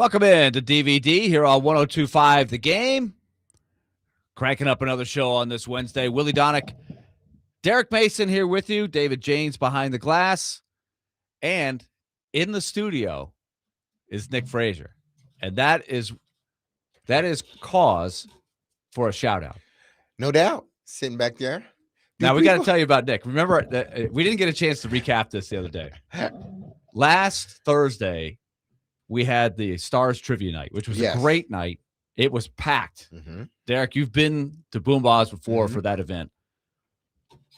Welcome in to DVD here on 102.5 The Game. Cranking up another show on this Wednesday. Willie Donick, Derek Mason here with you. David James behind the glass. And in the studio is Nick Frazier. And that is cause for a shout-out. No doubt. Sitting back there. Now, we got to tell you about Nick. Remember, we didn't get a chance to recap this the other day. Last Thursday, we had the Stars Trivia Night, which was a great night. It was packed. Mm-hmm. Derek, you've been to Boomboss before for that event.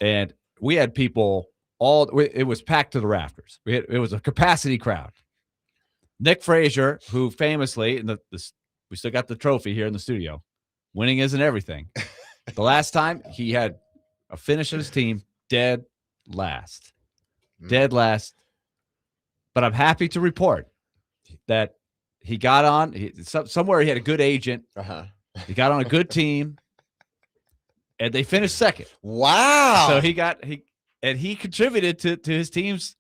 And we had people it was packed to the rafters. It was a capacity crowd. Nick Frazier, who famously, we still got the trophy here in the studio. Winning isn't everything. The last time he had a finish on his team, dead last. Dead last. But I'm happy to report that he got on somewhere. He had a good agent. He got on a good team, and they finished second. Wow! So he contributed to his team's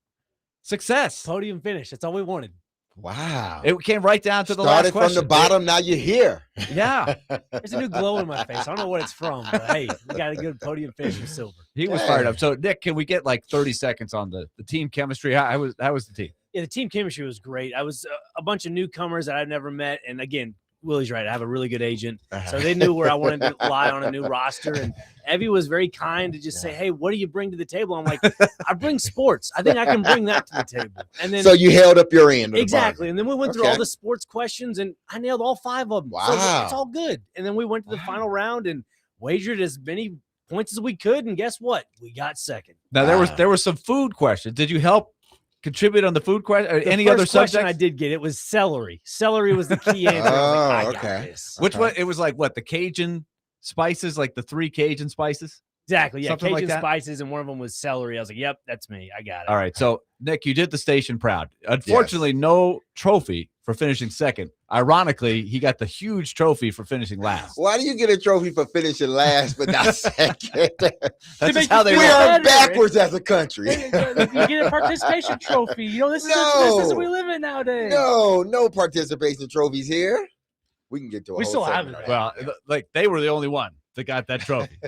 success. Podium finish. That's all we wanted. Wow! It came right down to the last question. Started from the bottom. Now you're here. Yeah. There's a new glow in my face. I don't know what it's from, but hey, we got a good podium finish with silver. He was fired up. So Nick, can we get like 30 seconds on the team chemistry? How was the team? Yeah, the team chemistry was great. I was a bunch of newcomers that I've never met. And again, Willie's right. I have a really good agent. So they knew where I wanted to lie on a new roster. And Evie was very kind to just say, hey, what do you bring to the table? I'm like, I bring sports. I think I can bring that to the table. And then, so you held up your end. Exactly. And then we went through all the sports questions, and I nailed all 5 of them. Wow. So it's all good. And then we went to the final round and wagered as many points as we could. And guess what? We got second. Now, there was some food questions. Did you help contribute on the food question or any other subject? I did get it was celery. Celery was the key answer. I got this. Which one? It was like what, the Cajun spices, like the 3 Cajun spices? Exactly. Yeah, something Cajun like spices, and one of them was celery. I was like, "Yep, that's me. I got it." All right. So Nick, you did the station proud. Unfortunately, no trophy for finishing second. Ironically, he got the huge trophy for finishing last. Why do you get a trophy for finishing last but not second? That's just how they We roll. are backwards as a country. You get a participation trophy. You know, this is the business we live in nowadays. No participation trophies here. We can get to a We whole still have segment it. right Well, like they were the only one that got that trophy.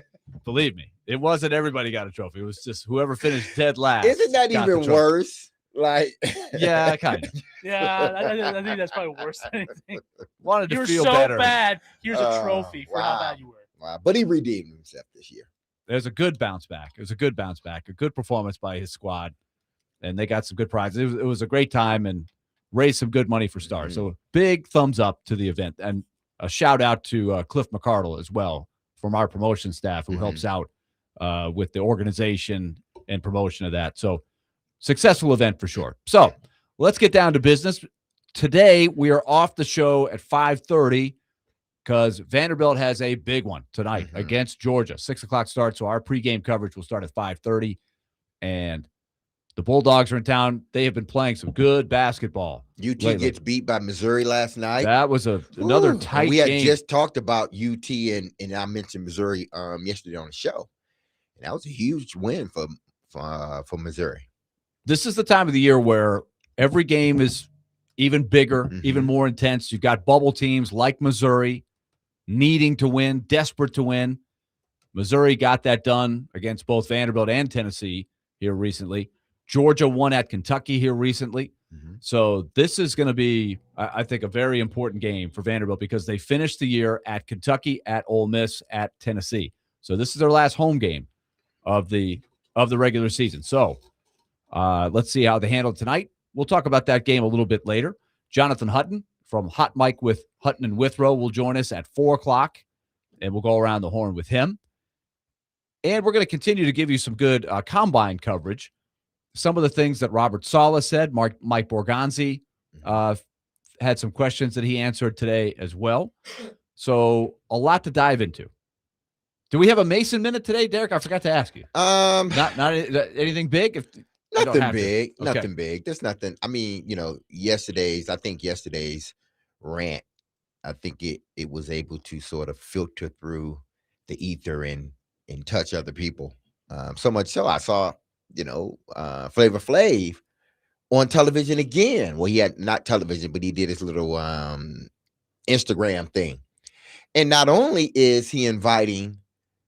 Believe me, it wasn't everybody got a trophy. It was just whoever finished dead last. Isn't that even worse? Like, yeah, kind of. Yeah, I think that's probably worse than anything. Wanted to You were feel so better. bad. Here's a trophy for how bad you were. Wow. But he redeemed himself this year. There's a good bounce back. It was a good bounce back, a good performance by his squad, and they got some good prizes. It was a great time and raised some good money for Stars. So big thumbs up to the event, and a shout out to Cliff McCardle as well from our promotion staff who helps out with the organization and promotion of that. So successful event for sure. So let's get down to business. Today we are off the show at 5:30 because Vanderbilt has a big one tonight against Georgia. 6:00 start. So our pregame coverage will start at 5:30. And the Bulldogs are in town. They have been playing some good basketball. UT lately. gets beat by Missouri last night. That was another tight We had game. just talked about UT and I mentioned Missouri yesterday on the show. And that was a huge win for Missouri. This is the time of the year where every game is even bigger, even more intense. You've got bubble teams like Missouri needing to win, desperate to win. Missouri got that done against both Vanderbilt and Tennessee here recently. Georgia won at Kentucky here recently. So this is going to be, I think, a very important game for Vanderbilt because they finished the year at Kentucky, at Ole Miss, at Tennessee. So this is their last home game of the regular season. So let's see how they handle it tonight. We'll talk about that game a little bit later. Jonathan Hutton from Hot Mic with Hutton and Withrow will join us at 4:00, and we'll go around the horn with him. And we're going to continue to give you some good combine coverage. Some of the things that Robert Saleh said, Mike Borgonzi had some questions that he answered today as well. So a lot to dive into. Do we have a Mason minute today, Derek? I forgot to ask you. Not anything big? Nothing big. Okay. Nothing big. There's nothing. I mean, yesterday's rant, I think it was able to sort of filter through the ether and touch other people. So much so I saw, Flavor Flav on television again. Well, he had not television, but he did his little Instagram thing. And not only is he inviting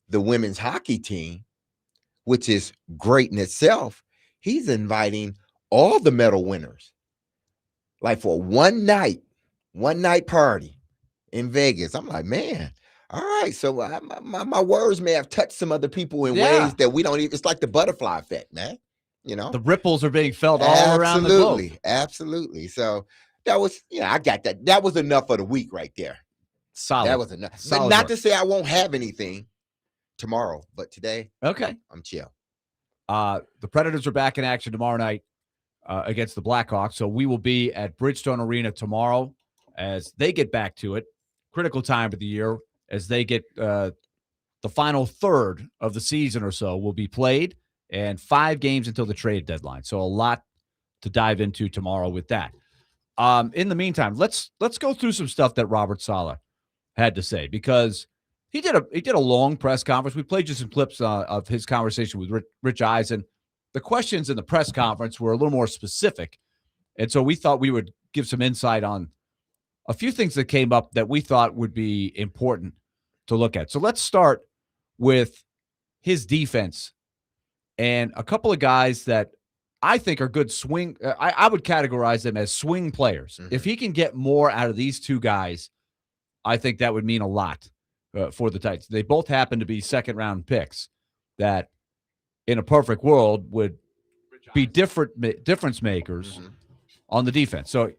the women's hockey team, which is great in itself, he's inviting all the medal winners, like for one night party in Vegas. I'm like, man, all right. So my words may have touched some other people in ways that we don't even. It's like the butterfly effect, man. The ripples are being felt all around the globe. Absolutely. So that was, I got that. That was enough for the week right there. Solid. That was enough. Not to say I won't have anything tomorrow, but today, okay, I'm chill. The Predators are back in action tomorrow night against the Blackhawks. So we will be at Bridgestone Arena tomorrow as they get back to it. Critical time of the year as they get the final third of the season or so will be played, and 5 games until the trade deadline. So a lot to dive into tomorrow with that. In the meantime, let's go through some stuff that Robert Saleh had to say, because he did a long press conference. We played you some clips of his conversation with Rich Eisen. The questions in the press conference were a little more specific, and so we thought we would give some insight on a few things that came up that we thought would be important to look at. So let's start with his defense and a couple of guys that I think are good swing. I would categorize them as swing players. Mm-hmm. If he can get more out of these two guys, I think that would mean a lot for the Titans. They both happen to be second-round picks that, in a perfect world, would be difference makers on the defense. So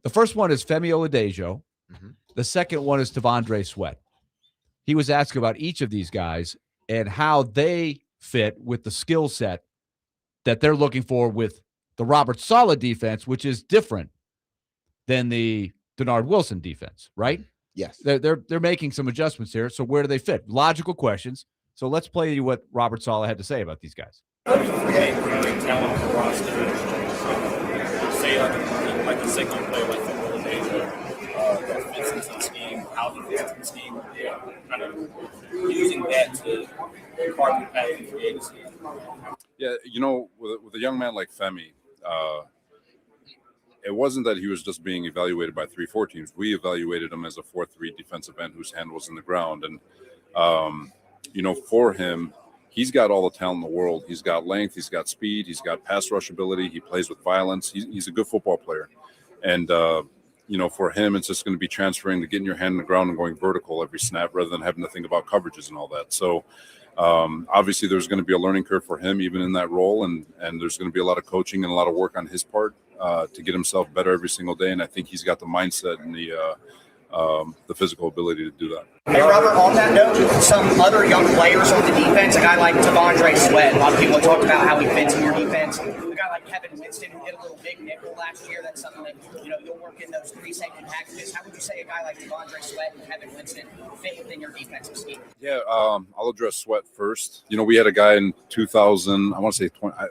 the first one is Femi Oladejo. Mm-hmm. The second one is T'Vondre Sweat. He was asked about each of these guys and how they fit with the skill set that they're looking for with the Robert Saleh defense, which is different than the Denard Wilson defense, right? Yes. They're making some adjustments here. So where do they fit? Logical questions. So let's play you what Robert Saleh had to say about these guys. Say like a second player like that fits into the scheme, how he fits into the scheme, kind of using that to carve the path in free agency. Yeah, with a young man like Femi, it wasn't that he was just being evaluated by 3-4 teams. We evaluated him as a 4-3 defensive end whose hand was in the ground. And, for him, he's got all the talent in the world. He's got length. He's got speed. He's got pass rush ability. He plays with violence. He's a good football player. And, for him, it's just going to be transferring to getting your hand in the ground and going vertical every snap rather than having to think about coverages and all that. So, obviously, there's going to be a learning curve for him even in that role. And there's going to be a lot of coaching and a lot of work on his part to get himself better every single day. And I think he's got the mindset and the physical ability to do that. Hey, Robert, on that note, some other young players on the defense, a guy like T'Vondre Sweat, a lot of people talked about how he fits in your defense. A guy like Kevin Winston, who did a little big nickel last year, that's something that, you'll work in those 3 segment packages. How would you say a guy like T'Vondre Sweat and Kevin Winston fit within your defensive scheme? Yeah, I'll address Sweat first. We had a guy in 2000, I want to say 20, I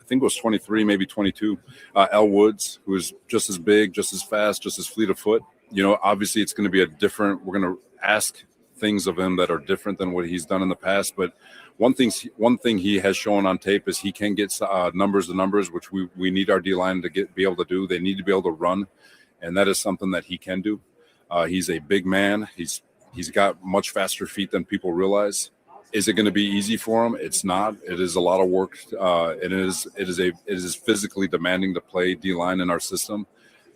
think it was 23, maybe 22, L. Woods, who was just as big, just as fast, just as fleet of foot. Obviously it's going to be we're going to ask things of him that are different than what he's done in the past. But one thing he has shown on tape is he can get numbers to numbers, which we need our D-line to be able to do. They need to be able to run, and that is something that he can do. He's a big man. He's got much faster feet than people realize. Is it going to be easy for him? It's not. It is a lot of work. It is physically demanding to play D-line in our system.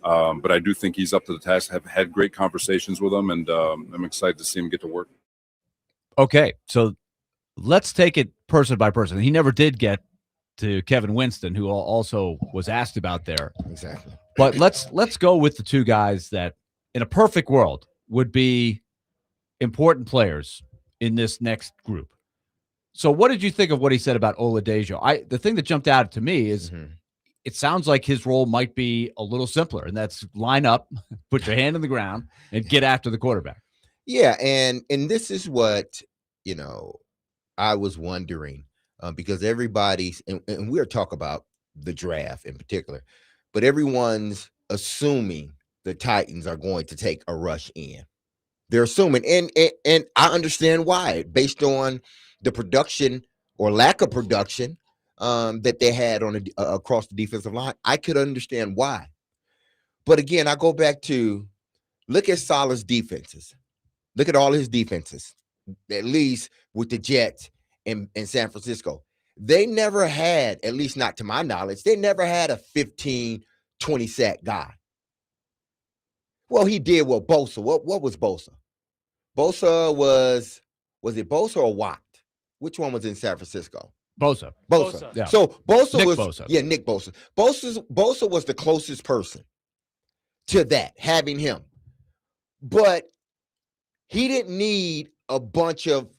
But I do think he's up to the task. I've had great conversations with him, and I'm excited to see him get to work. Okay, so let's take it person by person. He never did get to Kevin Winston, who also was asked about there. Exactly. But let's go with the two guys that, in a perfect world, would be important players in this next group. So what did you think of what he said about Oladejo? The thing that jumped out to me is it sounds like his role might be a little simpler, and that's line up, put your hand in the ground, and get after the quarterback. Yeah, and this is what, I was wondering, because everybody's, and we're talking about the draft in particular, but everyone's assuming the Titans are going to take a rush in. They're assuming, and I understand why, based on the production or lack of production that they had on across the defensive line. I could understand why. But again, I go back to look at Saleh's defenses. Look at all his defenses, at least with the Jets and San Francisco. They never had, at least not to my knowledge, they never had a 15, 20 sack guy. Well, he did. Well, Bosa. What was Bosa? Bosa was it Bosa or Watt? Which one was in San Francisco? Bosa. Yeah. So Bosa Nick was Bosa. Yeah, Nick Bosa. Bosa was the closest person to that, having him. But he didn't need a bunch of,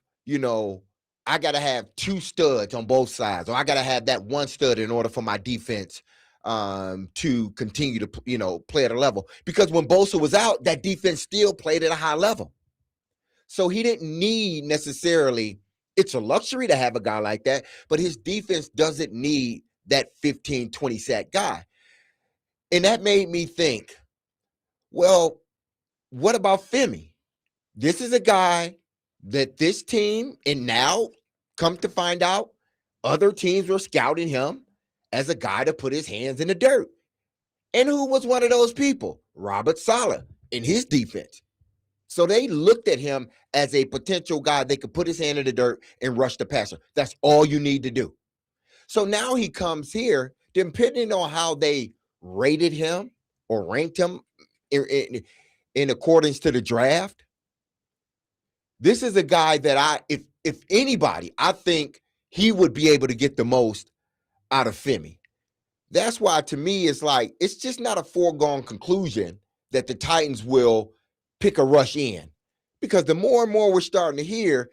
I got to have two studs on both sides, or I got to have that one stud in order for my defense to continue to, play at a level. Because when Bosa was out, that defense still played at a high level. So he didn't need necessarily, it's a luxury to have a guy like that, but his defense doesn't need that 15, 20 sack guy. And that made me think, well, what about Femi? This is a guy that this team, and now come to find out, other teams were scouting him as a guy to put his hands in the dirt. And who was one of those people? Robert Saleh in his defense. So they looked at him as a potential guy they could put his hand in the dirt and rush the passer. That's all you need to do. So now he comes here, depending on how they rated him or ranked him in accordance to the draft. This is a guy that if anybody, I think he would be able to get the most out of Femi. That's why, to me, it's just not a foregone conclusion that the Titans will pick a rush in, because the more and more we're starting to hear,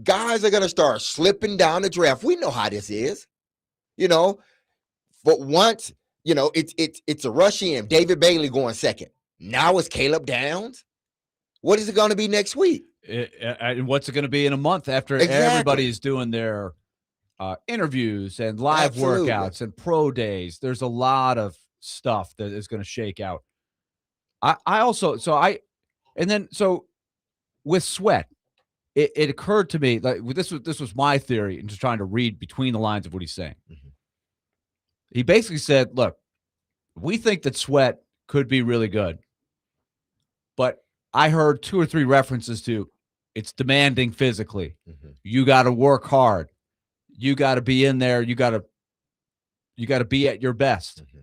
guys are going to start slipping down the draft. We know how this is, but once, it's a rush in. David Bailey going second. Now it's Caleb Downs. What is it going to be next week? And what's it going to be in a month after everybody's doing their interviews and live workouts and pro days? There's a lot of stuff that is going to shake out. So with Sweat, it occurred to me, like this was my theory, and just trying to read between the lines of what he's saying. Mm-hmm. He basically said, look, we think that Sweat could be really good, but I heard 2 or 3 references to it's demanding physically. Mm-hmm. You got to work hard. You got to be in there. You got to be at your best. Mm-hmm.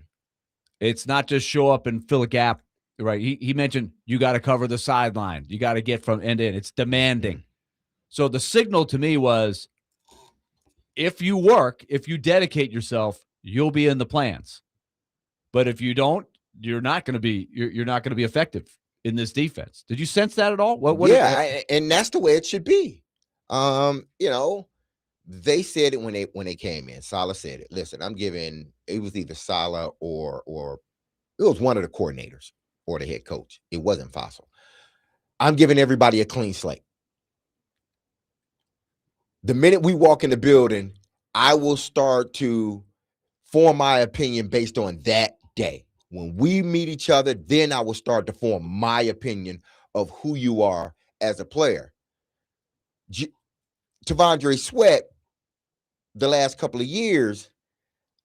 It's not just show up and fill a gap. Right. He mentioned you got to cover the sideline. You got to get from end to end. It's demanding. So the signal to me was, if you work, if you dedicate yourself, you'll be in the plans. But if you don't, you're not going to be effective in this defense. Did you sense that at all? And that's the way it should be. They said it when they came in. Saleh said it. Listen, I'm giving, it was either Saleh or it was one of the coordinators or the head coach. It wasn't Fossil. I'm giving everybody a clean slate. The minute we walk in the building, I will start to form my opinion based on that day. When we meet each other, then I will start to form my opinion of who you are as a player. T'Vondre Sweat, the last couple of years,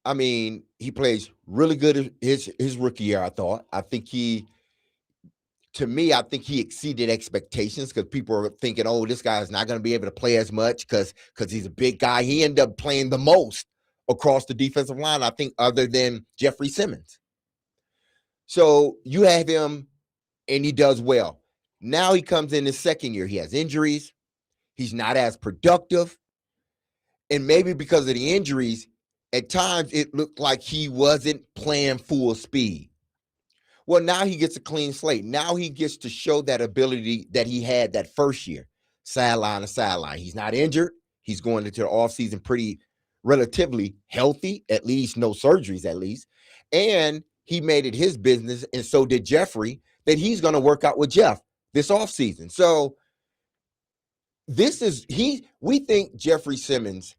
I mean, he plays really good his rookie year, I thought. I think he exceeded expectations, because people are thinking, oh, this guy is not going to be able to play as much because he's a big guy. He ended up playing the most across the defensive line, I think, other than Jeffrey Simmons. So you have him, and he does well. Now he comes in his second year. He has injuries. He's not as productive. And maybe because of the injuries, at times it looked like he wasn't playing full speed. Well, now he gets a clean slate. Now he gets to show that ability that he had that first year, sideline to sideline. He's not injured. He's going into the offseason pretty relatively healthy, at least no surgeries at least. And he made it his business, and so did Jeffrey, that he's going to work out with Jeff this offseason. So we think Jeffrey Simmons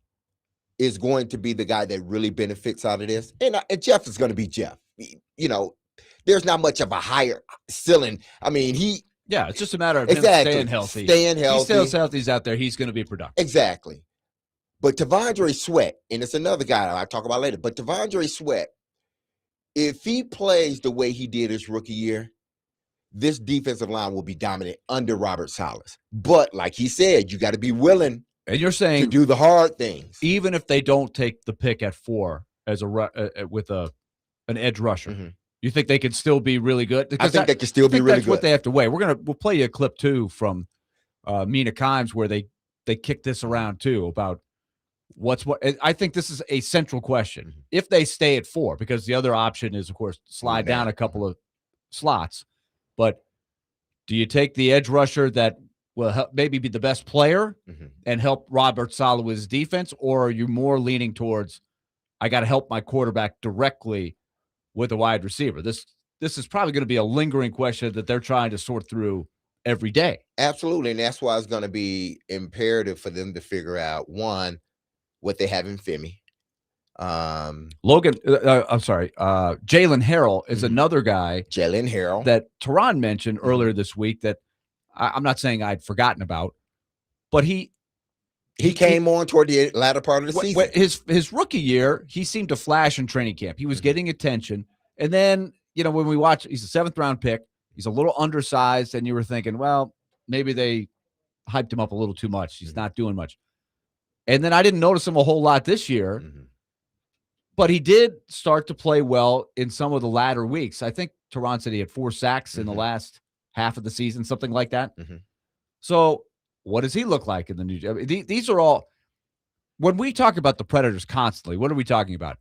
is going to be the guy that really benefits out of this. And Jeff is going to be Jeff. There's not much of a higher ceiling. I mean, it's just a matter of him staying healthy. Staying healthy. He stays healthy, he's out there, he's going to be productive. Exactly. But T'Vondre Sweat, and it's another guy I'll talk about later, but T'Vondre Sweat, if he plays the way he did his rookie year, this defensive line will be dominant under Robert Salas. But like he said, you got to be willing And you're saying to do the hard things. Even if they don't take the pick at 4 as with an edge rusher, you think they can still be really good? I think they can still be really that's good. What they have to weigh. We'll play you a clip too from Mina Kimes where they kick this around too about what. I think this is a central question. If they stay at 4, because the other option is, of course, slide down a couple of slots. But do you take the edge rusher that will maybe be the best player and help Robert Saleh with his defense, or are you more leaning towards I got to help my quarterback directly with a wide receiver? This is probably going to be a lingering question that they're trying to sort through every day. Absolutely, and that's why it's going to be imperative for them to figure out, one, what they have in Femi. Logan, I'm sorry, Jalen Harrell is another guy. Jalen Harrell that Teron mentioned earlier this week that I'm not saying I'd forgotten about, but he came on toward the latter part of the season. His rookie year, he seemed to flash in training camp. He was getting attention, and then when we watch, he's a 7th round pick. He's a little undersized, and you were thinking, well, maybe they hyped him up a little too much. He's not doing much. And then I didn't notice him a whole lot this year. But he did start to play well in some of the latter weeks. I think Teron said he had 4 sacks in the last half of the season, something like that. So what does he look like in the new? These are all, when we talk about the Predators constantly, what are we talking about?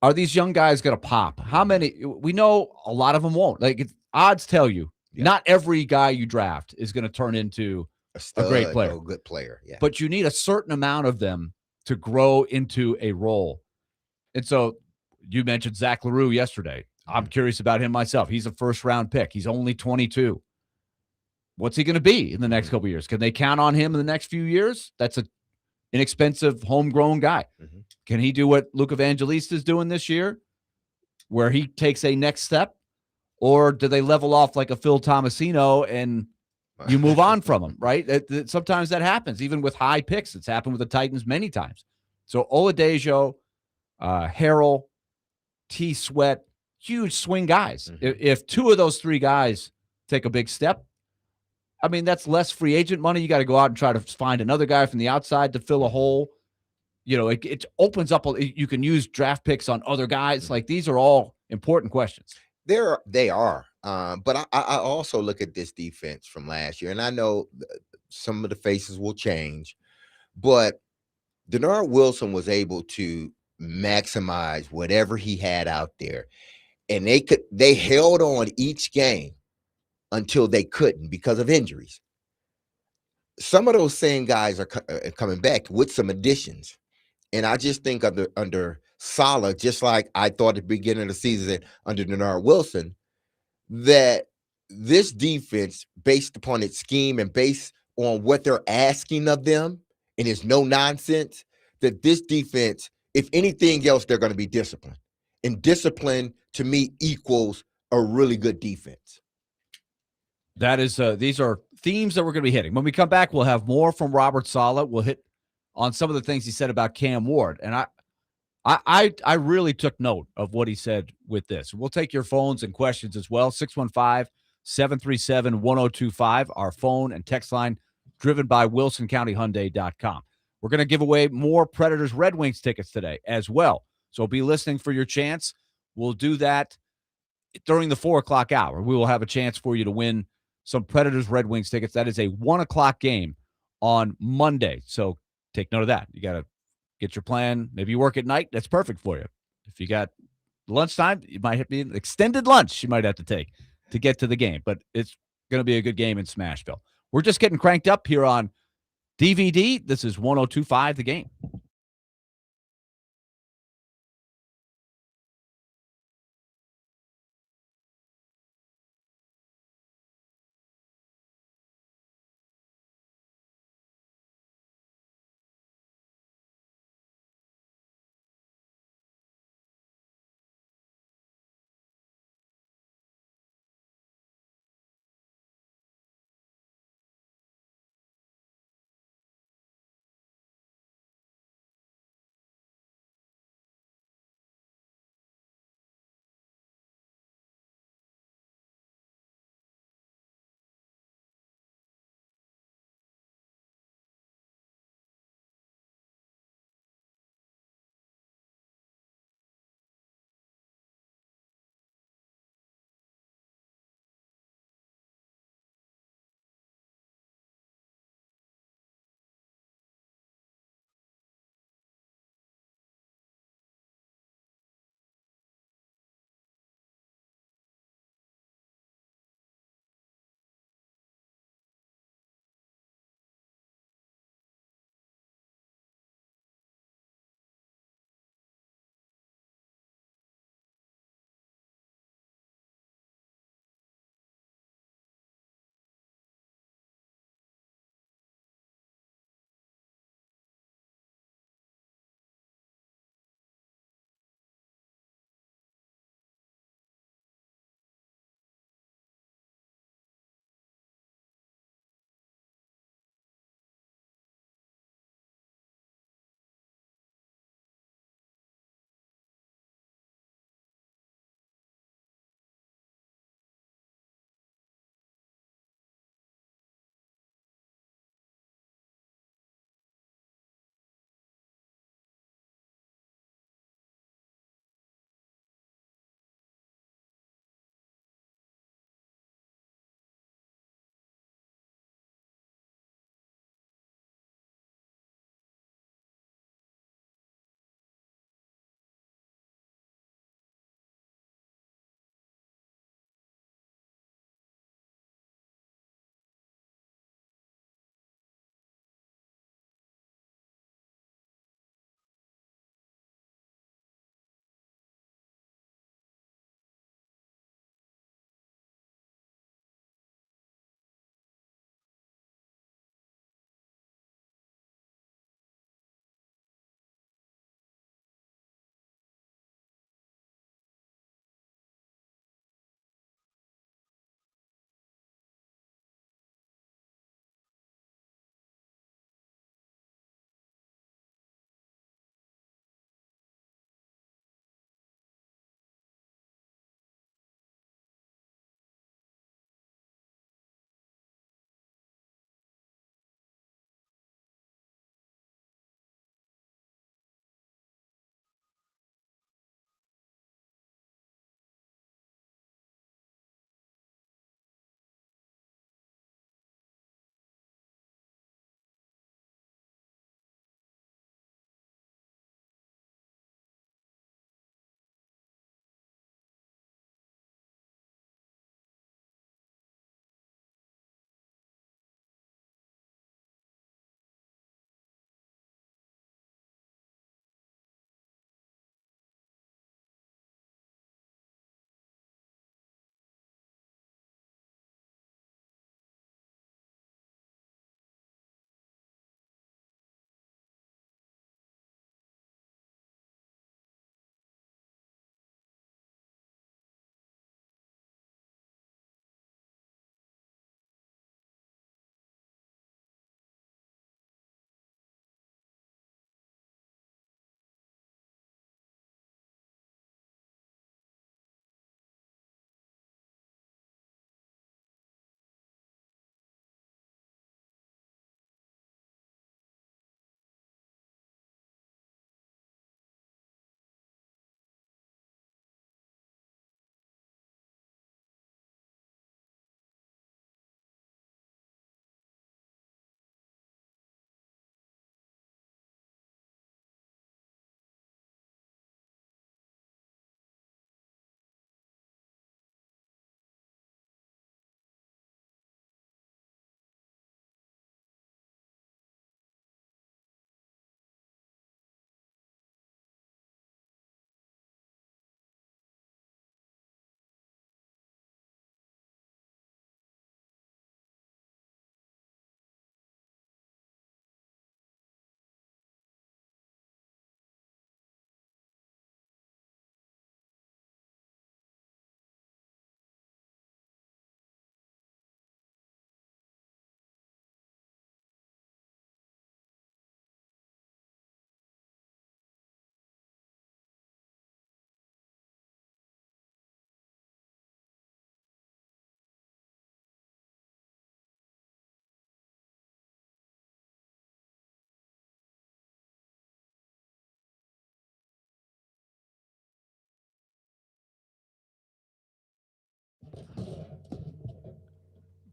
Are these young guys going to pop? How many? We know a lot of them won't. Like odds tell you, not every guy you draft is going to turn into a great player, a good player. Yeah. But you need a certain amount of them to grow into a role. And so you mentioned Zach LaRue yesterday. I'm curious about him myself. He's a 1st-round pick. He's only 22. What's he going to be in the next couple of years? Can they count on him in the next few years? That's an inexpensive, homegrown guy. Can he do what Luke Evangelista is doing this year, where he takes a next step? Or do they level off like a Phil Tomasino and you move on from him, right? Sometimes that happens, even with high picks. It's happened with the Titans many times. So Oladejo, Harrell, T. Sweat, huge swing guys. If 2 of those 3 guys take a big step, I mean, that's less free agent money. You got to go out and try to find another guy from the outside to fill a hole. It opens up. You can use draft picks on other guys. Like, these are all important questions. They are. But I also look at this defense from last year, and I know some of the faces will change, but Denard Wilson was able to maximize whatever he had out there, and they held on each game until they couldn't because of injuries. Some of those same guys are coming back with some additions, and I just think under Saleh, just like I thought at the beginning of the season under Denard Wilson, that this defense, based upon its scheme and based on what they're asking of them, and it's no nonsense, that this defense, if anything else, they're going to be disciplined. And discipline, to me, equals a really good defense. That is, these are themes that we're going to be hitting. When we come back, we'll have more from Robert Saleh. We'll hit on some of the things he said about Cam Ward. And I really took note of what he said with this. We'll take your phones and questions as well. 615-737-1025, our phone and text line, driven by WilsonCountyHyundai.com. We're going to give away more Predators Red Wings tickets today as well. So be listening for your chance. We'll do that during the 4 o'clock hour. We will have a chance for you to win some Predators Red Wings tickets. That is a 1 o'clock game on Monday. So take note of that. You got to get your plan. Maybe you work at night. That's perfect for you. If you got lunchtime, you might be an extended lunch you might have to take to get to the game. But it's going to be a good game in Smashville. We're just getting cranked up here on DVD. This is 102.5 The Game.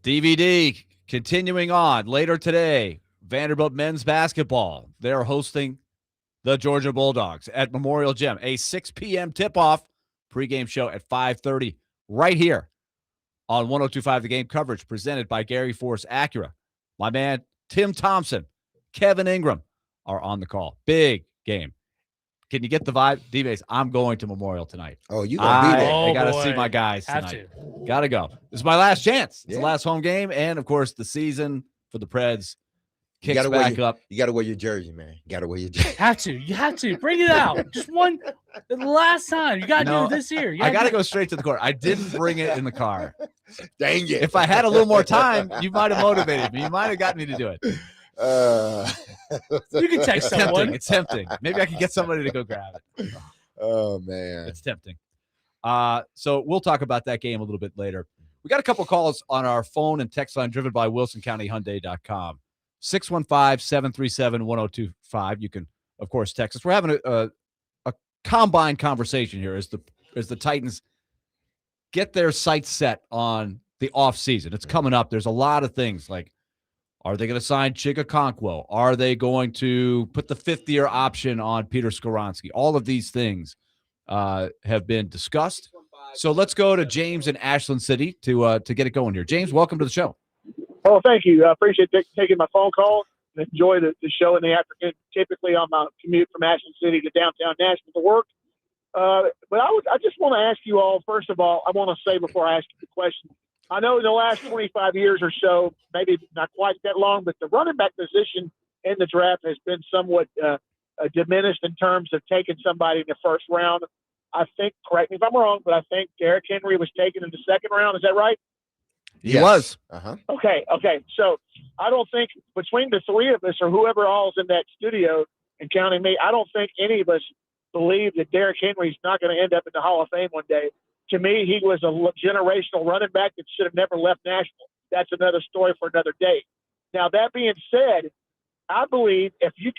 DVD continuing on later today. Vanderbilt men's basketball. They're hosting the Georgia Bulldogs at Memorial Gym. A 6 p.m. tip-off. Pregame show at 5:30 right here on 102.5 The Game. Coverage presented by Gary Force Acura. My man Tim Thompson, Kevin Ingram are on the call. Big game. Can you get the vibe? D-Base, I'm going to Memorial tonight. Oh, you going to be there. I got to boy. see my guys Have tonight. Got to go. This is my last chance. It's Yeah. the last home game. And, of course, the season for the Preds kicks back up. You got to wear your jersey, man. You got to wear your jersey. You have to bring it out. Just one, the last time. You got to do it this year. I got to go straight to the court. I didn't bring it in the car. Dang it. If I had a little more time, you might have motivated me. You might have gotten me to do it. You can text someone. It's tempting. Maybe I can get somebody to go grab it. Oh, man. It's tempting. So we'll talk about that game a little bit later. We got a couple calls on our phone and text line driven by WilsonCountyHyundai.com. 615-737-1025. You can, of course, text us. We're having a combine conversation here as the Titans get their sights set on the offseason. It's coming up. There's a lot of things like, are they going to sign Chigakonkwo? Are they going to put the fifth-year option on Peter Skoronski? All of these things have been discussed. So let's go to James in Ashland City to get it going here. James, welcome to the show. Oh, thank you. I appreciate taking my phone call and enjoy the show in the afternoon. Typically on my commute from Ashland City to downtown Nashville to work. But I just want to ask you all, first of all, I want to say before I ask you the question, I know in the last 25 years or so, maybe not quite that long, but the running back position in the draft has been somewhat diminished in terms of taking somebody in the first round. I think, correct me if I'm wrong, but I think Derrick Henry was taken in the second round. Is that right? He was. Uh-huh. Okay. So I don't think between the three of us or whoever all's in that studio and counting me, I don't think any of us believe that Derrick Henry's not going to end up in the Hall of Fame one day. To me, he was a generational running back that should have never left Nashville. That's another story for another day. Now, that being said, I believe if you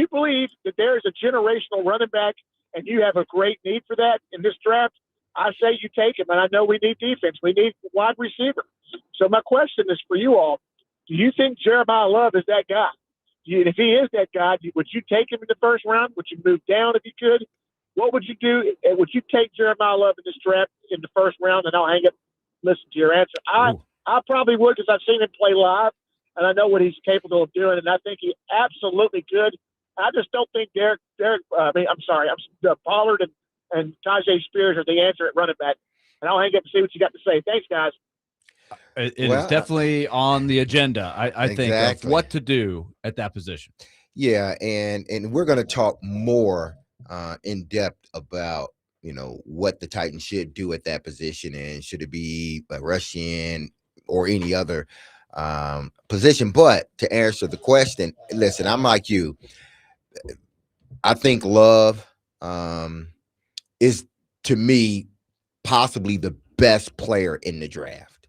believe that there is a generational running back and you have a great need for that in this draft, I say you take him. And I know we need defense. We need wide receiver. So my question is for you all. Do you think Jeremiah Love is that guy? And if he is that guy, would you take him in the first round? Would you move down if you could? What would you do? Would you take Jeremiah Love in this draft in the first round? And I'll hang up and listen to your answer. I probably would because I've seen him play live, and I know what he's capable of doing, and I think he absolutely could. I just don't think Pollard and Tajay Spears are the answer at running back. And I'll hang up and see what you got to say. Thanks, guys. It is definitely on the agenda, I think, of what to do at that position. Yeah, and we're going to talk more in depth about, what the Titans should do at that position, and should it be a rush in or any other position. But to answer the question, listen, I'm like you. I think Love is, to me, possibly the best player in the draft.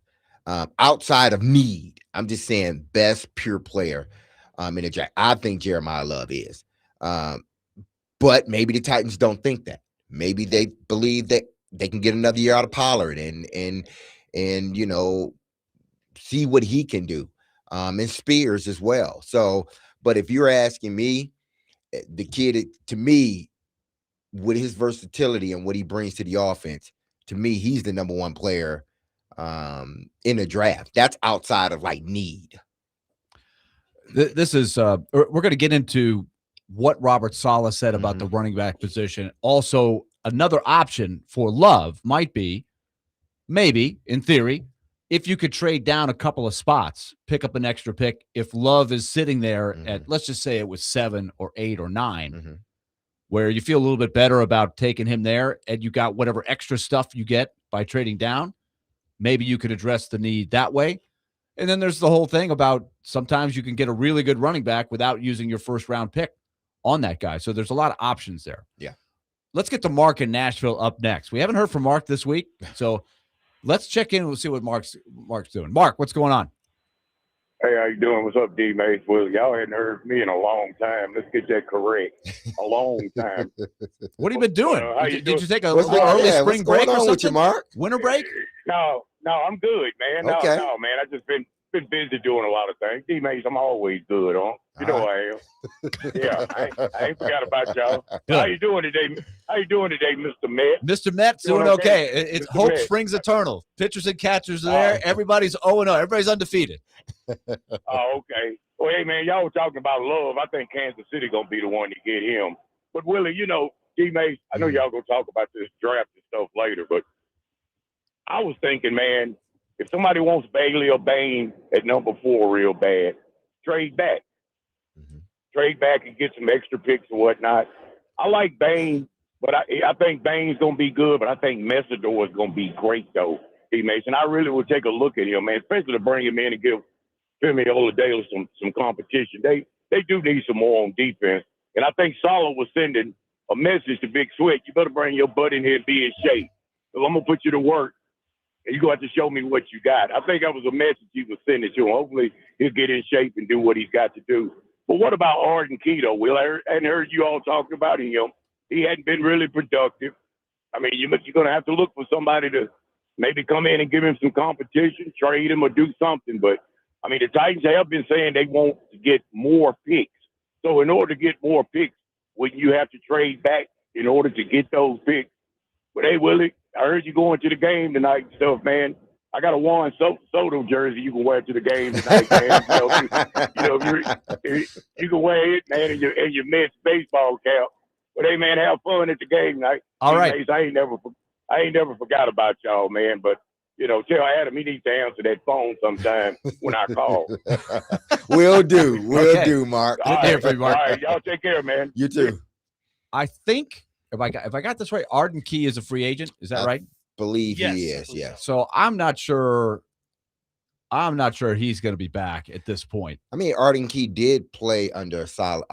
Outside of need, I'm just saying best pure player in the draft. I think Jeremiah Love is. But maybe the Titans don't think that. Maybe they believe that they can get another year out of Pollard and see what he can do. And Spears as well. So, but if you're asking me, the kid, to me, with his versatility and what he brings to the offense, to me, he's the number one player in the draft. That's outside of need. This is we're going to get into what Robert Saleh said about the running back position. Also, another option for Love might be, maybe in theory, if you could trade down a couple of spots, pick up an extra pick. If Love is sitting there at, let's just say it was 7 or 8 or 9, where you feel a little bit better about taking him there, and you got whatever extra stuff you get by trading down, maybe you could address the need that way. And then there's the whole thing about sometimes you can get a really good running back without using your first round pick on that guy. So there's a lot of options there. Yeah. Let's get to Mark in Nashville up next. We haven't heard from Mark this week, so let's check in and we'll see what Mark's doing. Mark, what's going on? Hey, how you doing? What's up, D-Mace? Well, y'all hadn't heard from me in a long time. Let's get that correct. A long time. What have you been doing? How you Did you take a What's early spring what's break going or on with you, something? Mark? Winter break? No, No, I'm good, man. Okay. No, man. I just been busy doing a lot of things. D-Mace, I'm always good, huh? You know I am. Yeah, I ain't forgot about y'all. Good. How you doing today? How you doing today, Mr. Met? Mr. Met's doing okay. It's Mr. hope Met. springs eternal. Pitchers and catchers are there. Everybody's 0-0. Everybody's undefeated. Oh, okay. Well, hey, man, y'all were talking about love. I think Kansas City going to be the one to get him. But, Willie, you know, D-Mace, I know y'all going to talk about this draft and stuff later, but I was thinking, man, if somebody wants Bailey or Bain at number 4 real bad, trade back. Trade back and get some extra picks and whatnot. I like Bain, but I think Bain's going to be good, but I think Messidor is going to be great, though, D-Mason. I really would take a look at him, man, especially to bring him in and give Femi Oladipo some competition. They do need some more on defense. And I think Sala was sending a message to Big Sweat. You better bring your butt in here and be in shape. So I'm going to put you to work, and you're going to have to show me what you got. I think that was a message he was sending to him. Hopefully he'll get in shape and do what he's got to do. But what about Arden Keto, Will? I hadn't heard you all talking about him. He hadn't been really productive. I mean, you're going to have to look for somebody to maybe come in and give him some competition, trade him or do something. But, I mean, the Titans have been saying they want to get more picks. So in order to get more picks, wouldn't you have to trade back in order to get those picks? But, hey, Willie, I heard you going to the game tonight and stuff, man. I got a Juan Soto jersey you can wear to the game tonight, man. You can wear it, man, in your Mets baseball cap. But hey, man, have fun at the game tonight. All right. I ain't never forgot about y'all, man. But tell Adam he needs to answer that phone sometime when I call. Will do, Mark. All Good to hear from you, Mark. All right, y'all take care, man. You too. I think if I got this right, Arden Key is a free agent. Is that right? Believe he is, yeah. So I'm not sure he's going to be back at this point. I mean, Arden Key did play for Sala,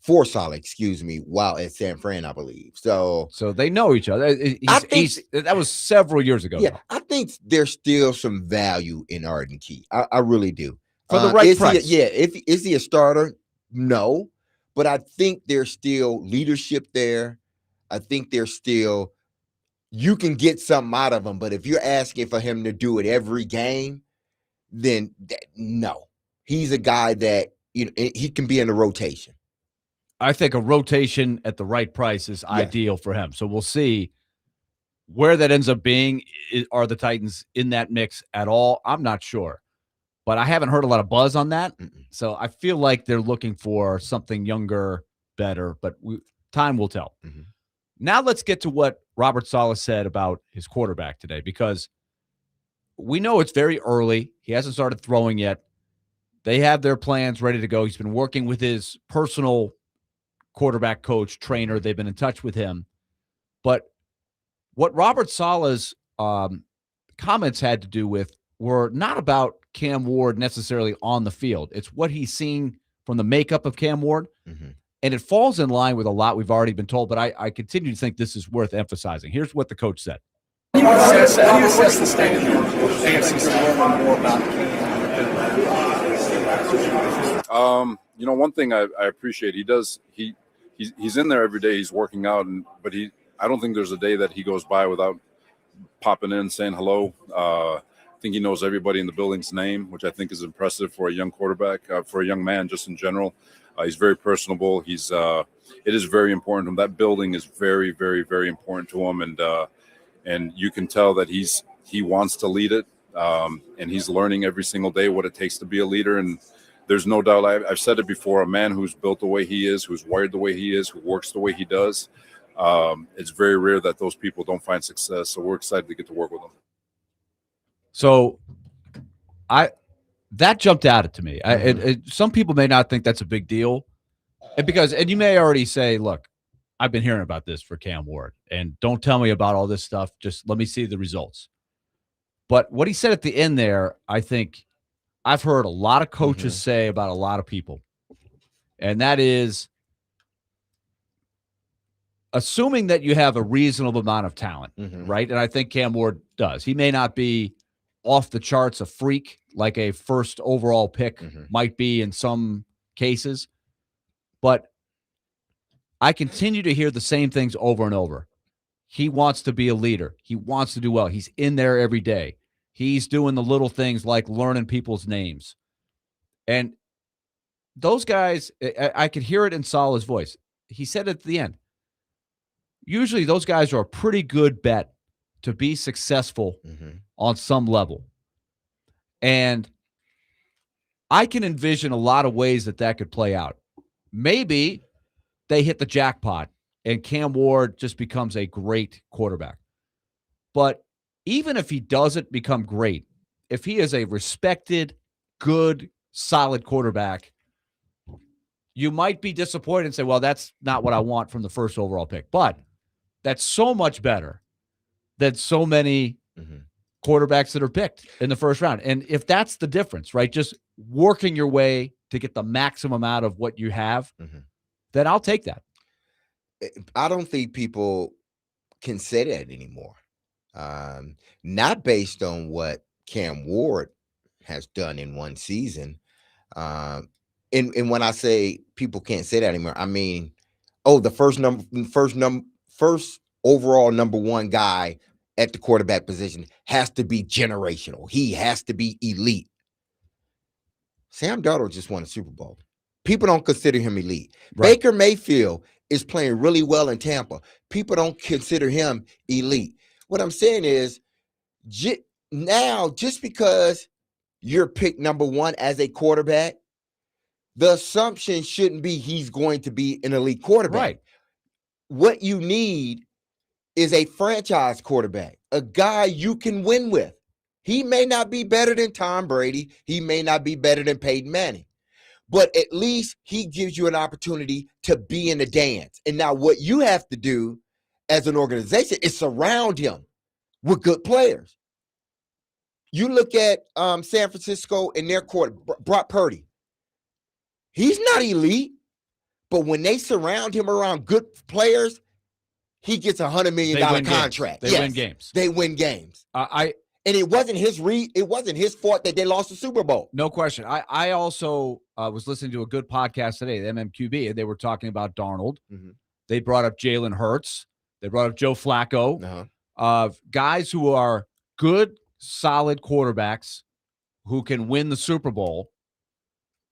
while at San Fran, I believe. So they know each other. That was several years ago. Yeah, I think there's still some value in Arden Key. I really do. For the right price. Is he a starter? No. But I think there's still leadership there. I think there's still you can get something out of him, but if you're asking for him to do it every game, then no. He's a guy that he can be in the rotation. I think a rotation at the right price is ideal for him. So we'll see where that ends up being. Are the Titans in that mix at all? I'm not sure, but I haven't heard a lot of buzz on that. So I feel like they're looking for something younger, better, but time will tell. Now let's get to what Robert Saleh said about his quarterback today, because we know it's very early. He hasn't started throwing yet. They have their plans ready to go. He's been working with his personal quarterback coach, trainer. They've been in touch with him. But what Robert Saleh's comments had to do with were not about Cam Ward necessarily on the field. It's what he's seeing from the makeup of Cam Ward. And it falls in line with a lot we've already been told, but I continue to think this is worth emphasizing. Here's what the coach said. How do you assess the state of the AFC more about one thing I appreciate, he's in there every day. He's working out, but I don't think there's a day that he goes by without popping in, saying hello. I think he knows everybody in the building's name, which I think is impressive for a young quarterback, for a young man just in general. He's very personable. It is very important to him. That building is very, very, very important to him, and you can tell that he wants to lead it, and he's learning every single day what it takes to be a leader. And there's no doubt, I've said it before, a man who's built the way he is, who's wired the way he is, who works the way he does, it's very rare that those people don't find success. So we're excited to get to work with them. So that jumped out to me. Some people may not think that's a big deal, and you may already say, look, I've been hearing about this for Cam Ward, and don't tell me about all this stuff. Just let me see the results. But what he said at the end there, I think I've heard a lot of coaches say about a lot of people, and that is assuming that you have a reasonable amount of talent, right? And I think Cam Ward does. He may not be off the charts a freak like a first overall pick might be in some cases, but I continue to hear the same things over and over. he wants to be a leader. He wants to do well. He's in there every day. He's doing the little things like learning people's names. And those guys, I could hear it in Salah's voice. He said at the end, usually those guys are a pretty good bet to be successful on some level. And I can envision a lot of ways that could play out. Maybe they hit the jackpot and Cam Ward just becomes a great quarterback. But even if he doesn't become great, if he is a respected, good, solid quarterback, you might be disappointed and say, well, that's not what I want from the first overall pick. But that's so much better than so many quarterbacks that are picked in the first round. And if that's the difference, right, just working your way to get the maximum out of what you have, then I'll take that. I don't think people can say that anymore. Not based on what Cam Ward has done in one season. And when I say people can't say that anymore, I mean, the first overall number one guy at the quarterback position has to be generational. He has to be elite. Sam Darnold just won a Super Bowl. People don't consider him elite. Right. Baker Mayfield is playing really well in Tampa. People don't consider him elite. What I'm saying is, now just because you're picked number one as a quarterback, the assumption shouldn't be he's going to be an elite quarterback. Right. What you need is a franchise quarterback, a guy you can win with. He may not be better than Tom Brady. He may not be better than Peyton Manning. But at least he gives you an opportunity to be in the dance. And now what you have to do as an organization is surround him with good players. You look at San Francisco and their quarter, Brock Purdy. He's not elite, but when they surround him around good players, he gets $100 million contract. They win games. They win games. And it wasn't his fault that they lost the Super Bowl. No question. I also was listening to a good podcast today, the MMQB, and they were talking about Darnold. They brought up Jalen Hurts. They brought up Joe Flacco. Guys who are good, solid quarterbacks who can win the Super Bowl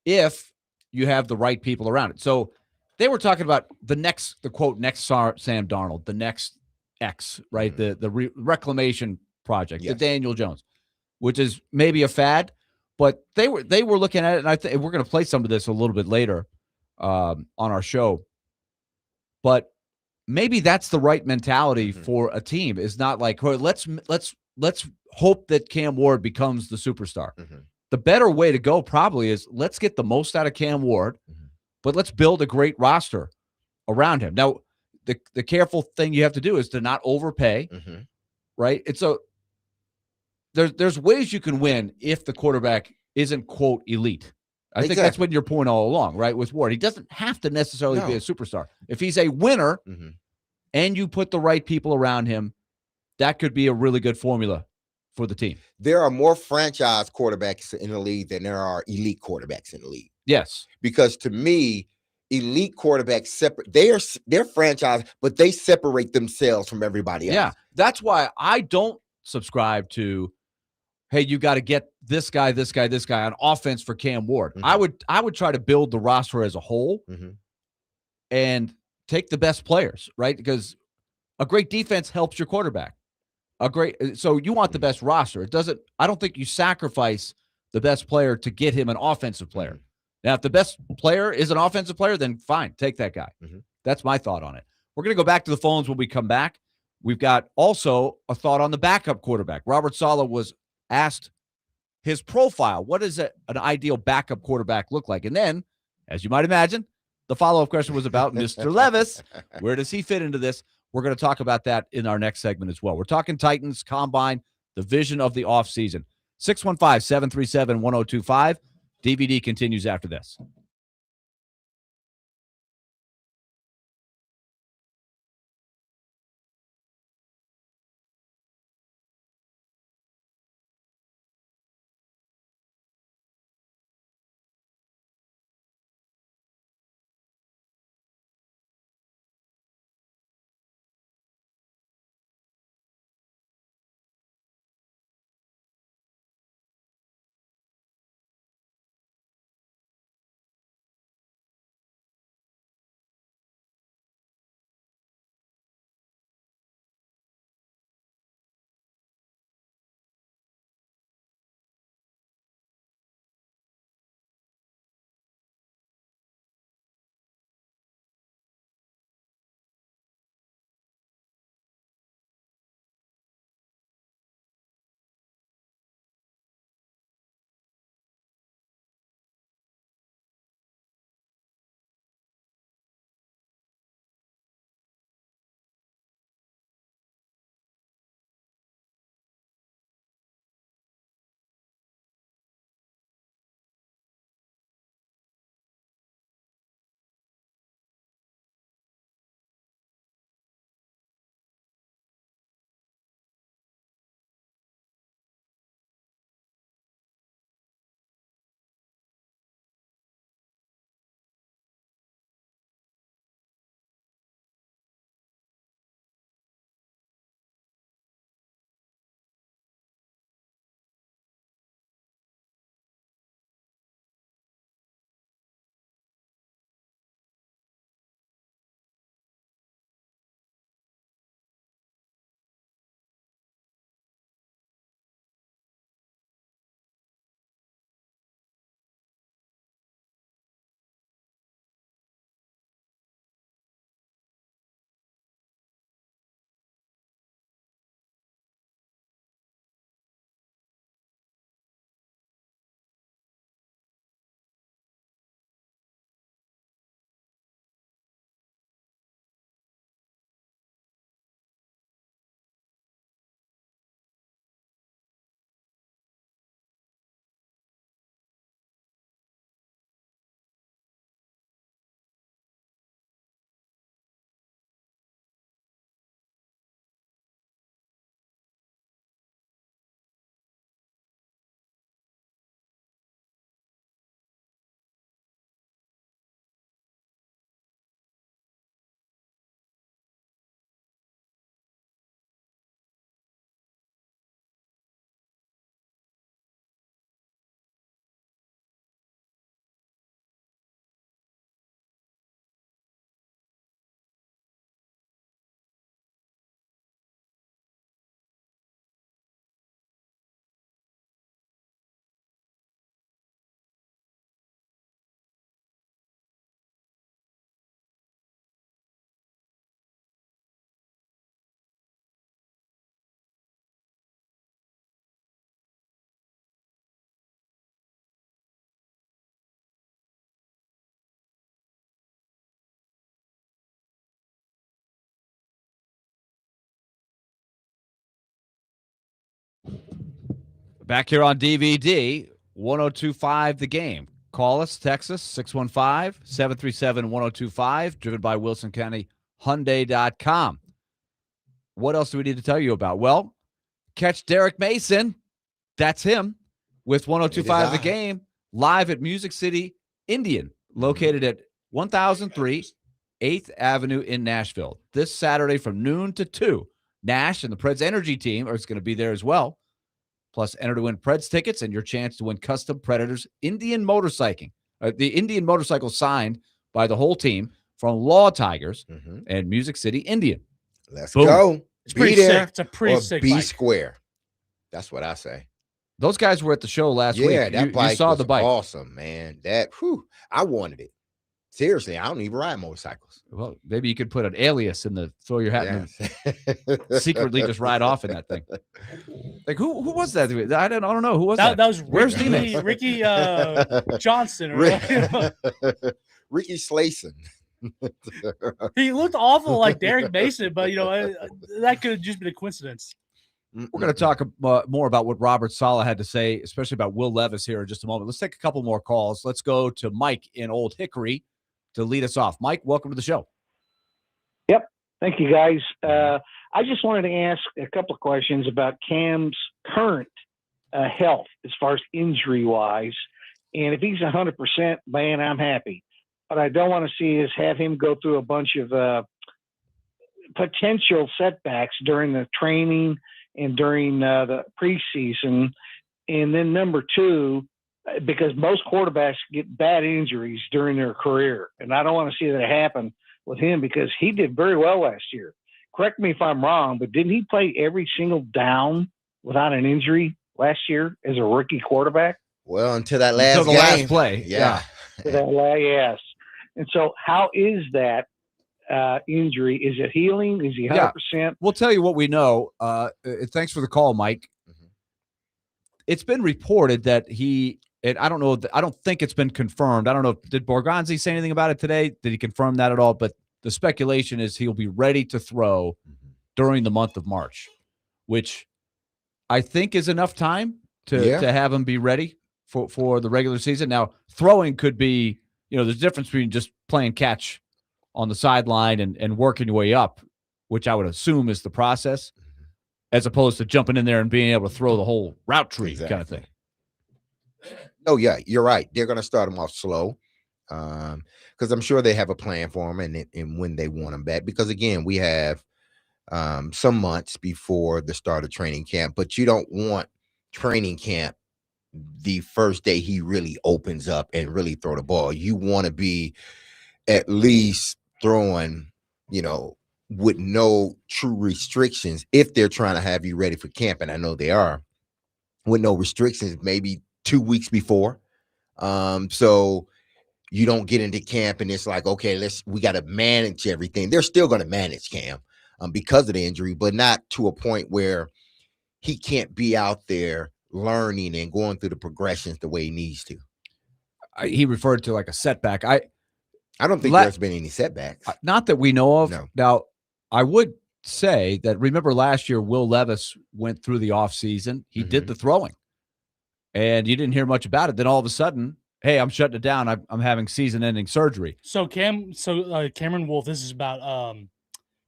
if you have the right people around it. So they were talking about the quote, next Sam Darnold, the next X, right? The reclamation project, the Daniel Jones, which is maybe a fad, but they were looking at it, and I think we're going to play some of this a little bit later on our show. But maybe that's the right mentality for a team. Is not like, hey, let's hope that Cam Ward becomes the superstar. The better way to go probably is let's get the most out of Cam Ward, but let's build a great roster around him. Now, the careful thing you have to do is to not overpay, right? It's there's ways you can win if the quarterback isn't, quote, elite. I think that's been your point all along, right? With Ward, he doesn't have to necessarily be a superstar. If he's a winner and you put the right people around him, that could be a really good formula for the team. There are more franchise quarterbacks in the league than there are elite quarterbacks in the league. Yes. Because to me, elite quarterbacks they're franchise, but they separate themselves from everybody else. Yeah. That's why I don't subscribe to, hey, you got to get this guy on offense for Cam Ward. I would try to build the roster as a whole and take the best players, right? Because a great defense helps your quarterback. So you want the best roster. I don't think you sacrifice the best player to get him an offensive player. Now, if the best player is an offensive player, then fine, take that guy. That's my thought on it. We're going to go back to the phones when we come back. We've got also a thought on the backup quarterback. Robert Saleh was asked his profile. What does an ideal backup quarterback look like? And then, as you might imagine, the follow-up question was about Mr. Levis. Where does he fit into this? We're going to talk about that in our next segment as well. We're talking Titans, Combine, the vision of the offseason. 615-737-1025. DVD continues after this. Back here on DVD, 1025 The Game. Call us, text us, 615-737-1025, driven by Wilson County Hyundai.com. What else do we need to tell you about? Well, catch Derek Mason, that's him, with 1025 The Game, live at Music City Indian, located at 1003 8th Avenue in Nashville. This Saturday from noon to 2. Nash and the Preds Energy team are going to be there as well. Plus, enter to win Preds tickets and your chance to win custom Predators Indian motorcycling. The Indian motorcycle signed by the whole team from Law Tigers and Music City Indian. Let's go. It's pretty sick. It's a pretty sick Be bike. square. That's what I say. Those guys were at the show last week. Yeah, that bike you saw was the bike. awesome, man. I wanted it. Seriously, I don't even ride motorcycles. Well, maybe you could put an alias in the throw your hat and secretly just ride off in that thing. Like who was that? I don't know who was that. That was Where's Ricky Johnson. Ricky Slayson. He looked awful like Derek Mason, but that could have just been a coincidence. We're going to talk more about what Robert Saleh had to say, especially about Will Levis here in just a moment. Let's take a couple more calls. Let's go to Mike in Old Hickory to lead us off. Mike, welcome to the show. Yep. Thank you, guys. I just wanted to ask a couple of questions about Cam's current health as far as injury-wise. And if he's 100%, man, I'm happy. What I don't want to see is have him go through a bunch of potential setbacks during the training and during the preseason. And then number two, because most quarterbacks get bad injuries during their career. And I don't want to see that happen with him because he did very well last year. Correct me if I'm wrong, but didn't he play every single down without an injury last year as a rookie quarterback? Well, until that last game. Last play. Yeah. Yes. And so how is that injury? Is it healing? Is he 100%? Yeah. We'll tell you what we know. Thanks for the call, Mike. It's been reported that and I don't know. I don't think it's been confirmed. I don't know. Did Borgonzi say anything about it today? Did he confirm that at all? But the speculation is he'll be ready to throw during the month of March, which I think is enough time to have him be ready for the regular season. Now, throwing could be, there's a difference between just playing catch on the sideline and working your way up, which I would assume is the process, as opposed to jumping in there and being able to throw the whole route tree kind of thing. Oh, yeah, you're right. They're going to start him off slow because I'm sure they have a plan for him and when they want him back. Because, again, we have some months before the start of training camp, but you don't want training camp the first day he really opens up and really throw the ball. You want to be at least throwing, with no true restrictions if they're trying to have you ready for camp. And I know they are, with no restrictions, maybe 2 weeks before. So you don't get into camp and it's like, okay, we got to manage everything. They're still going to manage Cam because of the injury, but not to a point where he can't be out there learning and going through the progressions the way he needs to. He referred to like a setback. I don't think there's been any setbacks. Not that we know of. No. Now, I would say that, remember last year, Will Levis went through the offseason. He did the throwing, and you didn't hear much about it. Then all of a sudden, hey, I'm shutting it down. I'm having season-ending surgery. So Cameron Wolf, this is about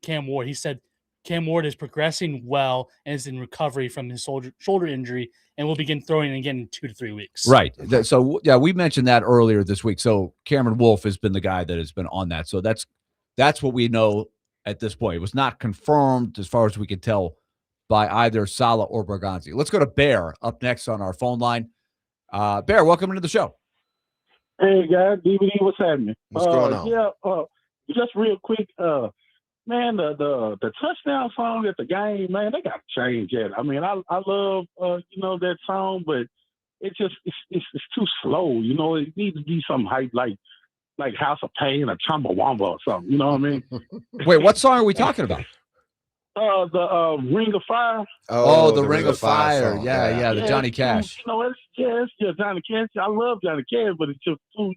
Cam Ward. He said Cam Ward is progressing well and is in recovery from his shoulder injury and will begin throwing again in 2 to 3 weeks. Right. So, yeah, we mentioned that earlier this week. So Cameron Wolf has been the guy that has been on that. So that's what we know at this point. It was not confirmed as far as we can tell by either Saleh or Berganzi. Let's go to Bear up next on our phone line. Bear, welcome into the show. Hey, guys. DVD, what's happening? What's going on? Yeah, just real quick, man, the touchdown song at the game, man, they got to change it. I mean, I love, that song, but it's too slow. It needs to be some hype like House of Pain or Chumbawamba or something. You know what I mean? Wait, what song are we talking about? The Ring of Fire. Oh, the Ring of Fire. Yeah, the Johnny Cash. It's Johnny Cash. I love Johnny Cash, but it's just too,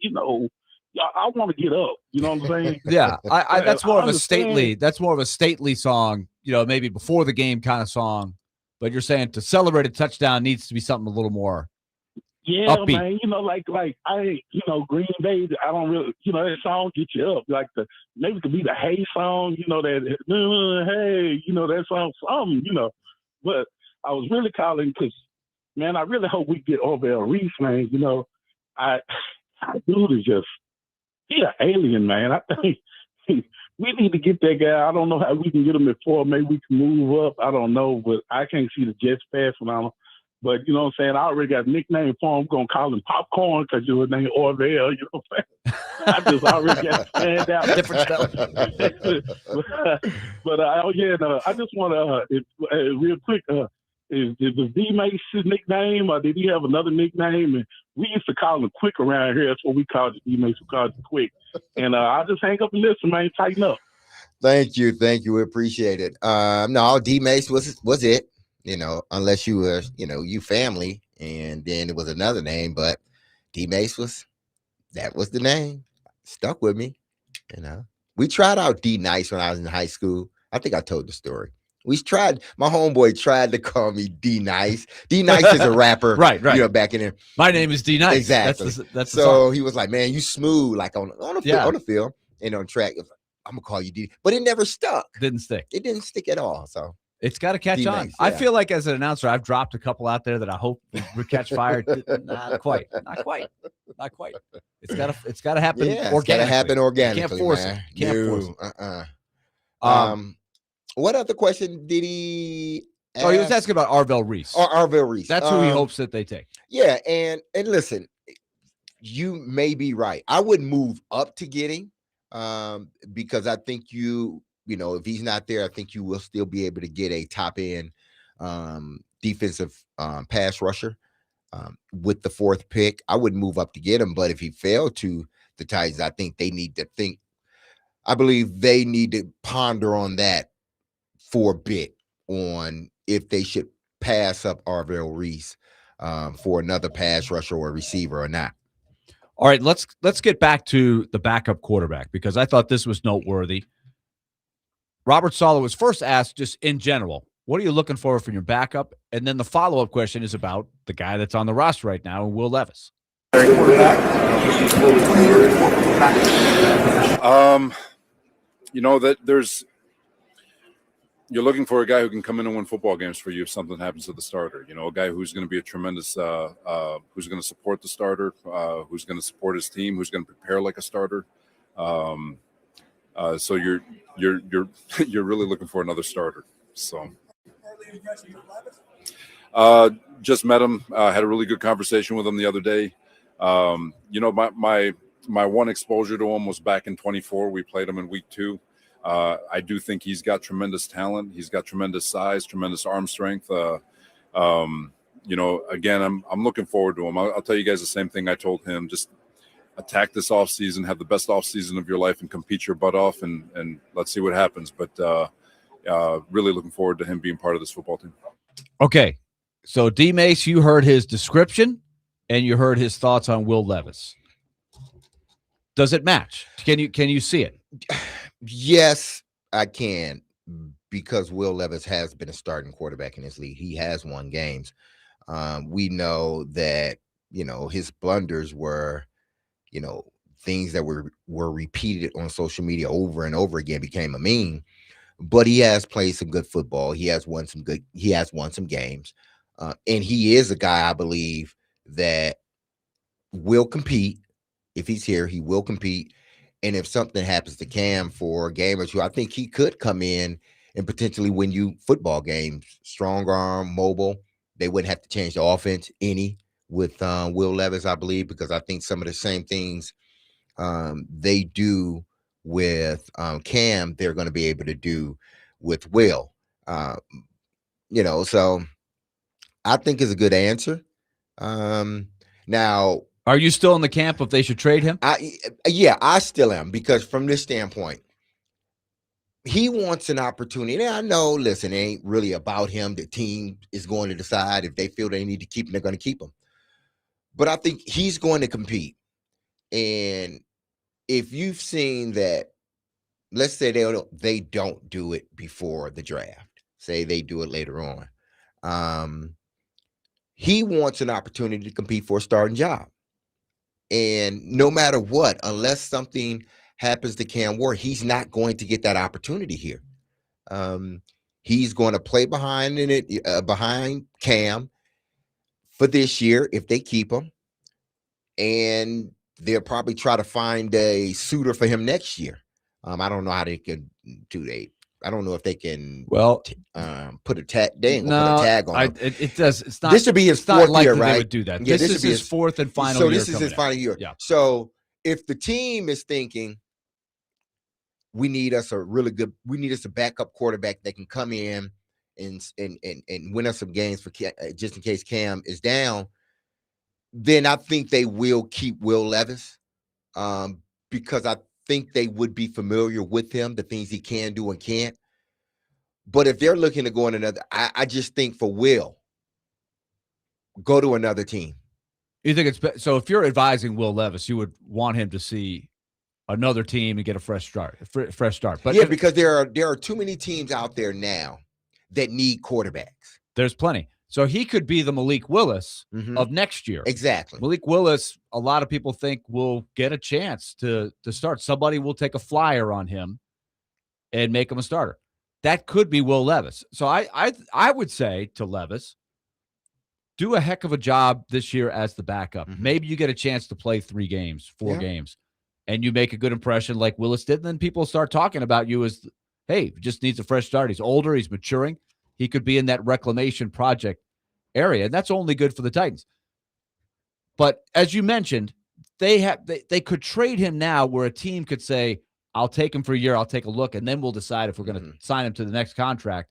I want to get up. You know what I'm saying? Yeah, that's more of a stately. That's more of a stately song. Maybe before the game kind of song. But you're saying to celebrate a touchdown needs to be something a little more upbeat. Man. Like Green Bay. I don't really, that song get you up. Like maybe it could be the Hey song. That Hey, that song. But I was really calling because, man, I really hope we get Orville Reese, man. I dude is just he's an alien, man. I think we need to get that guy. I don't know how we can get him at 4. Maybe we can move up. I don't know, but I can't see the Jets passing on him. But you know what I'm saying? I already got a nickname for him. I'm going to call him Popcorn because his name Orville. You know what I'm saying? I just already got stand out. Different stuff. But I just want to, real quick, is D Mace's nickname or did he have another nickname? And we used to call him Quick around here. That's what we called it. D Mace, we called it Quick. And I'll just hang up and listen, man. Tighten up. Thank you. We appreciate it. No, D Mace was it. Unless you were, you family, and then it was another name, but D Mace was the name. Stuck with me. We tried out D Nice when I was in high school. I think I told the story. My homeboy tried to call me D Nice. D Nice is a rapper, right. Back in there. My name is D Nice. Exactly. That's so he was like, man, you smooth, like on the field and on track. I'm gonna call you D, but it never stuck. Didn't stick. It didn't stick at all. So it's got to catch D-Nice, on. yeah. I feel like as an announcer, I've dropped a couple out there that I hope would catch fire. Not quite. It's got to happen. Yeah, organically. it's got to happen organically. Can't force man. it. Can't force it. What other question did he ask? Oh, he was asking about Arvell Reese. Arvell Reese. That's who he hopes that they take. Yeah, and listen, you may be right. I wouldn't move up to get him because I think if he's not there, I think you will still be able to get a top end defensive pass rusher with the 4th pick. I wouldn't move up to get him, but if he fell to the Titans, I think they need to think. I believe they need to ponder on that for a bit on if they should pass up Arvell Reese for another pass rusher or receiver or not. All right, let's get back to the backup quarterback because I thought this was noteworthy. Robert Saleh was first asked just in general, what are you looking for from your backup? And then the follow-up question is about the guy that's on the roster right now, Will Levis. You're looking for a guy who can come in and win football games for you if something happens to the starter. A guy who's going to be a tremendous, who's going to support the starter, who's going to support his team, who's going to prepare like a starter. So you're really looking for another starter. So just met him, had a really good conversation with him the other day. My one exposure to him was back in 24. We played him in week 2. I do think he's got tremendous talent. He's got tremendous size, tremendous arm strength. Again, I'm looking forward to him. I'll tell you guys the same thing I told him. Just attack this offseason, have the best offseason of your life and compete your butt off and let's see what happens. But really looking forward to him being part of this football team. Okay. So D Mace, you heard his description and you heard his thoughts on Will Levis. Does it match? Can you see it? Yes, I can, because Will Levis has been a starting quarterback in this league. He has won games. We know that, his blunders were, things that were repeated on social media over and over again, became a meme. But he has played some good football. He has won some games. And he is a guy, I believe, that will compete. If he's here, he will compete. And if something happens to Cam for a game or two, I think he could come in and potentially win you football games. Strong arm, mobile. They wouldn't have to change the offense any with Will Levis, I believe, because I think some of the same things they do with Cam, they're going to be able to do with Will. So I think it's a good answer. Now, are you still in the camp if they should trade him? I still am, because from this standpoint, he wants an opportunity. And I know, listen, it ain't really about him. The team is going to decide if they feel they need to keep him, they're going to keep him. But I think he's going to compete. And if you've seen that, let's say they don't do it before the draft. Say they do it later on. He wants an opportunity to compete for a starting job. And no matter what, unless something happens to Cam Ward, he's not going to get that opportunity here. He's going to play behind Cam for this year if they keep him, and they'll probably try to find a suitor for him next year. I don't know how they can do that. I don't know if they can put a tag. They ain't gonna put a tag on him. It does. It's not. This would be his it's not fourth year, likely right? They would do that. Yeah, this is his fourth and final so year. So this is his final year. Yeah. So if the team is thinking we need us a backup quarterback that can come in and win us some games for just in case Cam is down, then I think they will keep Will Levis, because I think they would be familiar with him, the things he can do and can't. But if they're looking to go in another, I just think for Will, go to another team. You think it's so? If you're advising Will Levis, you would want him to see another team and get a fresh start. But yeah, because there are too many teams out there now that need quarterbacks. There's plenty. So he could be the Malik Willis of next year. Exactly. Malik Willis, a lot of people think will get a chance to start. Somebody will take a flyer on him and make him a starter. That could be Will Levis. So I would say to Levis, do a heck of a job this year as the backup. Maybe you get a chance to play 3 games, 4 games, and you make a good impression like Willis did. And then people start talking about you as, hey, just needs a fresh start. He's older. He's maturing. He could be in that reclamation project area, and that's only good for the Titans. But as you mentioned, they could trade him now where a team could say, I'll take him for a year, I'll take a look, and then we'll decide if we're going to sign him to the next contract,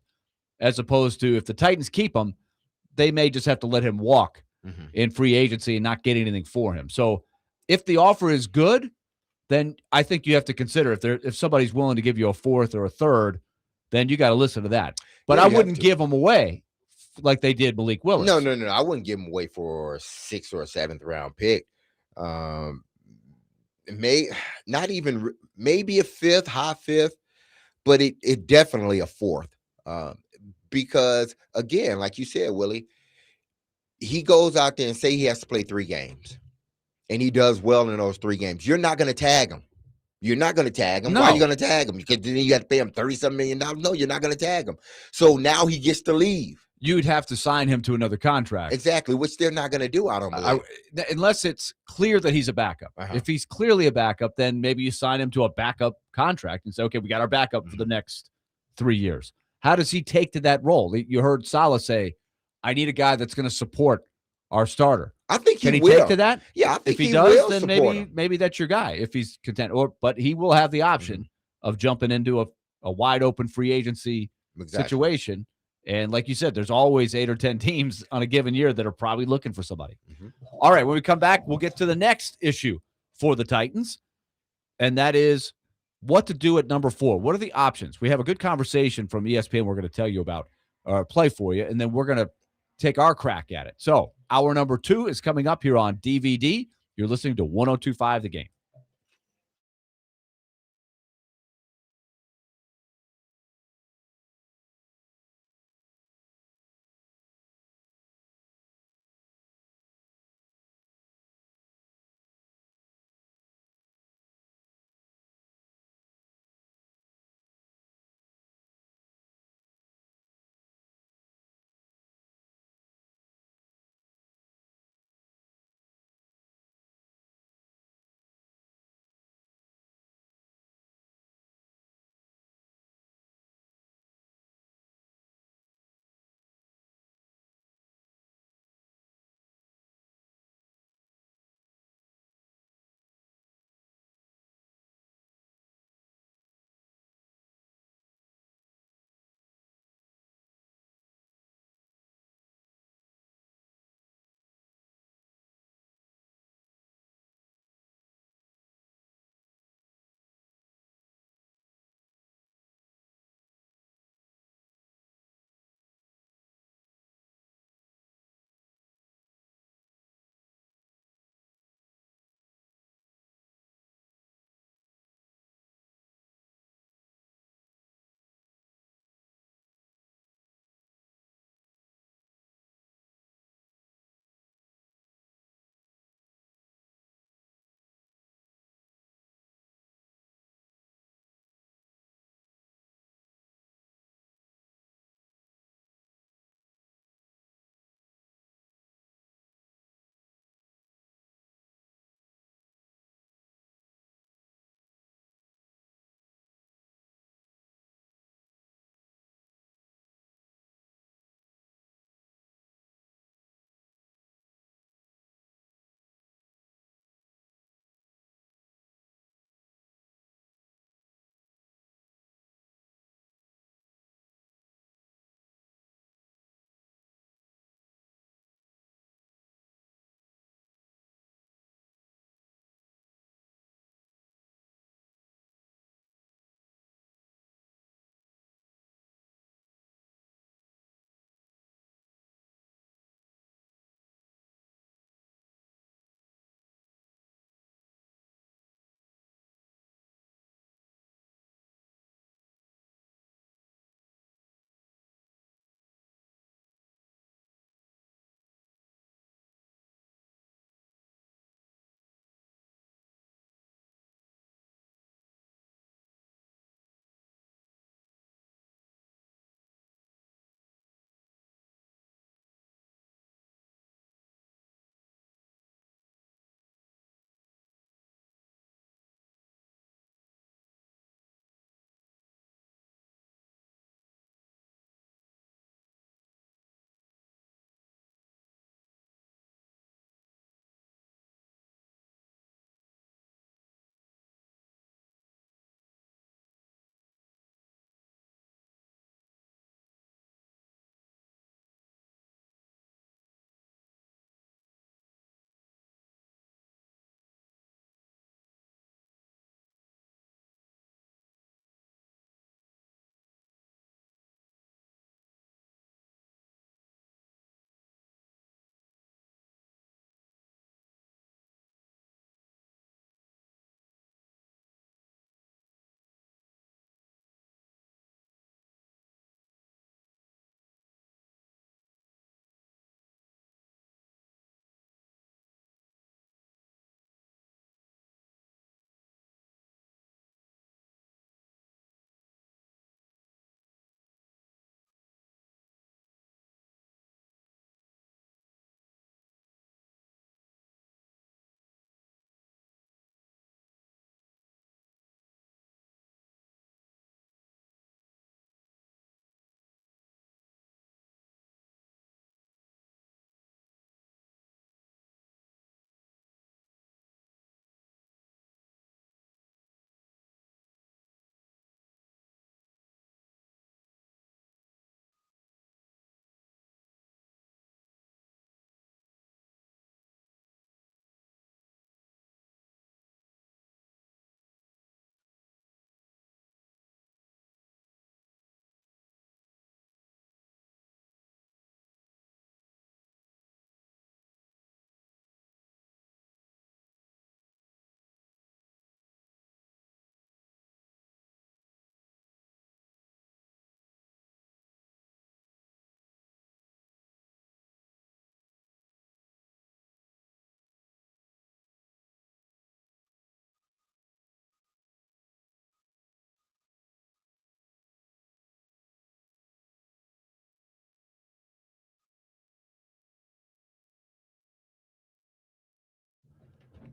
as opposed to if the Titans keep him, they may just have to let him walk in free agency and not get anything for him. So if the offer is good, then I think you have to consider if somebody's willing to give you a 4th or a 3rd, then you got to listen to that. But I wouldn't give him away like they did Malik Willis. No. I wouldn't give him away for a 6th or a 7th round pick. Maybe a 5th, high 5th, but it definitely a 4th. Because again, like you said, Willie, he goes out there and say he has to play 3 games, and he does well in those 3 games. You're not going to tag him. You're not going to tag him. No. Why are you going to tag him? Because then you got to pay him $37 million. No, you're not going to tag him. So now he gets to leave. You'd have to sign him to another contract. Exactly, which they're not going to do, I don't believe. Unless it's clear that he's a backup. If he's clearly a backup, then maybe you sign him to a backup contract and say, okay, we got our backup for the next 3 years. How does he take to that role? You heard Saleh say, I need a guy that's going to support our starter. I think Can he will. take to that? Yeah, I think if he will does, then support him. maybe that's your guy if he's content. But he will have the option of jumping into a wide open free agency situation. And like you said, there's always 8 or 10 teams on a given year that are probably looking for somebody. All right, when we come back, we'll get to the next issue for the Titans, and that is what to do at number 4. What are the options? We have a good conversation from ESPN we're going to tell you about, or play for you, and then we're going to take our crack at it. So hour number 2 is coming up here on DVD. You're listening to 102.5 The Game.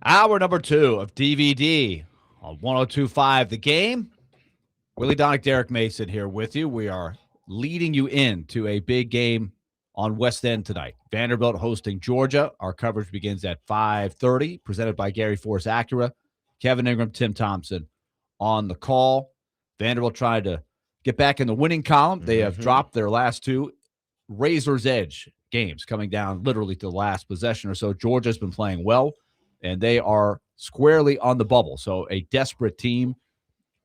Hour number 2 of DVD on 102.5 The Game. Willie Donick, Derek Mason here with you. We are leading you into a big game on West End tonight. Vanderbilt hosting Georgia. Our coverage begins at 5:30, presented by Gary Force Acura. Kevin Ingram, Tim Thompson on the call. Vanderbilt tried to get back in the winning column. They have dropped their last 2 razor's edge games, coming down literally to the last possession or so. Georgia's been playing well, and they are squarely on the bubble. So a desperate team,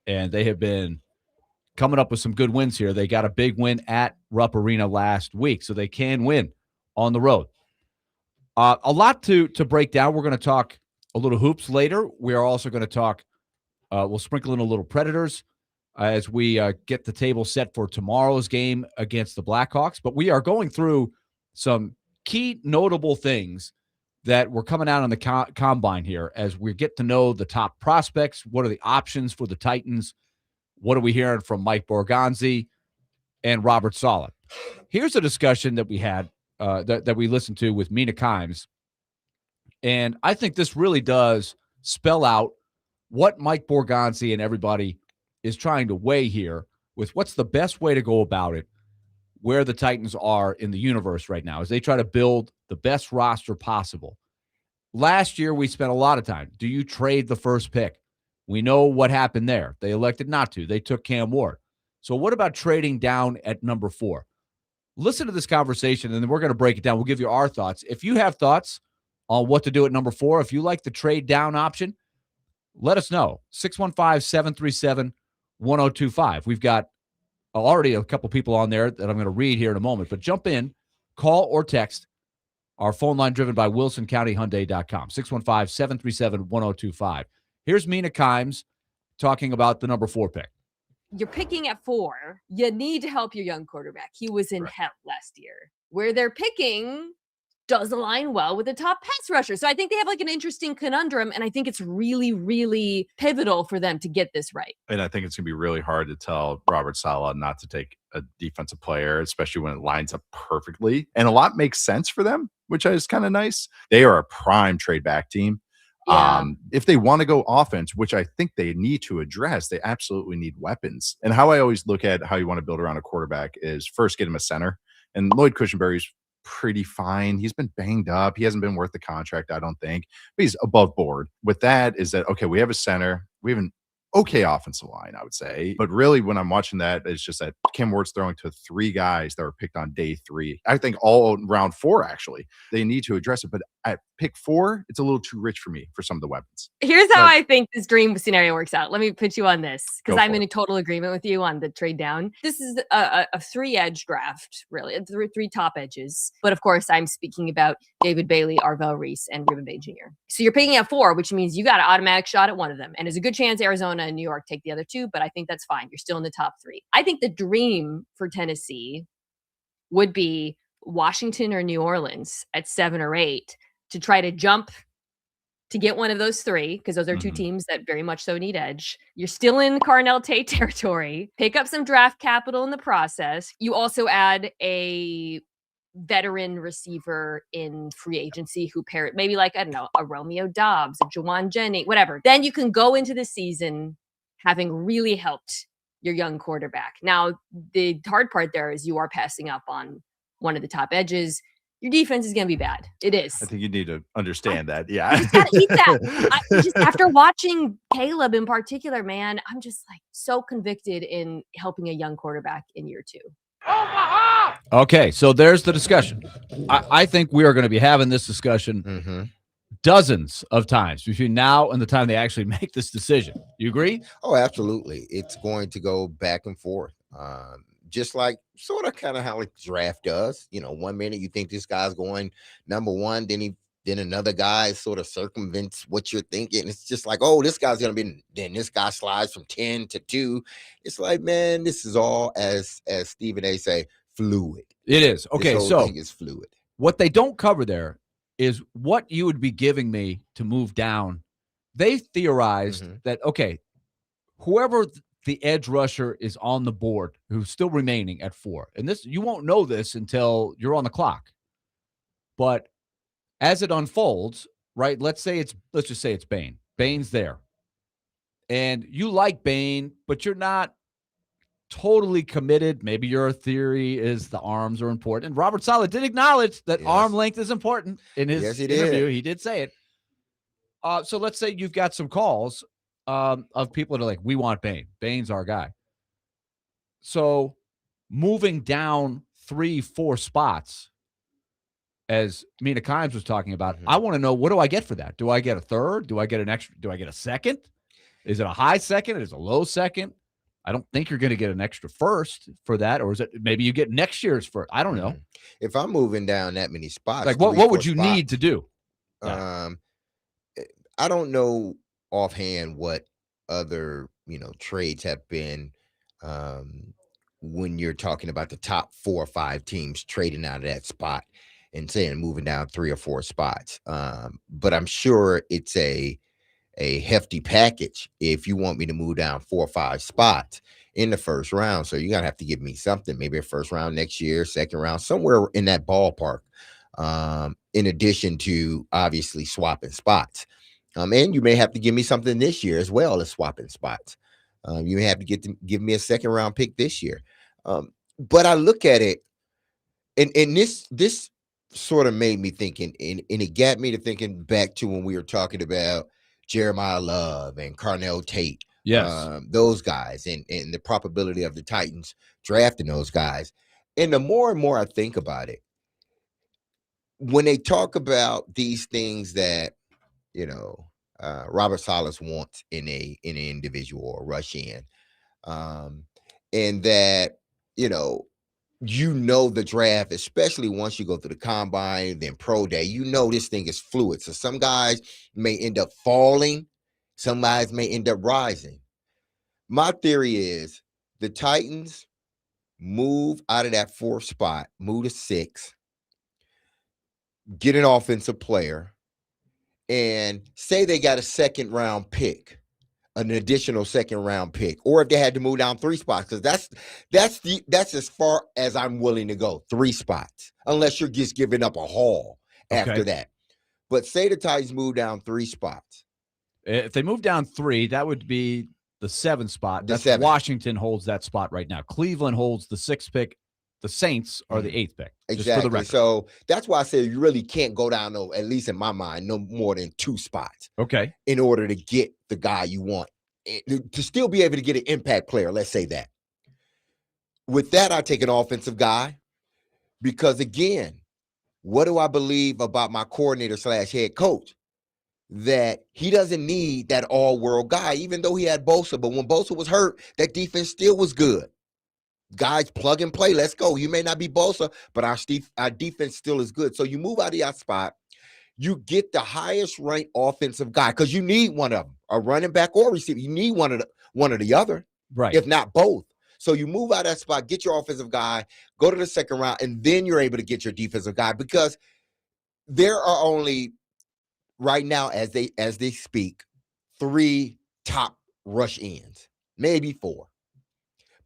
and they have been coming up with some good wins here. They got a big win at Rupp Arena last week, so they can win on the road. A lot to break down. We're going to talk a little hoops later. We are also going to talk, we'll sprinkle in a little Predators as we get the table set for tomorrow's game against the Blackhawks. But we are going through some key notable things that were coming out on the combine here as we get to know the top prospects. What are the options for the Titans? What are we hearing from Mike Borgonzi and Robert Saleh? Here's a discussion that we had, that we listened to with Mina Kimes. And I think this really does spell out what Mike Borgonzi and everybody is trying to weigh here with what's the best way to go about it, where the Titans are in the universe right now as they try to build the best roster possible. Last year, we spent a lot of time. Do you trade the first pick? We know what happened there. They elected not to. They took Cam Ward. So what about trading down at number 4? Listen to this conversation, and then we're going to break it down. We'll give you our thoughts. If you have thoughts on what to do at number 4, if you like the trade down option, let us know. 615-737-1025. We've got already a couple people on there that I'm going to read here in a moment, but jump in, call or text. Our phone line driven by WilsonCountyHyundai.com, 615-737-1025. Here's Mina Kimes talking about the number 4 pick. You're picking at 4. You need to help your young quarterback. He was in hell last year. Where they're picking does align well with the top pass rusher. So I think they have like an interesting conundrum, and I think it's really, really pivotal for them to get this right. And I think it's going to be really hard to tell Robert Saleh not to take a defensive player, especially when it lines up perfectly. And a lot makes sense for them, which is kind of nice. They are a prime trade back team. Yeah. If they want to go offense, which I think they need to address, they absolutely need weapons. And how I always look at how you want to build around a quarterback is first get him a center. And Lloyd Cushenberry's pretty fine. He's been banged up. He hasn't been worth the contract, I don't think. But he's above board. With that is that, okay, we have a center. We have an okay offensive line, I would say. But really, when I'm watching that, it's just that Cam Ward's throwing to 3 guys that were picked on day 3. I think all round 4, actually. They need to address it. But at pick 4, it's a little too rich for me for some of the weapons. Here's how I think this dream scenario works out. Let me put you on this because I'm in it. a total agreement with you on the trade down. This is a 3-edge draft, really. 3 top edges. But of course, I'm speaking about David Bailey, Arvell Reese, and Ruben Bay Jr. So you're picking at 4, which means you got an automatic shot at one of them. And there's a good chance Arizona and New York take the other 2, but I think that's fine. You're still in the top 3. I think the dream for Tennessee would be Washington or New Orleans at 7 or 8 to try to jump to get one of those 3, because those are 2 teams that very much so need edge. You're still in Carnell Tate territory. Pick up some draft capital in the process. You also add a veteran receiver in free agency who pair it, maybe like, I don't know, a Romeo Dobbs, a Juwan Jennings, whatever. Then you can go into the season having really helped your young quarterback. Now, the hard part there is you are passing up on one of the top edges. Your defense is going to be bad. It is. I think you need to understand that. Yeah. You just gotta eat that. Just after watching Caleb in particular, man, I'm just like so convicted in helping a young quarterback in year 2. Okay, so there's the discussion. I think we are going to be having this discussion dozens of times between now and the time they actually make this decision. You agree? Oh, absolutely. It's going to go back and forth. Just like sort of kind of how the draft does. You know, one minute you think this guy's going number 1, then another guy sort of circumvents what you're thinking. It's just like, oh, this guy's going to be, then this guy slides from 10 to 2. It's like, man, this is all, as Stephen A. say, fluid. It is. Okay, this whole thing is fluid. What they don't cover there is what you would be giving me to move down. They theorized that, okay, whoever the edge rusher is on the board who's still remaining at 4. And this, you won't know this until you're on the clock. But as it unfolds, right? Let's just say it's Bain. Bain's there. And you like Bain, but you're not totally committed. Maybe your theory is the arms are important. And Robert Saleh did acknowledge that arm length is important in his interview. He did say it. So let's say you've got some calls of people that are like, we want Bain. Bain's our guy. So moving down 3-4 spots, as Mina Kimes was talking about, I want to know, what do I get for that? Do I get a third? Do I get an extra? Do I get a second? Is it a high second? Is it a low second? I don't think you're going to get an extra first for that. Or is it maybe you get next year's first? I don't know. If I'm moving down that many spots, like what would you need to do? I don't know offhand what other, trades have been when you're talking about the top 4 or 5 teams trading out of that spot and saying moving down 3 or 4 spots. But I'm sure it's a hefty package if you want me to move down 4 or 5 spots in the first round. So you're going to have to give me something, maybe a first round next year, second round, somewhere in that ballpark. In addition to obviously swapping spots. And you may have to give me something this year as well as swapping spots. You may have to give me a second round pick this year. But I look at it, and this sort of made me thinking, and it got me to thinking back to when we were talking about Jeremiah Love and Carnell Tate. Yes. Those guys and the probability of the Titans drafting those guys. And the more and more I think about it, when they talk about these things that, Robert Saleh wants in an individual or rush in, and that, the draft, especially once you go through the combine, then pro day, this thing is fluid. So some guys may end up falling. Some guys may end up rising. My theory is the Titans move out of that 4th spot, move to 6, get an offensive player, and say they got a second round pick, an additional second round pick, or if they had to move down 3 spots, because that's as far as I'm willing to go, 3 spots, unless you're just giving up a haul after that. But say the Titans move down 3 spots. If they move down 3, that would be the 7th spot. That's 7th. Washington holds that spot right now. Cleveland holds the 6th pick. The Saints are the 8th pick. Exactly. Just for the record. So that's why I said you really can't go down, at least in my mind, no more than 2 spots. Okay. In order to get the guy you want, to still be able to get an impact player. Let's say that. With that, I take an offensive guy because, again, what do I believe about my coordinator / head coach? That he doesn't need that all-world guy, even though he had Bosa. But when Bosa was hurt, that defense still was good. Guys, plug and play. Let's go. You may not be Bosa, but our defense still is good. So you move out of that spot. You get the highest ranked offensive guy because you need one of them, a running back or receiver. You need one of the other, right? If not both. So you move out of that spot, get your offensive guy, go to the second round, and then you're able to get your defensive guy because there are only right now, as they speak, 3 top rush ends, maybe 4.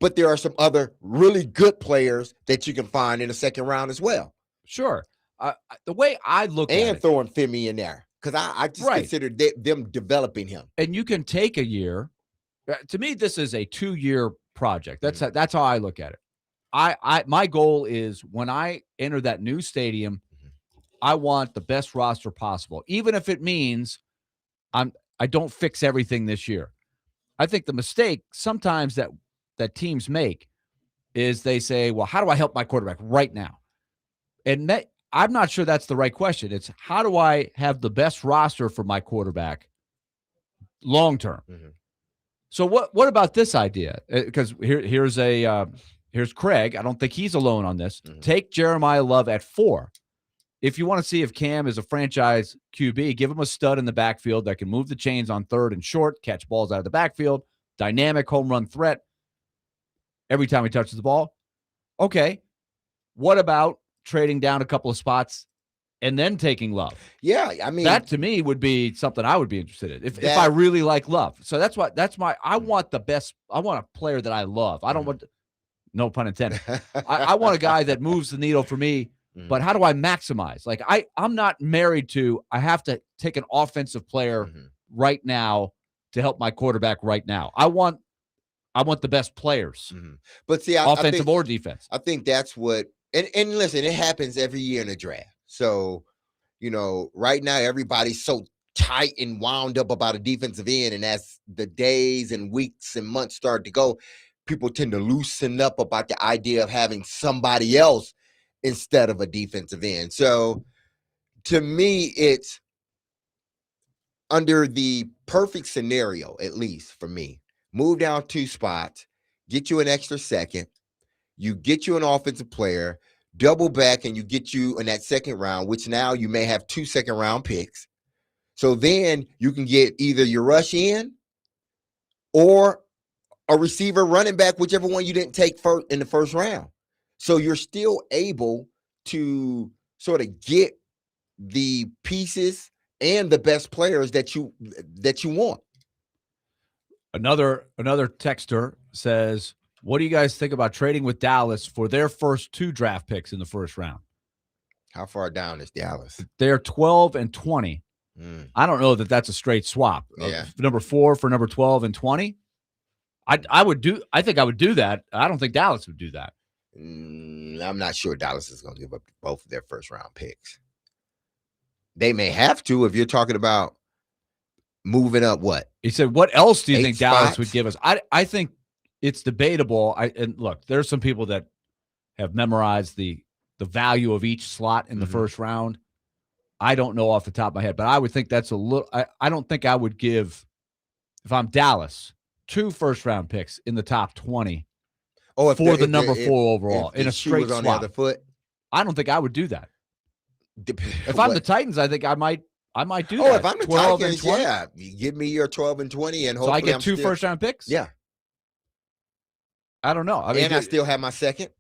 But there are some other really good players that you can find in the second round as well. Sure. The way I look at it. And throwing Femi in there because I just consider them developing him. And you can take a year. To me, this is a 2-year project. That's how I look at it. My goal is when I enter that new stadium, I want the best roster possible, even if it means I don't fix everything this year. I think the mistake sometimes that teams make is they say, well, how do I help my quarterback right now? And I'm not sure that's the right question. It's how do I have the best roster for my quarterback long-term? So what about this idea? Because here's Craig. I don't think he's alone on this. Take Jeremiah Love at 4. If you want to see if Cam is a franchise QB, give him a stud in the backfield that can move the chains on 3rd and short, catch balls out of the backfield, dynamic home run threat every time he touches the ball. Okay. What about trading down a couple of spots and then taking Love? Yeah, I mean, that to me would be something I would be interested in if I really like Love. So I want the best. I want a player that I love. I don't want, no pun intended. I want a guy that moves the needle for me but how do I maximize? Like I'm not married to, I have to take an offensive player right now to help my quarterback right now. I want the best players. But see, offensive I think, or defense. I think that's what, and listen, it happens every year in the draft. So, right now everybody's so tight and wound up about a defensive end. And as the days and weeks and months start to go, people tend to loosen up about the idea of having somebody else instead of a defensive end. So to me, it's under the perfect scenario, at least for me, move down 2 spots, get you an extra second, you get you an offensive player, double back, and you get you in that second round, which now you may have 2 second-round picks. So then you can get either your rush in or a receiver, running back, whichever one you didn't take first in the first round. So you're still able to sort of get the pieces and the best players that you want. Another texter says, what do you guys think about trading with Dallas for their first 2 draft picks in the first round? How far down is Dallas? They're 12 and 20. I don't know that that's a straight swap. Yeah. Number 4 for number 12 and 20. I think I would do that. I don't think Dallas would do that. I'm not sure Dallas is going to give up both of their first round picks. They may have to if you're talking about moving up. What he said. What else do you 8 think Dallas spots? would give us? I think it's debatable. And look, there's some people that have memorized the value of each slot in the first round. I don't know off the top of my head, but I would think that's a little. I don't think I would give, if I'm Dallas, 2 first-round picks in the top 20 for the number 4 overall in a straight swap. On the other foot, I don't think I would do that. If I'm the Titans, I think I might do that. Oh, if I'm the 12 Titans, and 20. yeah, you give me your 12 and 20, and So hopefully I get I'm 2 still, first-round picks. Yeah, I don't know. I mean, and I still have my second.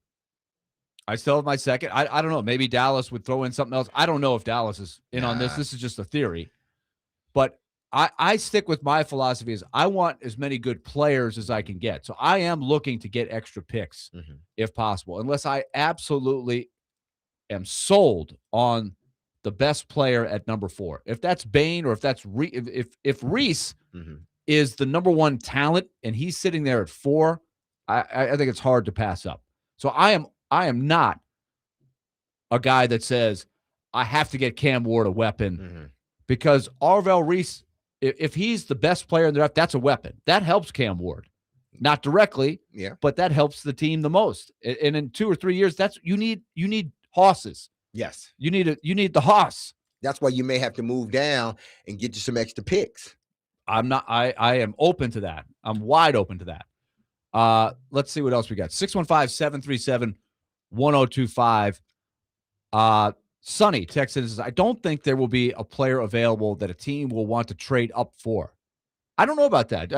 I still have my second. I don't know. Maybe Dallas would throw in something else. I don't know if Dallas is in on this. This is just a theory. But I stick with my philosophy is I want as many good players as I can get. So I am looking to get extra picks if possible, unless I absolutely am sold on the best player at number 4. If that's Bain or if that's if Reese is the number 1 talent and he's sitting there at 4, I think it's hard to pass up. So I am not a guy that says I have to get Cam Ward a weapon because Arvell Reese, if he's the best player in the draft, that's a weapon. That helps Cam Ward. Not directly, but that helps the team the most. And in 2 or 3 years, that's you need hosses. Yes. You need the hoss. That's why you may have to move down and get you some extra picks. I am open to that. I'm wide open to that. Let's see what else we got. 615-737-1025. Sonny texted and says, I don't think there will be a player available that a team will want to trade up for. I don't know about that.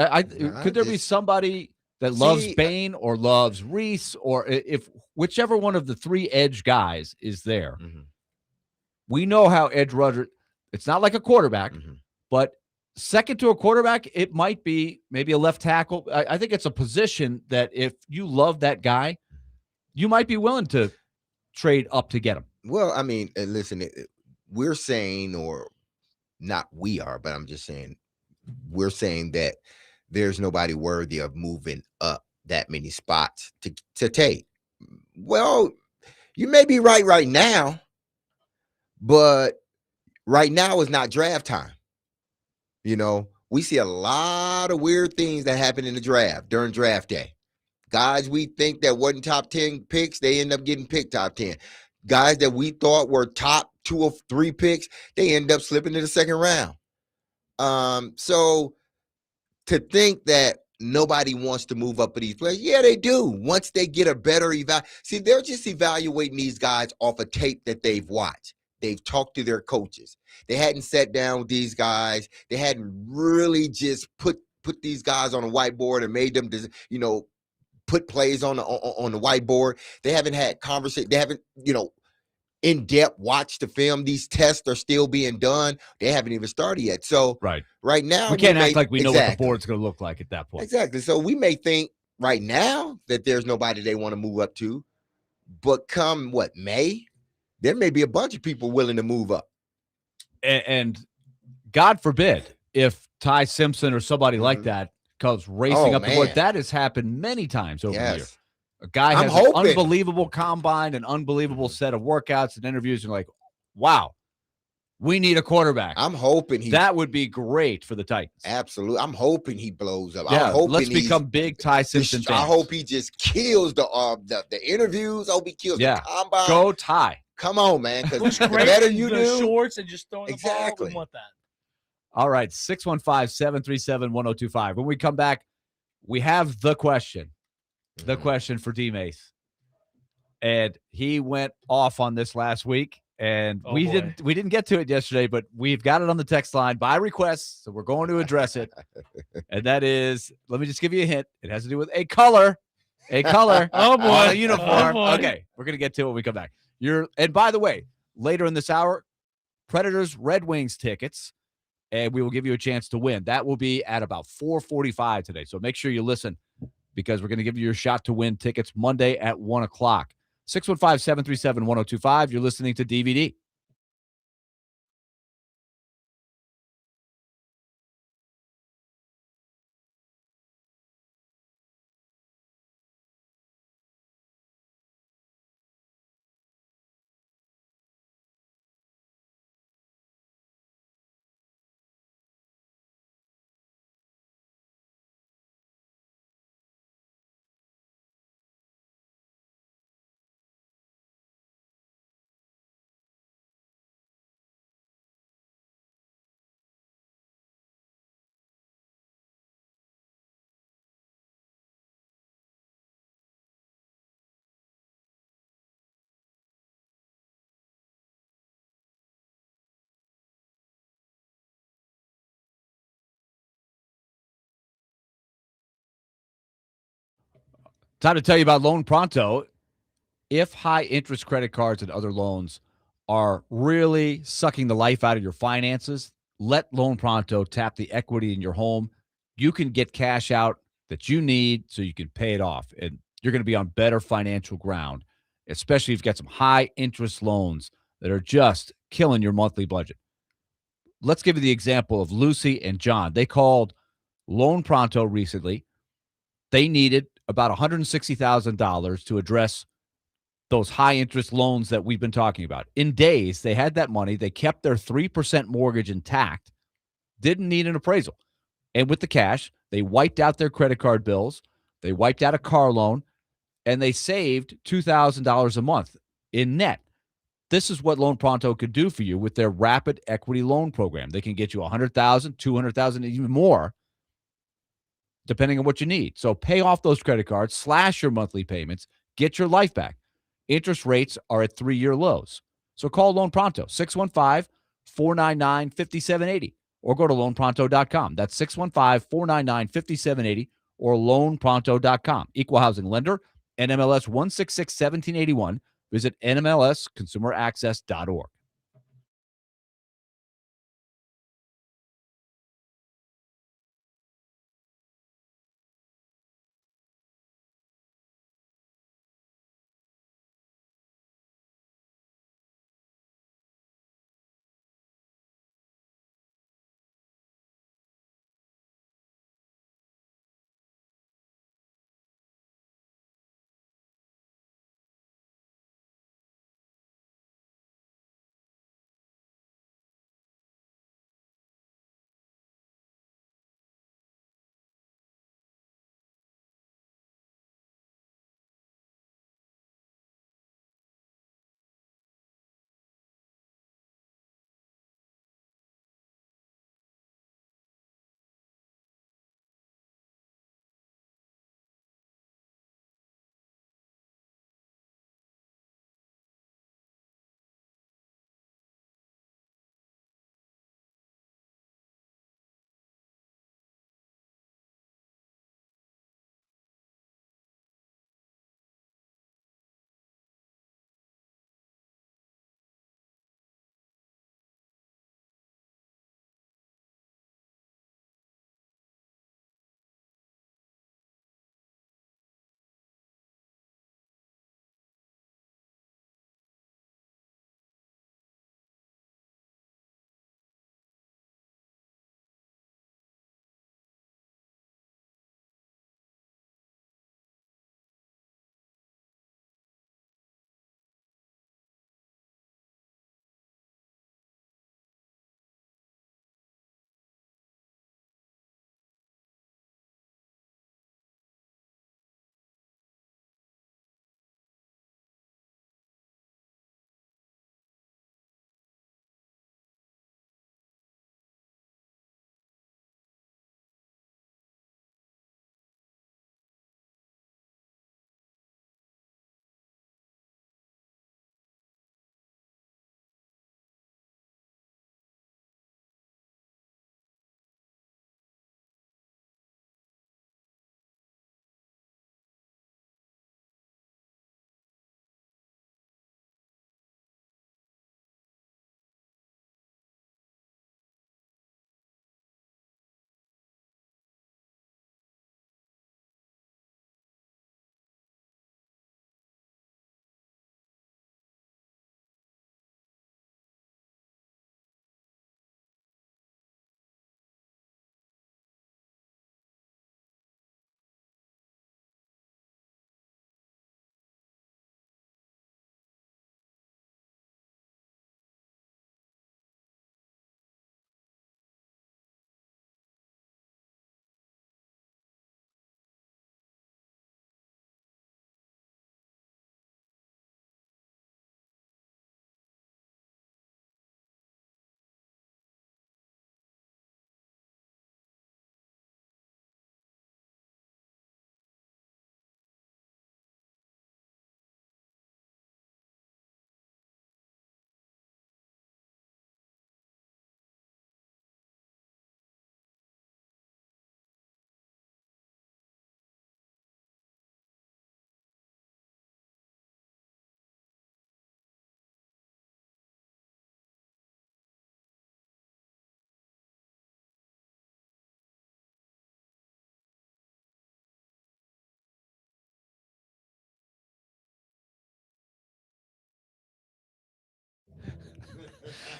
Could there be somebody that loves Bain or loves Reese, or if whichever one of the 3 edge guys is there? We know how edge rusher, it's not like a quarterback, but second to a quarterback, it might be maybe a left tackle. I think it's a position that if you love that guy, you might be willing to trade up to get him. Well, I mean, listen, we're saying, or not we are, but I'm just saying, we're saying that there's nobody worthy of moving up that many spots to take. Well, you may be right now, but right now is not draft time. We see a lot of weird things that happen in the draft during draft day. Guys we think that wasn't top 10 picks, they end up getting picked top 10. Guys that we thought were top 2 or 3 picks, they end up slipping to the second round. So to think that nobody wants to move up for these players, yeah, they do. Once they get a better see, they're just evaluating these guys off a tape that they've watched. They've talked to their coaches. They hadn't sat down with these guys. They hadn't really just put these guys on a whiteboard and made them, put plays on the whiteboard. They haven't had conversation. They haven't, in depth watched the film. These tests are still being done. They haven't even started yet. So right now, we can't act like we know what the board's going to look like at that point. Exactly. So we may think right now that there's nobody they want to move up to, but come May, there may be a bunch of people willing to move up. And God forbid if Ty Simpson or somebody like that comes racing up the board. That has happened many times over the year. A guy has an unbelievable combine, an unbelievable set of workouts and interviews, and like, wow, we need a quarterback. I'm hoping that would be great for the Titans. Absolutely. I'm hoping he blows up. Yeah, I'm hoping let's become big Ty Simpson fans. I hope he just kills the interviews. I hope he kills the combine. Go Ty. Come on, man. Because the better you the do, shorts and just throwing the ball. We want that. All right, 615-737-1025. When we come back, we have the question for D Mace. And he went off on this last week, and we didn't get to it yesterday, but we've got it on the text line by request, so we're going to address it. And that is, let me just give you a hint. It has to do with a color. Oh boy, on a uniform. Oh, boy. Okay, we're gonna get to it when we come back. And by the way, later in this hour, Predators Red Wings tickets, and we will give you a chance to win. That will be at about 4:45 today. So make sure you listen, because we're going to give you your shot to win tickets Monday at 1 o'clock. 615-737-1025. You're listening to DVD. Time to tell you about Loan Pronto. If high interest credit cards and other loans are really sucking the life out of your finances, let Loan Pronto tap the equity in your home. You can get cash out that you need so you can pay it off, and you're going to be on better financial ground, especially if you've got some high interest loans that are just killing your monthly budget. Let's give you the example of Lucy and John. They called Loan Pronto recently. They needed about $160,000 to address those high interest loans that we've been talking about. In days, they had that money. They kept their 3% mortgage intact, didn't need an appraisal. And with the cash, they wiped out their credit card bills. They wiped out a car loan, and they saved $2,000 a month in net. This is what Loan Pronto could do for you with their rapid equity loan program. They can get you $100,000, $200,000, even more, depending on what you need. So pay off those credit cards, slash your monthly payments, get your life back. Interest rates are at 3-year lows. So call Loan Pronto, 615-499-5780, or go to loanpronto.com. That's 615-499-5780 or loanpronto.com. Equal housing lender, NMLS 1661781. Visit nmlsconsumeraccess.org.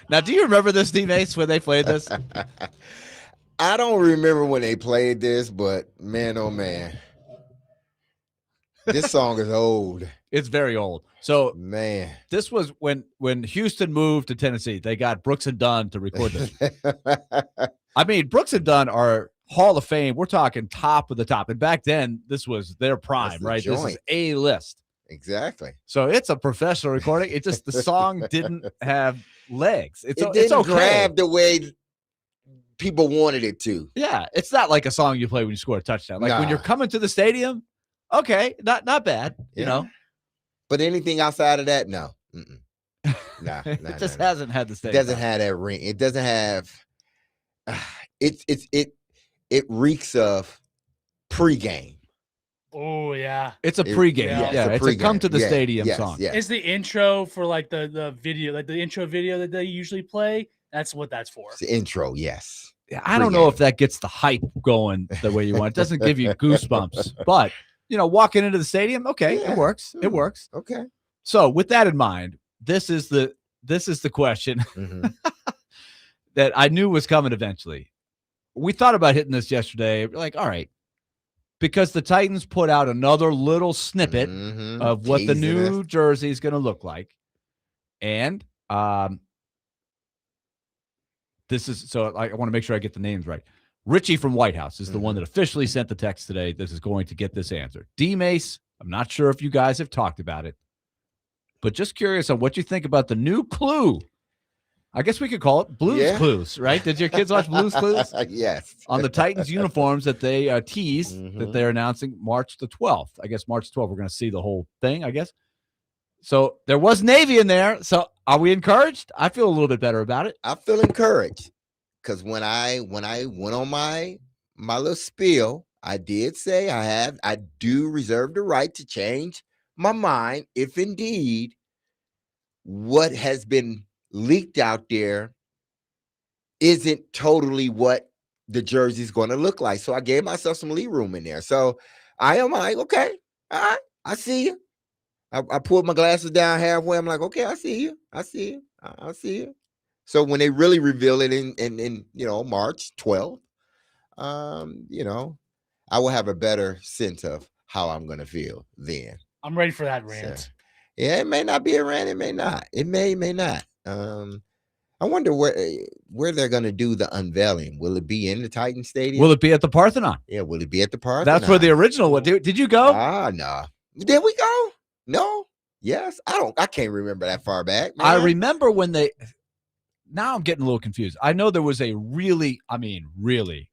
Now, do you remember this, D-Mace, when they played this? I don't remember when they played this, but man, oh man, this song is old. It's very old. So, man, this was when Houston moved to Tennessee. They got Brooks and Dunn to record this. I mean, Brooks and Dunn are Hall of Fame. We're talking top of the top. And back then, this was their prime, right? This is A-list. Exactly. So it's a professional recording. It just the song didn't have legs. It didn't okay. grab the way people wanted it to. Yeah, it's not like a song you play when you score a touchdown. Like when you're coming to the stadium, okay, not bad, you know. But anything outside of that, no. Nah, it just hasn't had the stadium. It doesn't have that ring. It doesn't have. It reeks of pregame. Oh yeah, it's a pregame. Yeah, it's a come to the stadium yes, song. Yes. It's the intro for like the video, like the intro video that they usually play. That's what that's for. It's the intro, yes. Yeah, I don't know if that gets the hype going the way you want. It doesn't give you goosebumps, but walking into the stadium, okay, it works. It works. Okay. So with that in mind, this is the question that I knew was coming eventually. We thought about hitting this yesterday. We're like, all right, because the Titans put out another little snippet of what the new jersey is going to look like. And this is, so I want to make sure I get the names right. Richie from White House is the one that officially sent the text today. This is going to get this answer. D-Mace, I'm not sure if you guys have talked about it, but just curious on what you think about the new clue. I guess we could call it Blues Clues, right? Did your kids watch Blues Clues? Yes. On the Titans uniforms that they teased that they're announcing March the 12th. I guess March 12th, we're going to see the whole thing, I guess. So there was Navy in there. So are we encouraged? I feel a little bit better about it. I feel encouraged because when I went on my little spiel, I did say I do reserve the right to change my mind if indeed what has been leaked out there isn't totally what the jersey's going to look like. So I gave myself some lead room in there. So I am like, okay, all right, I see you. I pulled my glasses down halfway. I'm like, okay, I see you. I see you. I see you. So when they really reveal it in March 12th, I will have a better sense of how I'm going to feel then. I'm ready for that rant. So, yeah, it may not be a rant. It may not. It may not. I wonder where they're going to do the unveiling. Will it be in the Titan Stadium? Will it be at the Parthenon? Yeah, will it be at the Parthenon? That's where the original one. Did you go? No. Did we go? No. Yes. I can't remember that far back, man. I remember when now I'm getting a little confused. I know there was a really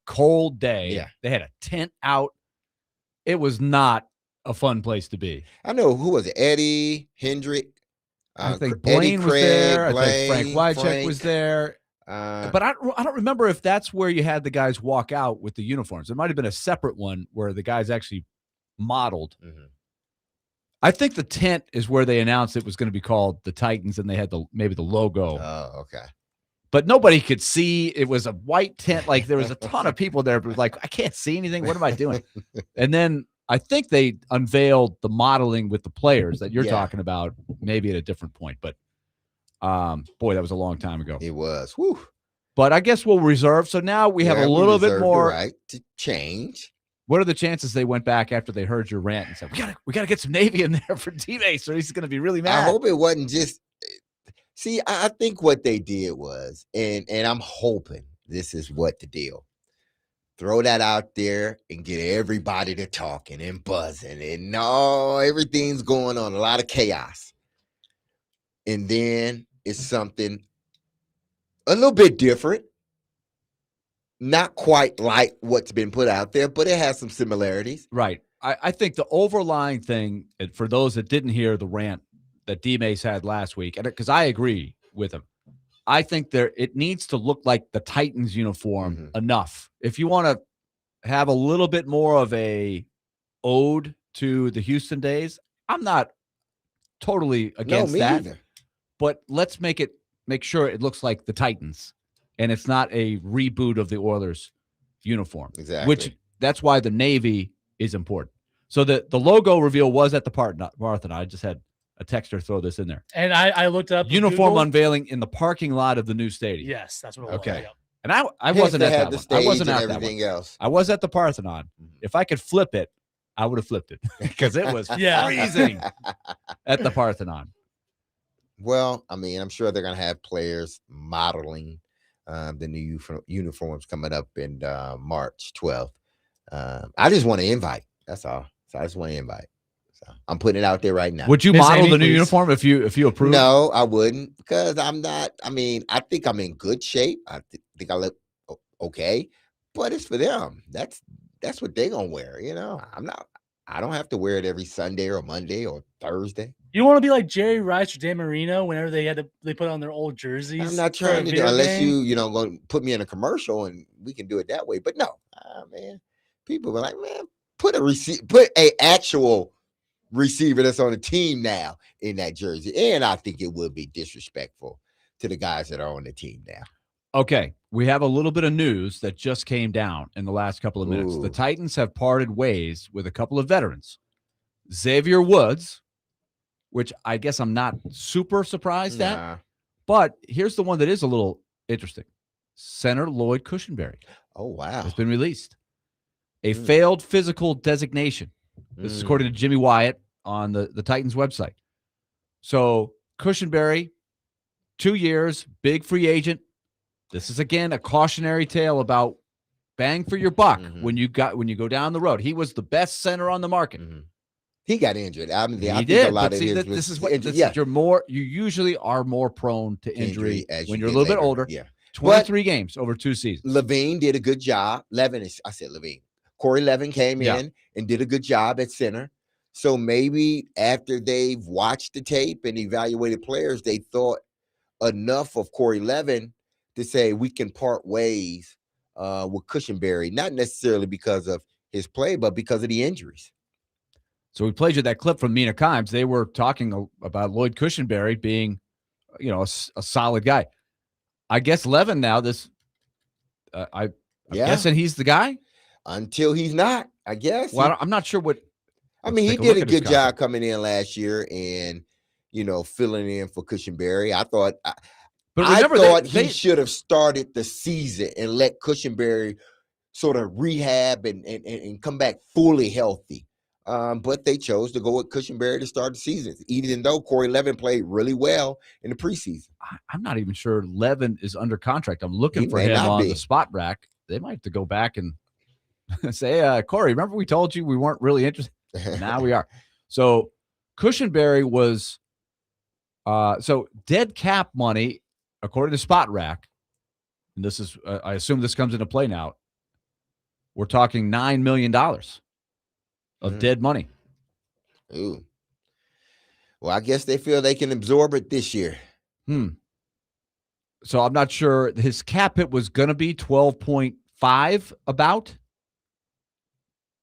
cold day. Yeah. They had a tent out. It was not a fun place to be. I know, who was it? Eddie, Hendrick. I think Blaine was there. I think Frank Wycheck was there. But I don't remember if that's where you had the guys walk out with the uniforms. It might have been a separate one where the guys actually modeled. I think the tent is where they announced it was going to be called the Titans, and they had maybe the logo. Oh, okay. But nobody could see. It was a white tent. Like there was a ton of people there, but like, I can't see anything. What am I doing? And then I think they unveiled the modeling with the players that you're talking about, maybe at a different point. But boy, that was a long time ago. It was. Whew. But I guess we'll reserve. So now we have a little bit more right to change. What are the chances they went back after they heard your rant and said, we gotta get some Navy in there for D-Mace, or he's gonna be really mad? I hope it wasn't just. See, I think what they did was, and I'm hoping this is what the deal. Throw that out there and get everybody to talking and buzzing, and everything's going on, a lot of chaos. And then it's something a little bit different. Not quite like what's been put out there, but it has some similarities. Right. I think the overlying thing, for those that didn't hear the rant that D-Mace had last week, and because I agree with him, I think it needs to look like the Titans uniform enough. If you want to have a little bit more of a ode to the Houston days, I'm not totally against that. Either. But let's make sure it looks like the Titans. And it's not a reboot of the Oilers uniform. Exactly. Which that's why the Navy is important. So the logo reveal was at the Parthenon. I just had a texter throw this in there. And I looked up Uniform Google. unveiling in the parking lot of the new stadium. Yes, that's what it was. Okay. Yep. And I Hence wasn't they at had that the one. I stage wasn't and at that everything one. else. I was at the Parthenon. If I could flip it, I would have flipped it because it was freezing at the Parthenon. Well, I mean, I'm sure they're going to have players modeling the new uniforms coming up in March 12th. I just want to invite. That's all. So I just want to invite. So I'm putting it out there right now. Would you Miss model Amy, the new please. uniform if you approve? No, I wouldn't, because I'm not. I mean, I think I'm in good shape. I think I look okay, but it's for them. That's what they're gonna wear. You know, I'm not. I don't have to wear it every Sunday or Monday or Thursday. You want to be like Jerry Rice or Dan Marino whenever they put on their old jerseys. I'm not for a trying to do video unless game? you know go put me in a commercial and we can do it that way. But no, man, people were like, man, put a actual receiver that's on the team now in that jersey, and I think it would be disrespectful to the guys that are on the team now. Okay, we have a little bit of news that just came down in the last couple of minutes. Ooh. The Titans have parted ways with a couple of veterans. Xavier Woods, which I guess I'm not super surprised at, Nah. but here's the one that is a little interesting. Center Lloyd Cushenberry Oh wow. has been released. A failed physical designation. This is according to Jimmy Wyatt on the Titans website. So Cushenberry, 2 years, big free agent. This is again a cautionary tale about bang for your buck when you go down the road. He was the best center on the market. He got injured. I mean, I He think did. a lot But of see, his this is what injury. this is, you usually are more prone to injury as when you you're a get little bit later. older. Yeah. 23 games over 2 seasons. Levine did a good job. I said Levine. Corey Levin came in and did a good job at center. So maybe after they've watched the tape and evaluated players, they thought enough of Corey Levin to say we can part ways with Cushenberry, not necessarily because of his play, but because of the injuries. So we played you that clip from Mina Kimes. They were talking about Lloyd Cushenberry being, a solid guy. I guess Levin now. I'm guessing he's the guy until he's not. I guess. Well, I'm not sure what. I mean, he did a good job coming in last year and filling in for Cushenberry. I thought. But remember, he should have started the season and let Cushenberry sort of rehab and come back fully healthy. But they chose to go with Cushenberry to start the season, even though Corey Levin played really well in the preseason. I'm not even sure Levin is under contract. I'm looking for him on the spot rack. They might have to go back and say, Corey, remember we told you we weren't really interested? Now we are. So Cushenberry was so dead cap money, according to Spot Rack, and this is I assume this comes into play now. We're talking $9 million of dead money. Ooh. Well, I guess they feel they can absorb it this year. So I'm not sure. His cap hit was going to be 12.5 about.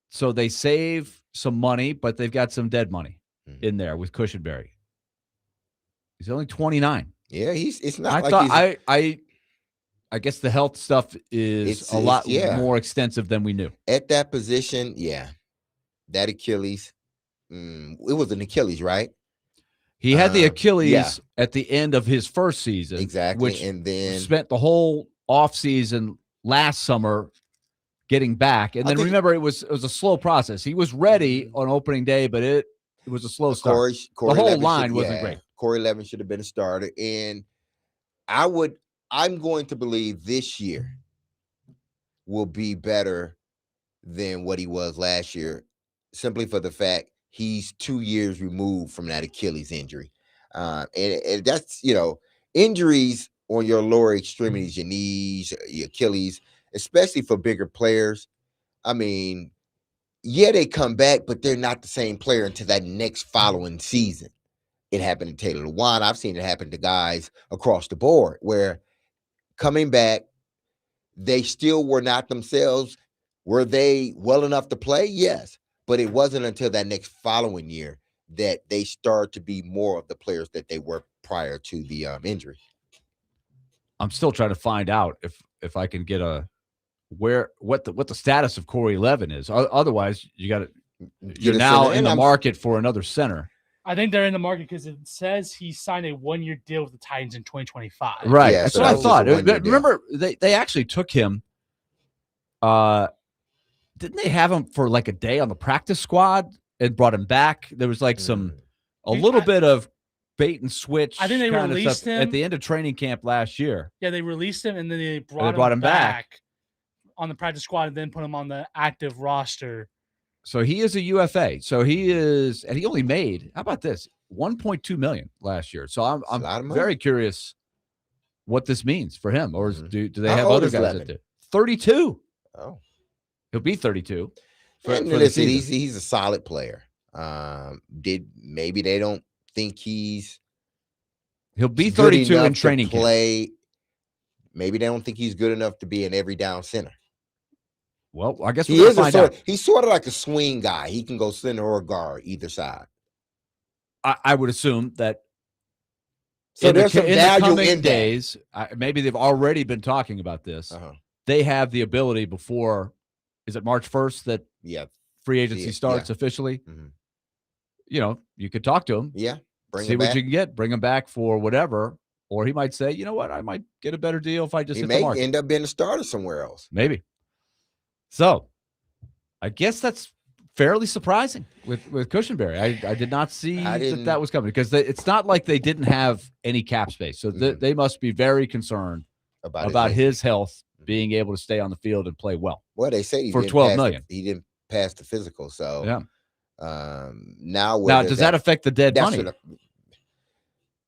So they save some money, but they've got some dead money in there with Cushenberry. He's only 29. Yeah, it's not. I guess the health stuff is a lot more extensive than we knew. At that position, that Achilles, it was an Achilles, right? He had the Achilles at the end of his first season. Exactly. Which and then spent the whole offseason last summer getting back. And then remember, it was a slow process. He was ready on opening day, but it was a slow start. Corey the whole Levin line wasn't great. Corey Levin should have been a starter. And I'm going to believe this year will be better than what he was last year, simply for the fact he's 2 years removed from that Achilles injury. And that's, injuries on your lower extremities, your knees, your Achilles, especially for bigger players. I mean, they come back, but they're not the same player until that next following season. It happened to Taylor Lewan. I've seen it happen to guys across the board where coming back, they still were not themselves. Were they well enough to play? Yes. But it wasn't until that next following year that they start to be more of the players that they were prior to the injury. I'm still trying to find out if I can get what the status of Corey Levin is. Otherwise, you're now in the market for another center. I think they're in the market because it says he signed a 1-year deal with the Titans in 2025. Right. Yeah, That's so what I that was just a thought. one-year deal. Remember, they actually took him. Didn't they have him for like a day on the practice squad and brought him back? There was like a little bit of bait and switch. I think they kind of released stuff him at the end of training camp last year. Yeah, they released him and then they brought brought him him back. back on the practice squad and then put him on the active roster. So he is a UFA. So he is, and he only made, how about this, $1.2 million last year. So I'm very curious what this means for him, or do they How have old other is guys Levin? that do? 32. Oh, he'll be 32. And for the listen, season. he's a solid player. Maybe they don't think he'll be good 32 in enough to training camp. play. Maybe they don't think he's good enough to be an every down center. Well, I guess we're going to find out. He's sort of like a swing guy. He can go center or guard, either side. I would assume that. So there's some value coming in days. Maybe they've already been talking about this. They have the ability before. Is it March 1st that free agency starts officially? Mm-hmm. You know, you could talk to him. Yeah. See what you can get. Bring him back for whatever. Or he might say, you know what, I might get a better deal if I just hit the market. He may end up being a starter somewhere else. Maybe. So I guess that's fairly surprising with Cushenberry. I did not see that was coming because it's not like they didn't have any cap space. So they must be very concerned about his health being able to stay on the field and play well. Well, they say for $12 million. He didn't pass the physical. So now does that affect the dead money?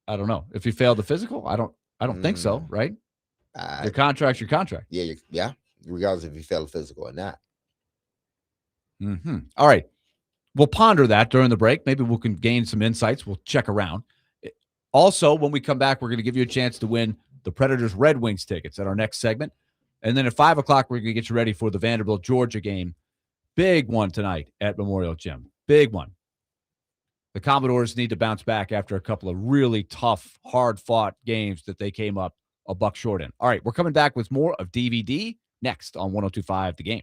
I don't know. If you failed the physical, I don't think so, right? Your contract's your contract. Yeah. Regardless if you failed the physical or not. Mm-hmm. All right. We'll ponder that during the break. Maybe we can gain some insights. We'll check around. Also, when we come back, we're going to give you a chance to win the Predators Red Wings tickets at our next segment. And then at 5 o'clock, we're going to get you ready for the Vanderbilt Georgia game. Big one tonight at Memorial Gym. Big one. The Commodores need to bounce back after a couple of really tough, hard-fought games that they came up a buck short in. All right, we're coming back with more of DVD next on 102.5 The Game.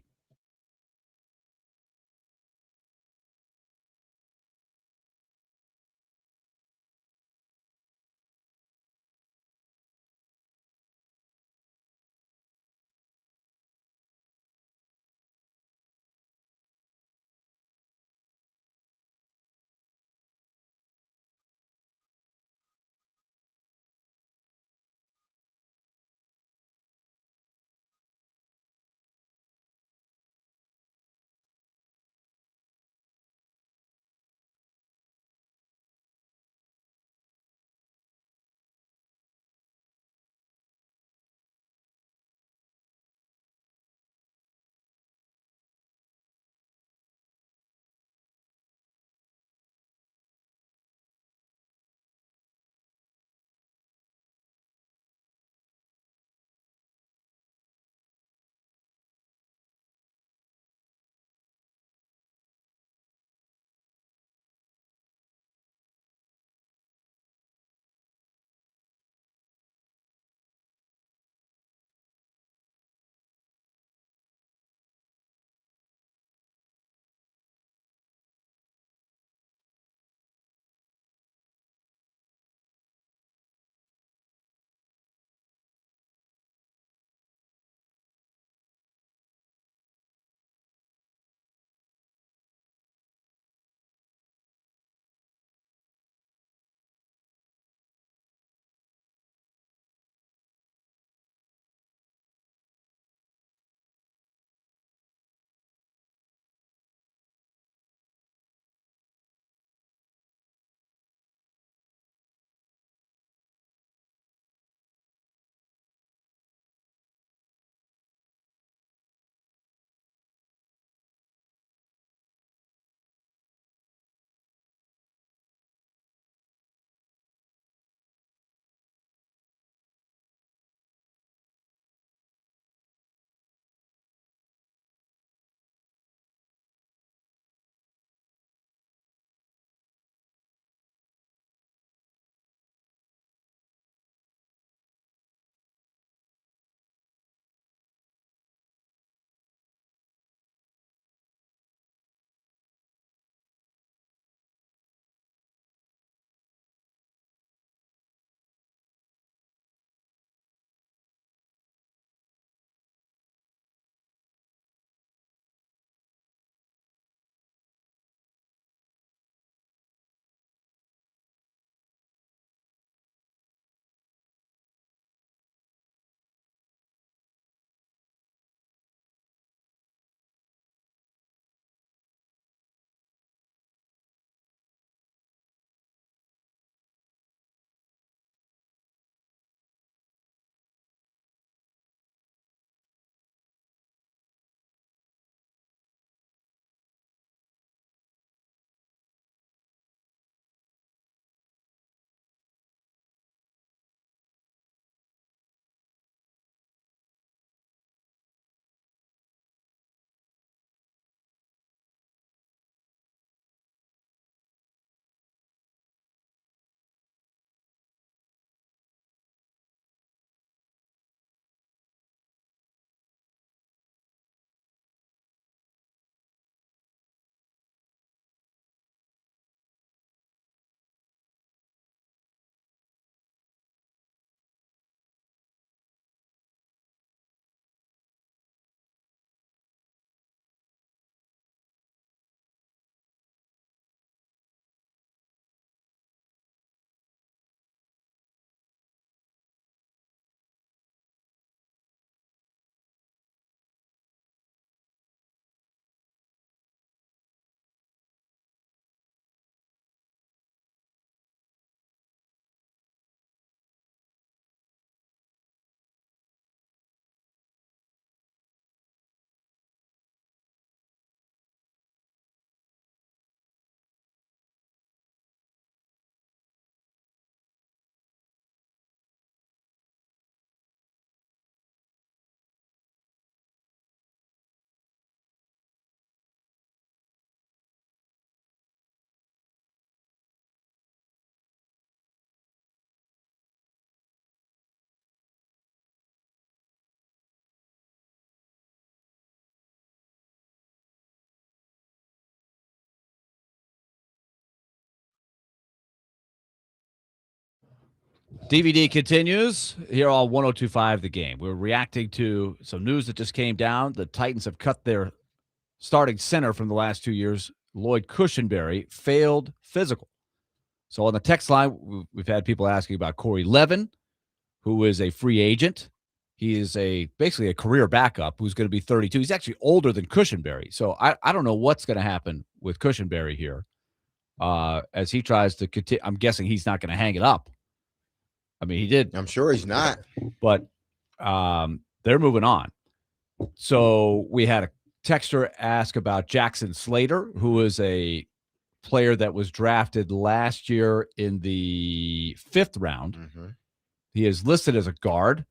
DVD continues here on 102.5 The Game. We're reacting to some news that just came down. The Titans have cut their starting center from the last 2 years. Lloyd Cushenberry failed physical. So on the text line, we've had people asking about Corey Levin, who is a free agent. He is basically a career backup who's going to be 32. He's actually older than Cushenberry. So I don't know what's going to happen with Cushenberry here as he tries to continue. I'm guessing he's not going to hang it up. I mean, he did. I'm sure he's not. But they're moving on. So we had a texter ask about Jackson Slater, who is a player that was drafted last year in the 5th round. Mm-hmm. He is listed as a guard.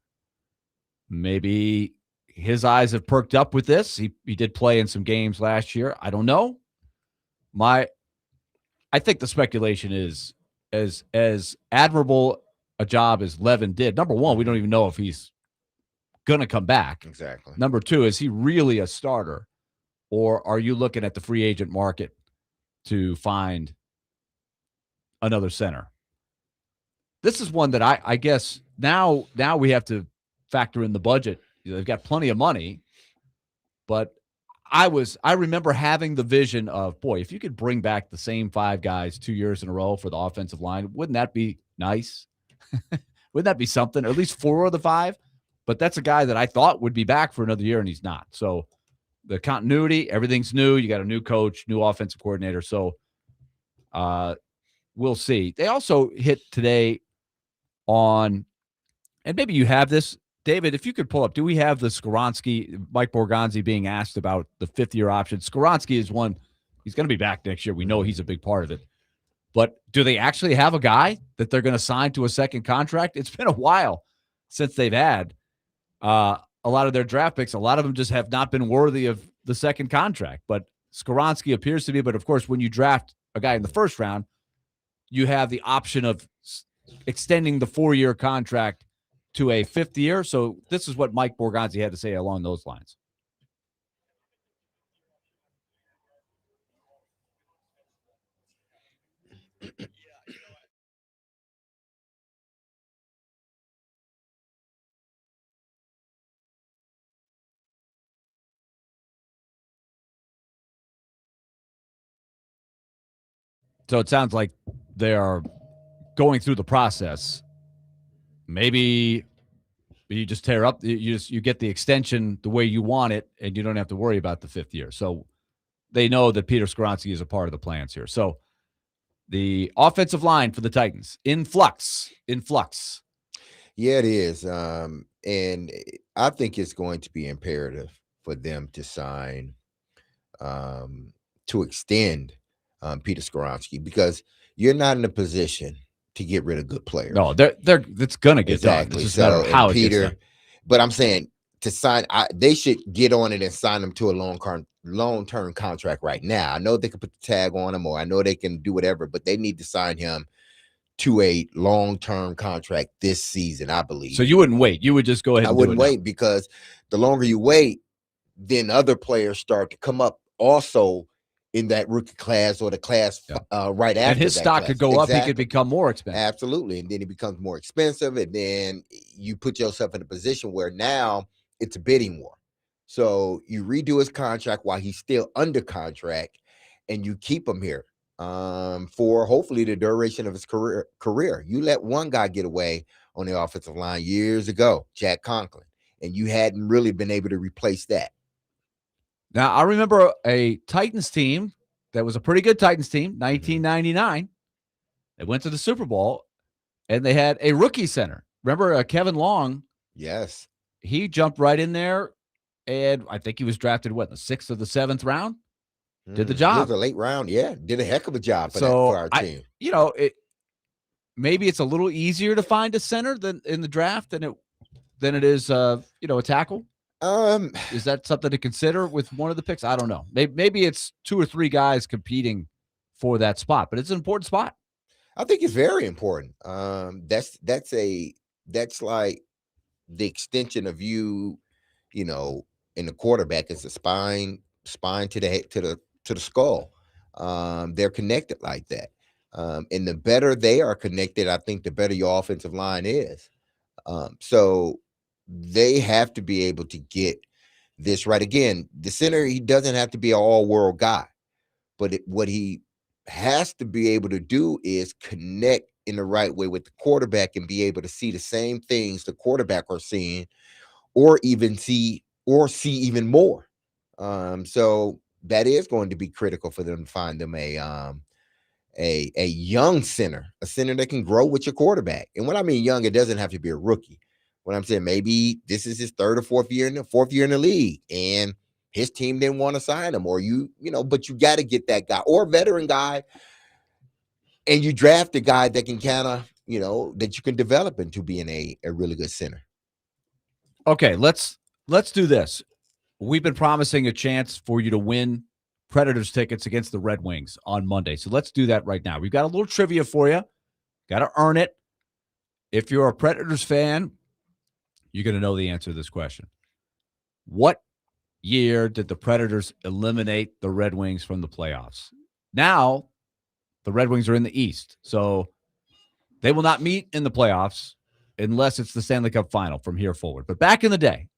Maybe his eyes have perked up with this. He did play in some games last year. I don't know. I think the speculation is as admirable a job as Levin did. Number one, we don't even know if he's going to come back. Exactly. Number two, is he really a starter? Or are you looking at the free agent market to find another center? This is one that I guess now we have to factor in the budget. They've got plenty of money, but I remember having the vision of, boy, if you could bring back the same 5 guys 2 years in a row for the offensive line, wouldn't that be nice? Wouldn't that be something? Or at least 4 of the 5. But that's a guy that I thought would be back for another year, and he's not. So the continuity, everything's new. You got a new coach, new offensive coordinator. So we'll see. They also hit today on, and maybe you have this, David, if you could pull up, do we have the Mike Borgonzi being asked about the 5th-year option? Skoronski is one. He's going to be back next year. We know he's a big part of it. But do they actually have a guy that they're going to sign to a second contract? It's been a while since they've had a lot of their draft picks. A lot of them just have not been worthy of the second contract. But Skoronski appears to be. But, of course, when you draft a guy in the 1st round, you have the option of extending the 4-year contract to a 5th year. So this is what Mike Borgonzi had to say along those lines. So it sounds like they are going through the process. Maybe you just tear up. You get the extension the way you want it, and you don't have to worry about the 5th year. So they know that Peter Skoronski is a part of the plans here. So the offensive line for the Titans in flux. Yeah, it is. And I think it's going to be imperative for them to sign, to extend Peter Skoronski, because you're not in a position to get rid of good players. No, it's going to get done. It's just a matter of how it gets done. But I'm saying to sign, they should get on it and sign him to a long-term contract right now. I know they can put the tag on him, or I know they can do whatever, but they need to sign him to a long-term contract this season, I believe. So you wouldn't wait. You would just go ahead and I wouldn't wait, because the longer you wait, then other players start to come up also in that rookie class or the class right after. And his stock class. could go up. He could become more expensive. Absolutely. And then he becomes more expensive. And then you put yourself in a position where now it's a bidding war. So you redo his contract while he's still under contract, and you keep him here for hopefully the duration of his career. You let one guy get away on the offensive line years ago, Jack Conklin, and you hadn't really been able to replace that. Now, I remember a Titans team that was a pretty good Titans team, 1999. They went to the Super Bowl, and they had a rookie center. Remember Kevin Long? Yes. He jumped right in there, and I think he was drafted, in the 6th or the 7th round? Did the job. It was a late round, yeah. Did a heck of a job for our team. Maybe it's a little easier to find a center than in the draft than it is, a tackle. Is that something to consider with one of the picks? I don't know. Maybe it's 2 or 3 guys competing for that spot, but it's an important spot. I think it's very important. That's like the extension of you know, in the quarterback is the spine to the skull. They're connected like that. And the better they are connected, I think the better your offensive line is. So they have to be able to get this right. Again, the center, he doesn't have to be an all-world guy, but what he has to be able to do is connect in the right way with the quarterback and be able to see the same things the quarterback are seeing, or see even more. So that is going to be critical for them to find them a young center, a center that can grow with your quarterback. And when I mean young, it doesn't have to be a rookie. What I'm saying, maybe this is his third or fourth year in the league, and his team didn't want to sign him, or but you got to get that guy or a veteran guy, and you draft a guy that can kind of, that you can develop into being a really good center. Okay, let's do this. We've been promising a chance for you to win Predators tickets against the Red Wings on Monday. So let's do that right now. We've got a little trivia for you. Got to earn it. If you're a Predators fan, you're going to know the answer to this question. What year did the Predators eliminate the Red Wings from the playoffs? Now, the Red Wings are in the East, so they will not meet in the playoffs unless it's the Stanley Cup final from here forward. But back in the day,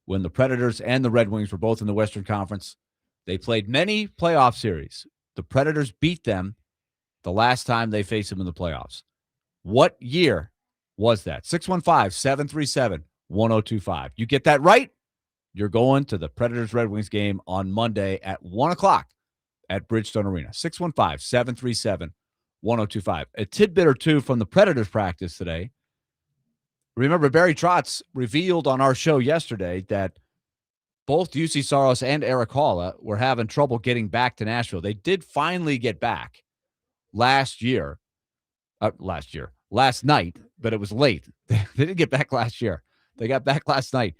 when the Predators and the Red Wings were both in the Western Conference, they played many playoff series. The Predators beat them the last time they faced them in the playoffs. What year was that? 615-737-1025. You get that right, you're going to the Predators-Red Wings game on Monday at 1 o'clock at Bridgestone Arena. 615-737-1025. A tidbit or two from the Predators practice today. Remember, Barry Trotz revealed on our show yesterday that both UC Saros and Eric Halla were having trouble getting back to Nashville. They did finally get back last night, but it was late. They didn't get back last year. They got back last night.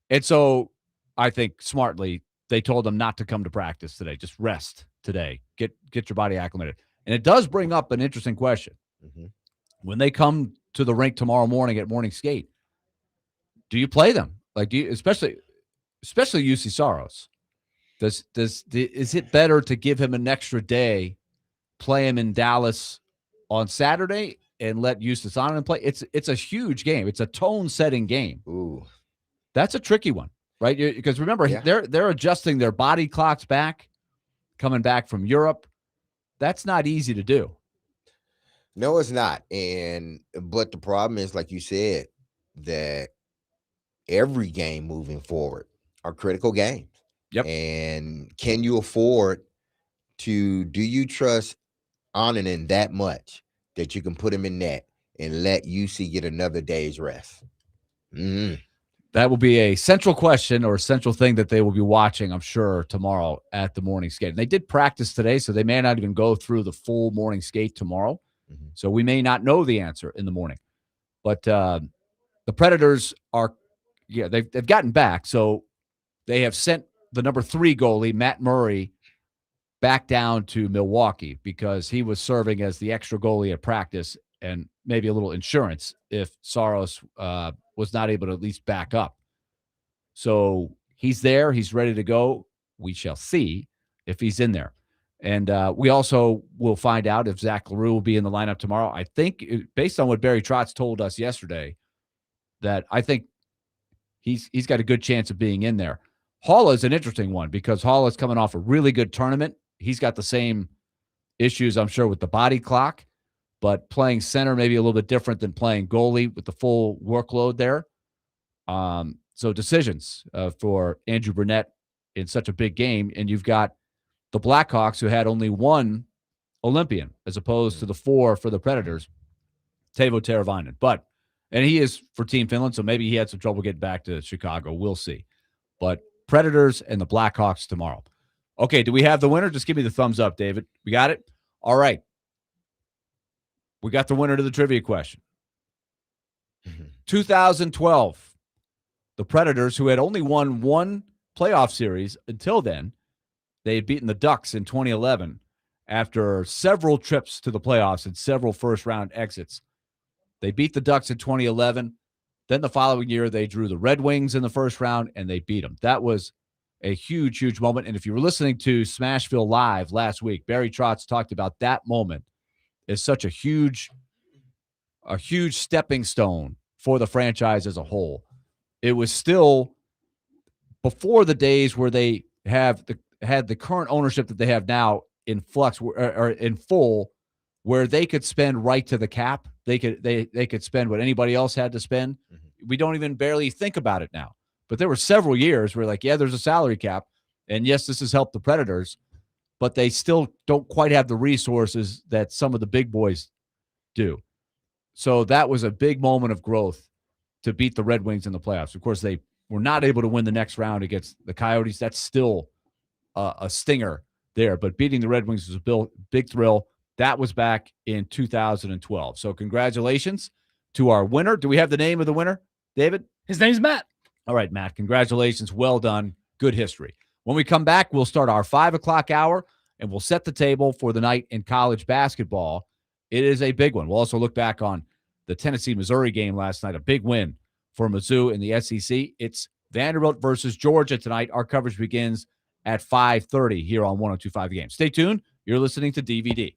And so I think smartly, they told them not to come to practice today. Just rest today. Get your body acclimated. And it does bring up an interesting question. Mm-hmm. When they come to the rink tomorrow morning at morning skate, do you play them? Like, do you, especially UC Saros? Is it better to give him an extra day, play him in Dallas on Saturday, and let Eustace on play? It's a huge game. It's a tone-setting game. Ooh, that's a tricky one, right? Because remember, they're adjusting their body clocks back, coming back from Europe. That's not easy to do. No, it's not. But the problem is, like you said, that every game moving forward are critical games. Yep. And can you afford do you trust Annunen that much that you can put him in net and let UC get another day's rest? Mm-hmm. That will be a central question or a central thing that they will be watching, I'm sure, tomorrow at the morning skate. And they did practice today, so they may not even go through the full morning skate tomorrow. Mm-hmm. So we may not know the answer in the morning. But the Predators are, they've gotten back. So they have sent the number 3 goalie, Matt Murray, back down to Milwaukee because he was serving as the extra goalie at practice and maybe a little insurance if Saros was not able to at least back up. So he's there. He's ready to go. We shall see if he's in there. And we also will find out if Zach LaRue will be in the lineup tomorrow. I think, based on what Barry Trotz told us yesterday, that I think he's got a good chance of being in there. Halla is an interesting one because Halla is coming off a really good tournament. He's got the same issues, I'm sure, with the body clock, but playing center maybe a little bit different than playing goalie with the full workload there. So decisions for Andrew Burnett in such a big game, and you've got the Blackhawks, who had only one Olympian as opposed to the 4 for the Predators, Teuvo Teravainen. And he is for Team Finland, so maybe he had some trouble getting back to Chicago. We'll see. But Predators and the Blackhawks tomorrow. Okay, do we have the winner? Just give me the thumbs up, David. We got it? All right. We got the winner to the trivia question. 2012, the Predators, who had only won one playoff series until then, they had beaten the Ducks in 2011 after several trips to the playoffs and several first-round exits. They beat the Ducks in 2011. Then the following year, they drew the Red Wings in the first round, and they beat them. That was a huge, huge moment. And if you were listening to Smashville Live last week, Barry Trotz talked about that moment is such a huge stepping stone for the franchise as a whole. It was still before the days where they had the current ownership that they have now in flux or in full, where they could spend right to the cap. They could spend what anybody else had to spend. We don't even barely think about it now. But there were several years where like, yeah, there's a salary cap, and yes, this has helped the Predators, but they still don't quite have the resources that some of the big boys do. So that was a big moment of growth to beat the Red Wings in the playoffs. Of course, they were not able to win the next round against the Coyotes. That's still a stinger there. But beating the Red Wings was a big thrill. That was back in 2012. So congratulations to our winner. Do we have the name of the winner, David? His name's Matt. All right, Matt. Congratulations. Well done. Good history. When we come back, we'll start our 5 o'clock hour, and we'll set the table for the night in college basketball. It is a big one. We'll also look back on the Tennessee-Missouri game last night, a big win for Mizzou in the SEC. It's Vanderbilt versus Georgia tonight. Our coverage begins at 5:30 here on 102.5 The Game. Stay tuned. You're listening to DVD.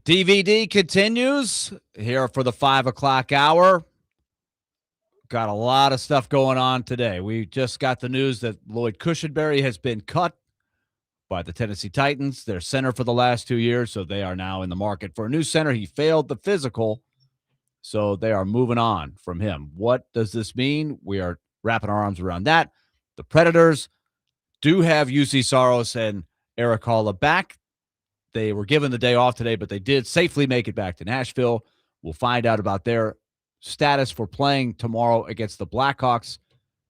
DVD continues here for the 5 o'clock hour. Got a lot of stuff going on today. We just got the news that Lloyd Cushenberry has been cut by the Tennessee Titans, their center for the last 2 years, so they are now in the market for a new center. He failed the physical, so they are moving on from him. What does this mean? We are wrapping our arms around that. The Predators do have UC Saros and Eric Halla back. They were given the day off today, but they did safely make it back to Nashville. We'll find out about their status for playing tomorrow against the Blackhawks.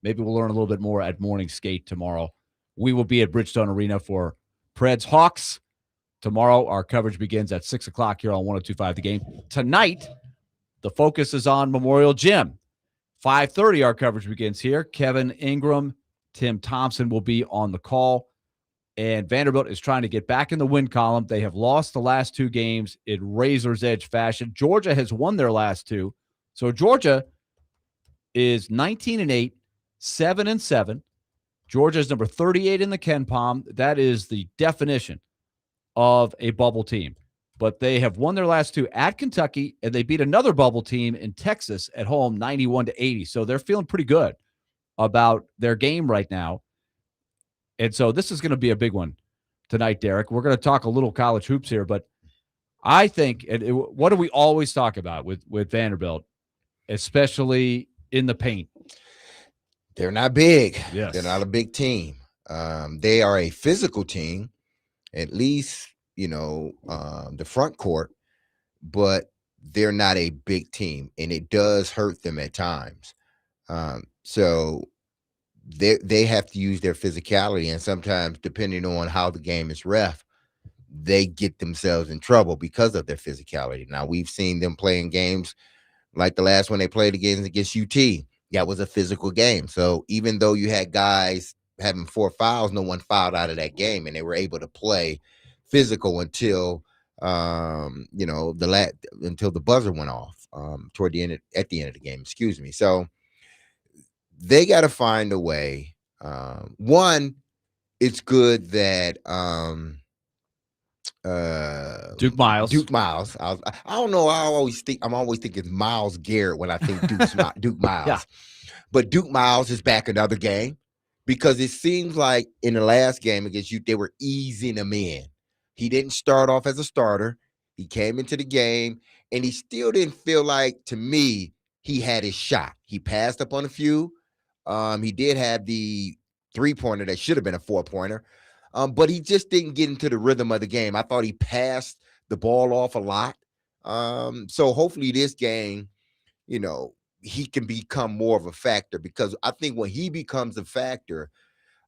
Maybe we'll learn a little bit more at morning skate tomorrow. We will be at Bridgestone Arena for Preds Hawks. Tomorrow, our coverage begins at 6 o'clock here on 102.5 The Game. Tonight, the focus is on Memorial Gym. 5:30, our coverage begins here. Kevin Ingram, Tim Thompson will be on the call. And Vanderbilt is trying to get back in the win column. They have lost the last 2 games in razor's edge fashion. Georgia has won their last 2. So Georgia is 19-8, 7-7. Georgia is number 38 in the KenPom. That is the definition of a bubble team. But they have won their last 2 at Kentucky, and they beat another bubble team in Texas at home, 91-80. So they're feeling pretty good about their game right now. And so this is going to be a big one tonight, Derek. We're going to talk a little college hoops here, but I think, what do we always talk about with Vanderbilt, especially in the paint? They're not big. Yes. They're not a big team. They are a physical team, at least, the front court, but they're not a big team, and it does hurt them at times. So they have to use their physicality, and sometimes, depending on how the game is ref, they get themselves in trouble because of their physicality. Now, we've seen them playing games like the last one they played against UT. That was a physical game. So even though you had guys having 4 fouls, no one fouled out of that game, and they were able to play physical until until the buzzer went off at the end of the game. Excuse me. So they got to find a way. One, it's good that Duke Miles. I don't know. I'm always thinking Miles Garrett when I think Duke Miles. Yeah. But Duke Miles is back another game, because it seems like in the last game against you, they were easing him in. He didn't start off as a starter. He came into the game, and he still didn't feel like, to me, he had his shot. He passed up on a few. He did have the 3-pointer that should have been a 4-pointer. But he just didn't get into the rhythm of the game. I thought he passed the ball off a lot. So hopefully this game, he can become more of a factor, because I think when he becomes a factor,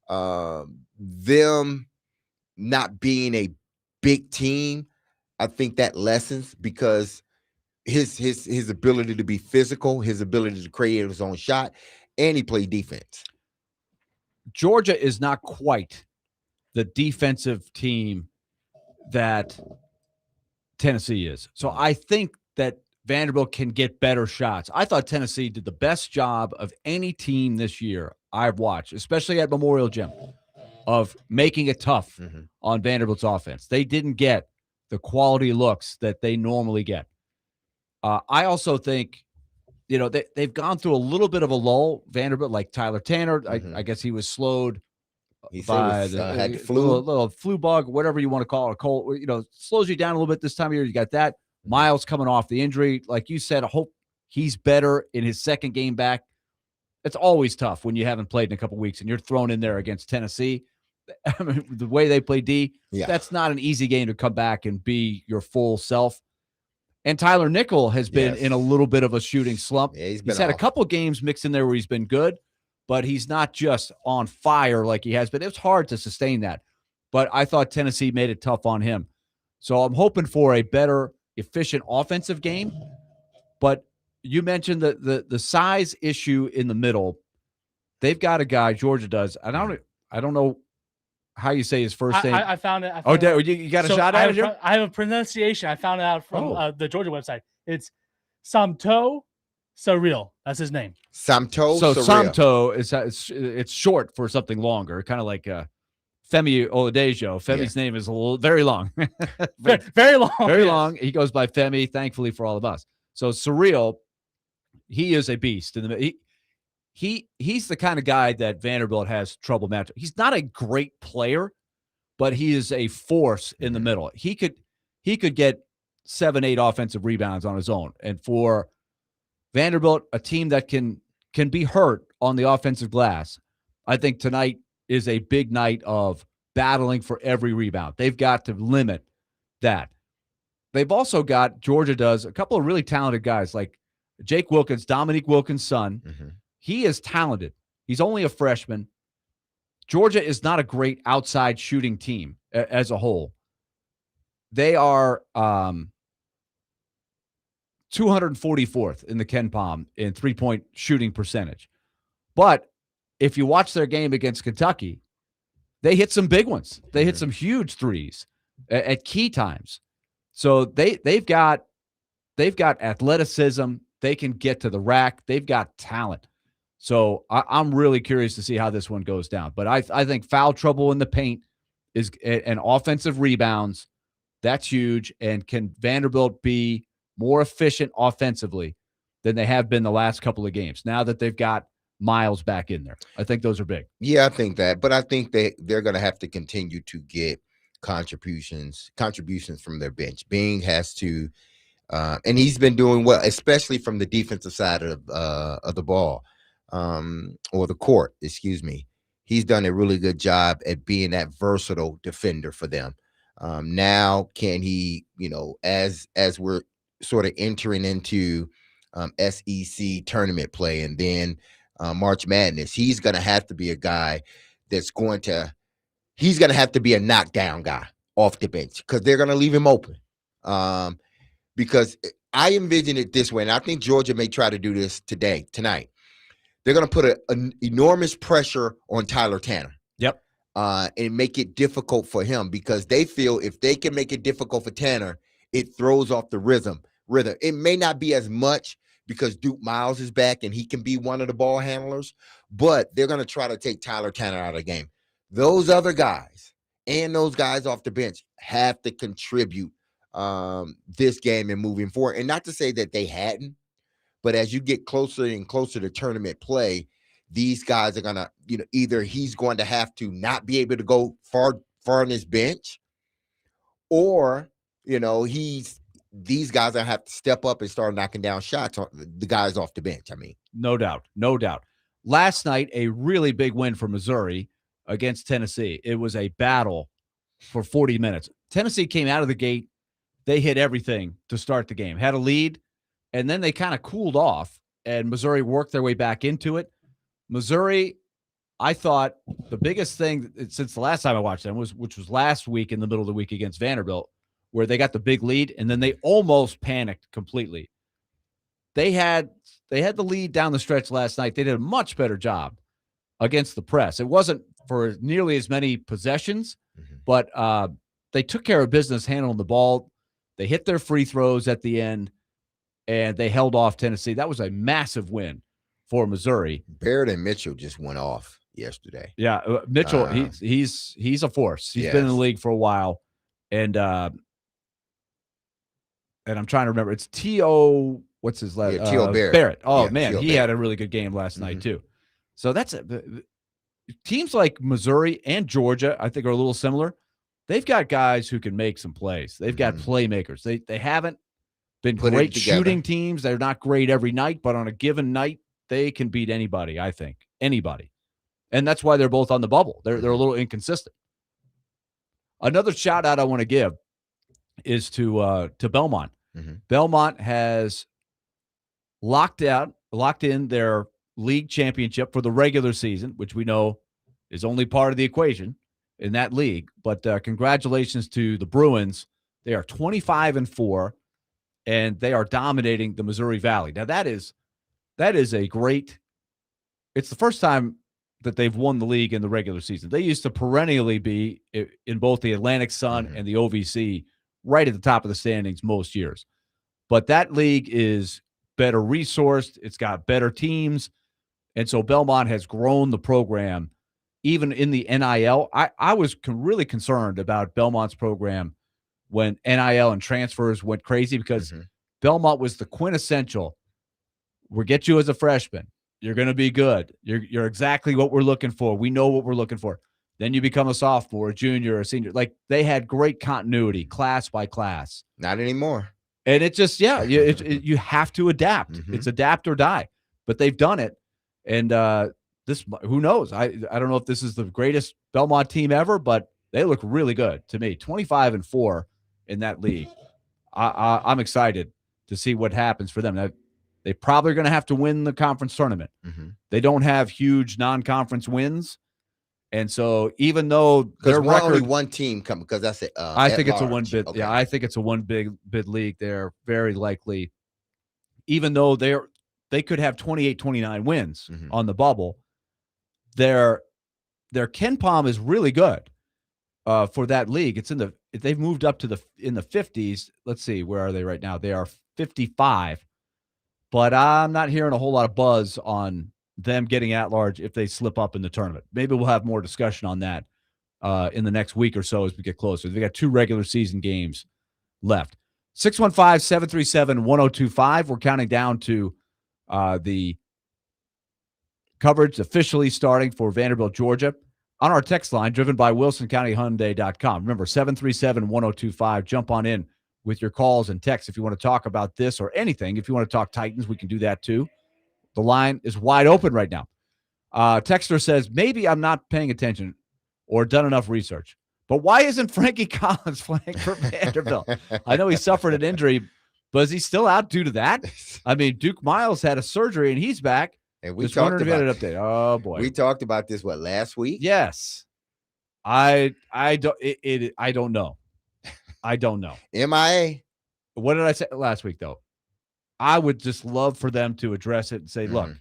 them not being a big team, I think that lessens, because his ability to be physical, his ability to create his own shot, and he played defense. Georgia is not quite the defensive team that Tennessee is. So I think that Vanderbilt can get better shots. I thought Tennessee did the best job of any team this year I've watched, especially at Memorial Gym, of making it tough on Vanderbilt's offense. They didn't get the quality looks that they normally get. I also think, they've gone through a little bit of a lull. Vanderbilt, like Tyler Tanner, I guess he was slowed by had the flu, little flu bug, whatever you want to call it, a cold. Slows you down a little bit this time of year. You got that. Miles coming off the injury, like you said. I hope he's better in his second game back. It's always tough when you haven't played in a couple weeks and you're thrown in there against Tennessee. I mean, the way they play D, that's not an easy game to come back and be your full self. And Tyler Nickel has been in a little bit of a shooting slump. Yeah, he's had a couple games mixed in there where he's been good, but he's not just on fire like he has been. It's hard to sustain that. But I thought Tennessee made it tough on him. So I'm hoping for a better, efficient offensive game. But you mentioned the size issue in the middle. They've got a guy, Georgia does. I don't know how you say his first name. I found it. You got a shot at it? I have a pronunciation. I found it out from the Georgia website. It's Samto Surreal. That's his name. Samto. So Surreal. Samto it's short for something longer, kind of like Femi Oladejo. Femi's name is very long. Very long. Very long. He goes by Femi, thankfully for all of us. So Surreal, he is a beast. He's the kind of guy that Vanderbilt has trouble matching. He's not a great player, but he is a force in the middle. He could get 7-8 offensive rebounds on his own. And for Vanderbilt, a team that can be hurt on the offensive glass, I think tonight is a big night of battling for every rebound. They've got to limit that. They've also got, Georgia does, a couple of really talented guys like Jake Wilkins, Dominique Wilkins' son. He is talented. He's only a freshman. Georgia is not a great outside shooting team as a whole. They are 244th in the KenPom in three-point shooting percentage. But if you watch their game against Kentucky, they hit some big ones. They hit some huge threes at key times. So they've got athleticism. They can get to the rack. They've got talent. So I'm really curious to see how this one goes down. But I think foul trouble in the paint is and offensive rebounds, that's huge. And can Vanderbilt be more efficient offensively than they have been the last couple of games now that they've got Miles back in there? I think those are big. Yeah, I think that. But I think they're going to have to continue to get contributions from their bench. Bing has to, and he's been doing well, especially from the defensive side of the ball, or the court, excuse me. He's done a really good job at being that versatile defender for them. Now, can he, as we're sort of entering into SEC tournament play and then March Madness, he's going to have to be a guy he's going to have to be a knockdown guy off the bench because they're going to leave him open. Because I envision it this way, and I think Georgia may try to do this tonight. They're going to put an enormous pressure on Tyler Tanner. Yep. And make it difficult for him because they feel if they can make it difficult for Tanner, it throws off the rhythm. It may not be as much because Duke Miles is back and he can be one of the ball handlers, but they're going to try to take Tyler Tanner out of the game. Those other guys and those guys off the bench have to contribute this game and moving forward. And not to say that they hadn't, but as you get closer and closer to tournament play, these guys are going to, either he's going to have to not be able to go far on his bench, or, these guys are have to step up and start knocking down shots on the guys off the bench. I mean, no doubt. Last night, a really big win for Missouri against Tennessee. It was a battle for 40 minutes. Tennessee came out of the gate. They hit everything to start the game, had a lead, and then they kind of cooled off, and Missouri worked their way back into it. Missouri, I thought the biggest thing since the last time I watched them which was last week in the middle of the week against Vanderbilt, where they got the big lead and then they almost panicked completely. They had the lead down the stretch last night. They did a much better job against the press. It wasn't for nearly as many possessions, but they took care of business handling the ball. They hit their free throws at the end, and they held off Tennessee. That was a massive win for Missouri. Barrett and Mitchell just went off yesterday. Yeah, Mitchell, he's a force. He's been in the league for a while, and I'm trying to remember. It's T.O. What's his last? T.O. Barrett. Barrett. Oh yeah, man, he had a really good game last night too. So that's teams like Missouri and Georgia, I think, are a little similar. They've got guys who can make some plays. They've got playmakers. They haven't been great shooting teams. They're not great every night, but on a given night, they can beat anybody, I think. Anybody. And that's why they're both on the bubble. They're a little inconsistent. Another shout out I want to give is to Belmont. Belmont has locked in their league championship for the regular season, which we know is only part of the equation in that league. But congratulations to the Bruins. They are 25-4, and they are dominating the Missouri Valley. Now that is a great. It's the first time that they've won the league in the regular season. They used to perennially be in both the Atlantic Sun and the OVC right at the top of the standings most years. But that league is better resourced. It's got better teams. And so Belmont has grown the program even in the NIL, I was really concerned about Belmont's program when NIL and transfers went crazy because Belmont was the quintessential. We'll get you as a freshman. You're going to be good. You're exactly what we're looking for. We know what we're looking for. Then you become a sophomore, a junior, a senior. Like they had great continuity, class by class. Not anymore. And it just, you have to adapt. It's adapt or die. But they've done it. And this, who knows? I don't know if this is the greatest Belmont team ever, but they look really good to me. 25-4 in that league. I'm excited to see what happens for them. Now, they probably are going to have to win the conference tournament. They don't have huge non-conference wins. And so even though their record, only one team come because that's it. I think it's a one bid. Okay. Yeah, I think it's a one bid league. They're very likely, even though they could have 28, 29 wins on the bubble. Their Ken Pom is really good for that league. They've moved up to in the 50s. Let's see, where are they right now? They are 55. But I'm not hearing a whole lot of buzz on them getting at large if they slip up in the tournament. Maybe we'll have more discussion on that in the next week or so as we get closer. They got 2 regular season games left. 615-737-1025. We're counting down to the coverage officially starting for Vanderbilt, Georgia. On our text line, driven by WilsonCountyHyundai.com. Remember, 737-1025. Jump on in with your calls and texts if you want to talk about this or anything. If you want to talk Titans, we can do that too. The line is wide open right now. Texter says, maybe I'm not paying attention or done enough research, but why isn't Frankie Collins playing for Vanderbilt? I know he suffered an injury, but is he still out due to that? I mean, Duke Miles had a surgery and he's back. And we just talked wondering if about you had an update. Oh boy. We talked about this, last week? Yes. I don't know. I don't know. MIA. What did I say last week, though? I would just love for them to address it and say, look,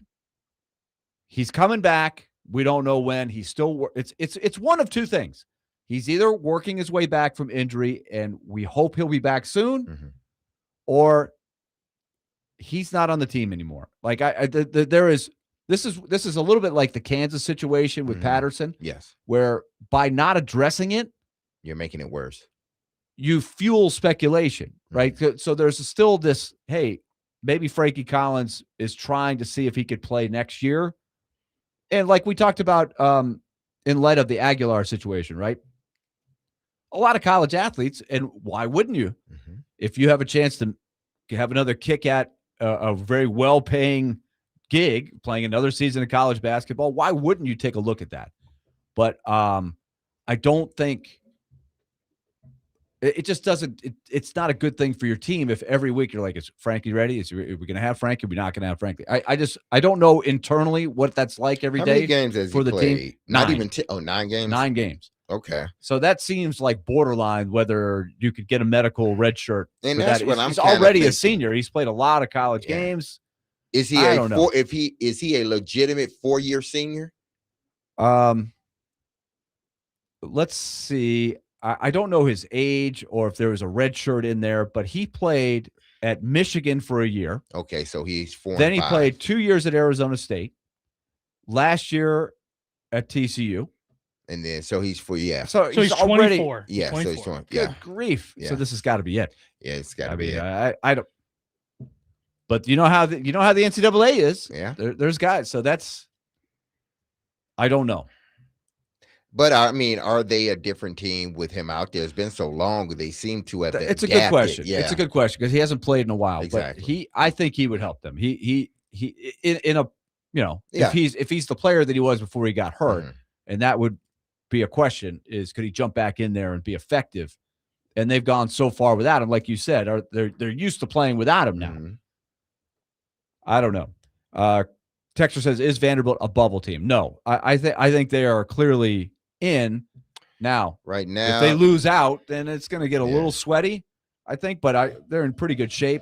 he's coming back. We don't know when. He's still it's one of two things. He's either working his way back from injury, and we hope he'll be back soon, or he's not on the team anymore. Like this is a little bit like the Kansas situation with Patterson. Yes. Where by not addressing it, you're making it worse. You fuel speculation, right? So there's still this, hey, maybe Frankie Collins is trying to see if he could play next year. And like we talked about in light of the Aguilar situation, right? A lot of college athletes, and why wouldn't you? If you have a chance to have another kick at a very well-paying gig, playing another season of college basketball, why wouldn't you take a look at that? But I don't think it just doesn't. It's not a good thing for your team if every week you're like, "Is Frankie ready? Are we going to have Frankie? Are we not going to have Frankie?" I don't know internally what that's like every day. How many games has for the played? team? Not 9. Even 9 games. 9 games. Okay. So that seems like borderline whether you could get a medical red shirt. And for that's that. what I'm He's kinda already thinking. a senior. He's played a lot of college games. Is he is he a legitimate 4-year senior? Let's see. I don't know his age or if there was a red shirt in there, but he played at Michigan for a year. Okay, so he's 4. Then he played 2 years at Arizona State. Last year at TCU. And then so he's for So he's already 24. Yeah, 24. so he's 20. Good grief. Yeah. So this has got to be it. Yeah, it's got to be mean, it. I don't. But you know how the NCAA is. Yeah. There's guys. So that's. I don't know. But I mean, are they a different team with him out there? It's been so long. They seem to have. It's a good question. Yeah. It's a good question because he hasn't played in a while. Exactly. But I think he would help them. He in a Yeah. if he's the player that he was before he got hurt, and that would be a question: is could he jump back in there and be effective? And they've gone so far without him, like you said. They're used to playing without him now. I don't know. Texter says, "Is Vanderbilt a bubble team?" No, I think they are clearly in now. Right now, if they lose out, then it's going to get a little sweaty, I think. But they're in pretty good shape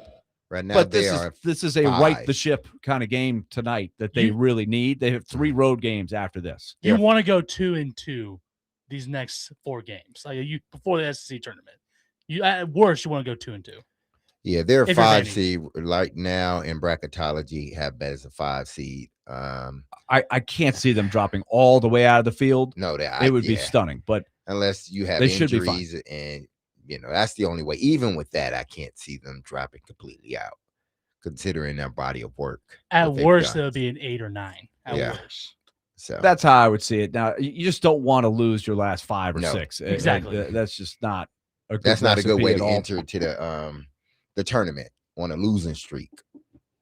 right now. But this is a 5. right the ship kind of game tonight that they really need. They have 3 road games after this. You want to go 2-2 these next 4 games, like before the SEC tournament. You at worst you want to go 2-2. Yeah, they're a If you're 5 Vandy. seed right now in bracketology. Have bet as a 5 seed. I can't see them dropping all the way out of the field. No, it would be stunning, but unless you have they should be fine. injuries, and that's the only way. Even with that, I can't see them dropping completely out, considering their body of work. At worst, it'll be an 8 or 9. At worst. So that's how I would see it. Now, you just don't want to lose your last 5 or 6. Exactly. That's just not a good that's not a good way to all. enter to the tournament on a losing streak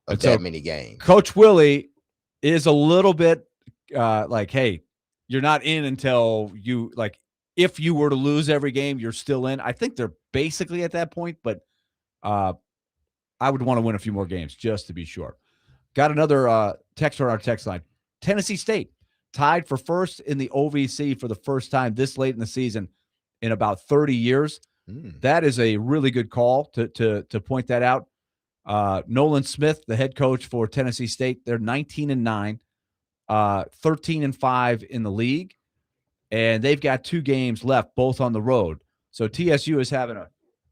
of so that many games. Coach Willie is a little bit like, hey, you're not in until you like. If you were to lose every game, you're still in. I think they're basically at that point, but I would want to win a few more games just to be sure. Got another text on our text line. Tennessee State tied for first in the OVC for the first time this late in the season in about 30 years. That is a really good call to point that out. Nolan Smith, the head coach for Tennessee State, they're 19-9, 13-5 in the league, and they've got 2 games left, both on the road. So TSU is having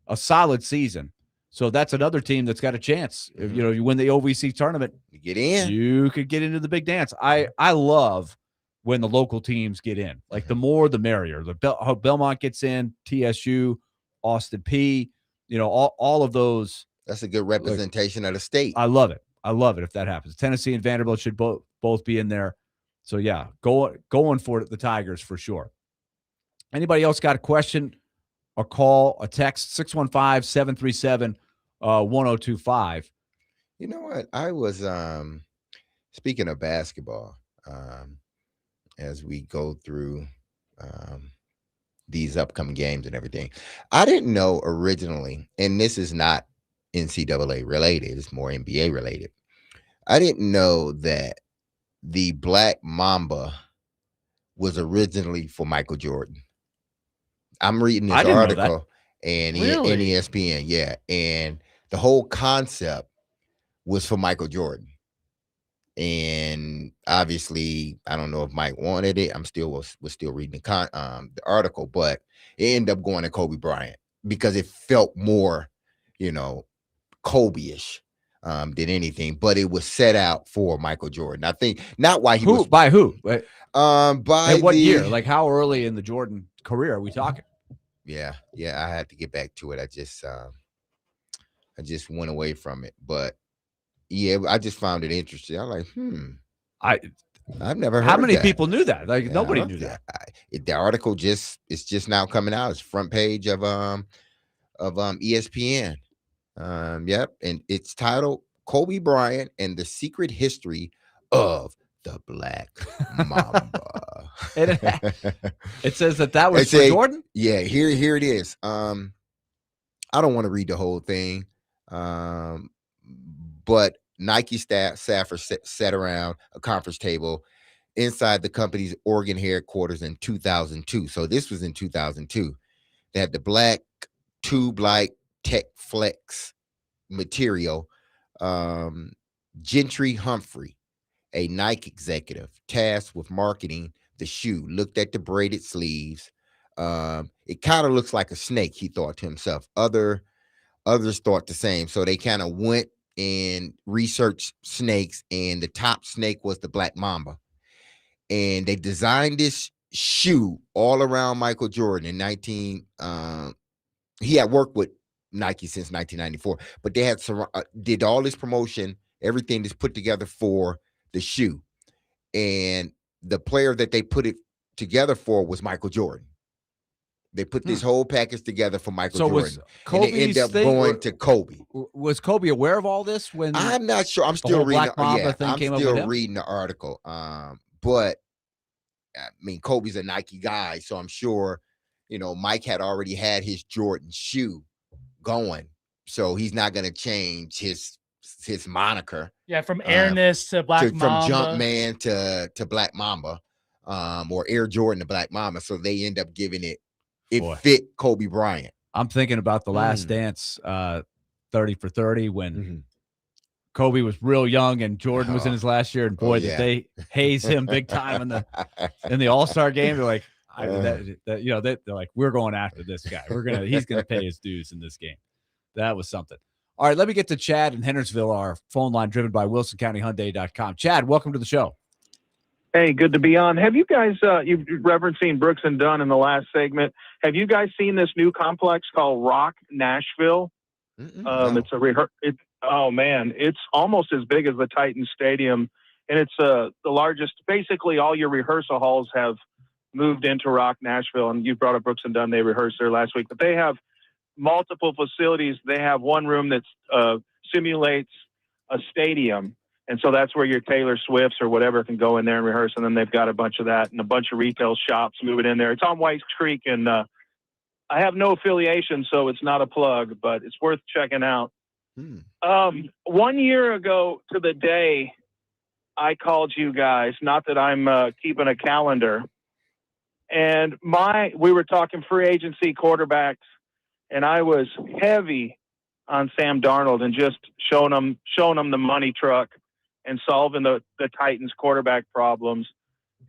a solid season. So that's another team that's got a chance. If you win the OVC tournament, you get in. You could get into the big dance. I love when the local teams get in. Like the more, the merrier. How Belmont gets in, TSU, Austin P. All of those. That's a good representation of the state. I love it. I love it if that happens. Tennessee and Vanderbilt should both be in there. So yeah, going for the Tigers for sure. Anybody else got a question? A call, a text, 615-737-1025. You know what? I was speaking of basketball, as we go through these upcoming games and everything. I didn't know originally, and this is not NCAA related, it's more NBA related. I didn't know that the Black Mamba was originally for Michael Jordan. I'm reading this article and in ESPN, yeah, and the whole concept was for Michael Jordan. And obviously, I don't know if Mike wanted it. I'm still reading the article, but it ended up going to Kobe Bryant because it felt more, Kobe-ish than anything. But it was set out for Michael Jordan. I think not why he was by who? By what year? Like how early in the Jordan career are we talking? Yeah. I had to get back to it. I just went away from it, but yeah, I just found it interesting. I'm like, I've never heard. How many that. people knew that? Like nobody knew that. The article it's just now coming out. It's front page of ESPN. Yep, and it's titled "Kobe Bryant and the Secret History of the Black Mamba." It says that was for Jordan. Yeah, here it is. I don't want to read the whole thing, but Nike staffers sat around a conference table inside the company's Oregon headquarters in 2002. So this was in 2002. They had the black tube-like Tech Flex material. Gentry Humphrey, a Nike executive tasked with marketing the shoe, looked at the braided sleeves. It kind of looks like a snake, he thought to himself. Others thought the same. So they kind of went and researched snakes, and the top snake was the Black Mamba. And they designed this shoe all around Michael Jordan in he had worked with Nike since 1994, but they had did all this promotion, everything is put together for the shoe. And the player that they put it together for was Michael Jordan. They put this whole package together for Michael Jordan. And they ended up going to Kobe. Was Kobe aware of all this when? I'm not sure. I'm still reading. I'm still reading the article. But I mean, Kobe's a Nike guy, so I'm sure, Mike had already had his Jordan shoe going, so he's not going to change his moniker. Yeah, from Airness to Black Mamba, from Jumpman to Black Mamba, or Air Jordan to Black Mamba. So they end up giving it. It fit Kobe Bryant. I'm thinking about The Last Dance, 30 for 30, when Kobe was real young and Jordan was in his last year, and boy, did they haze him big time in the All-Star game. They're like, they're like, we're going after this guy. He's gonna pay his dues in this game. That was something. All right, let me get to Chad in Hendersonville, our phone line driven by WilsonCountyHyundai.com. Chad, welcome to the show. Hey, good to be on. Have you guys, you've referencing Brooks and Dunn in the last segment. Have you guys seen this new complex called Rock Nashville? No. Oh man, it's almost as big as the Titan Stadium, and it's the largest. Basically, all your rehearsal halls have moved into Rock Nashville, and you brought up Brooks and Dunn. They rehearsed there last week, but they have multiple facilities. They have one room that simulates a stadium. And so that's where your Taylor Swifts or whatever can go in there and rehearse. And then they've got a bunch of that and a bunch of retail shops moving in there. It's on White Creek, and I have no affiliation, so it's not a plug, but it's worth checking out. 1 year ago to the day, I called you guys, not that I'm keeping a calendar. And we were talking free agency quarterbacks, and I was heavy on Sam Darnold and just showing them the money truck and solving the Titans quarterback problems.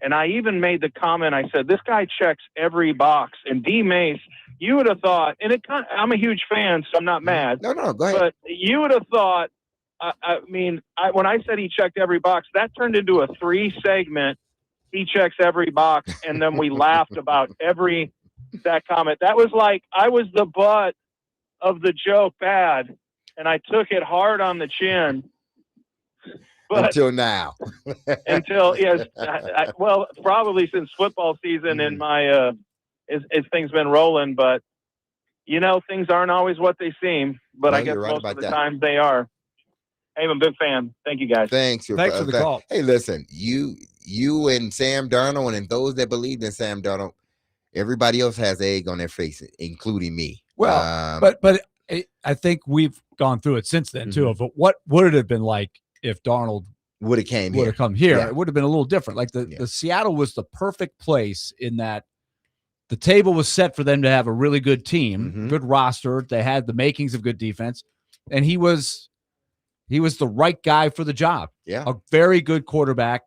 And I even made the comment, I said, this guy checks every box. And D Mace, you would have thought, and I'm a huge fan, so I'm not mad. No, go ahead. But you would have thought, when I said he checked every box, that turned into a 3-segment, he checks every box. And then we laughed about that comment. That was like, I was the butt of the joke bad, and I took it hard on the chin. But until now. Yes. Well, probably since football season and my as things been rolling, but things aren't always what they seem. But I guess most of the time they are. Hey, I'm a big fan. Thank you, guys. Thanks for the call. Hey, listen, you and Sam Darnold and those that believed in Sam Darnold, everybody else has egg on their face, including me. Well, but I think we've gone through it since then too. But what would it have been like if Darnold would have come here? Yeah. It would have been a little different. Like the Seattle was the perfect place in that the table was set for them to have a really good team, good roster. They had the makings of good defense, and he was the right guy for the job. Yeah, a very good quarterback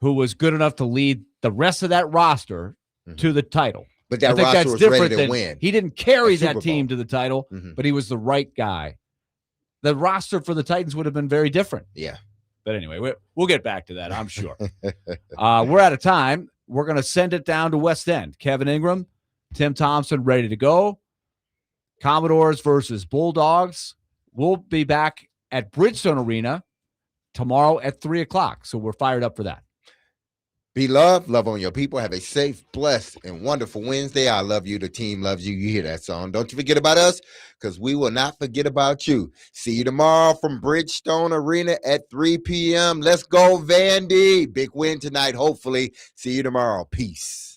who was good enough to lead the rest of that roster to the title. But that roster was ready to win. He didn't carry that team to the title, but he was the right guy. The roster for the Titans would have been very different. Yeah. But anyway, we'll get back to that, I'm sure. We're out of time. We're going to send it down to West End. Kevin Ingram, Tim Thompson ready to go. Commodores versus Bulldogs. We'll be back at Bridgestone Arena tomorrow at 3 o'clock. So we're fired up for that. Be loved, love on your people. Have a safe, blessed, and wonderful Wednesday. I love you. The team loves you. You hear that song. Don't you forget about us, because we will not forget about you. See you tomorrow from Bridgestone Arena at 3 p.m. Let's go, Vandy. Big win tonight, hopefully. See you tomorrow. Peace.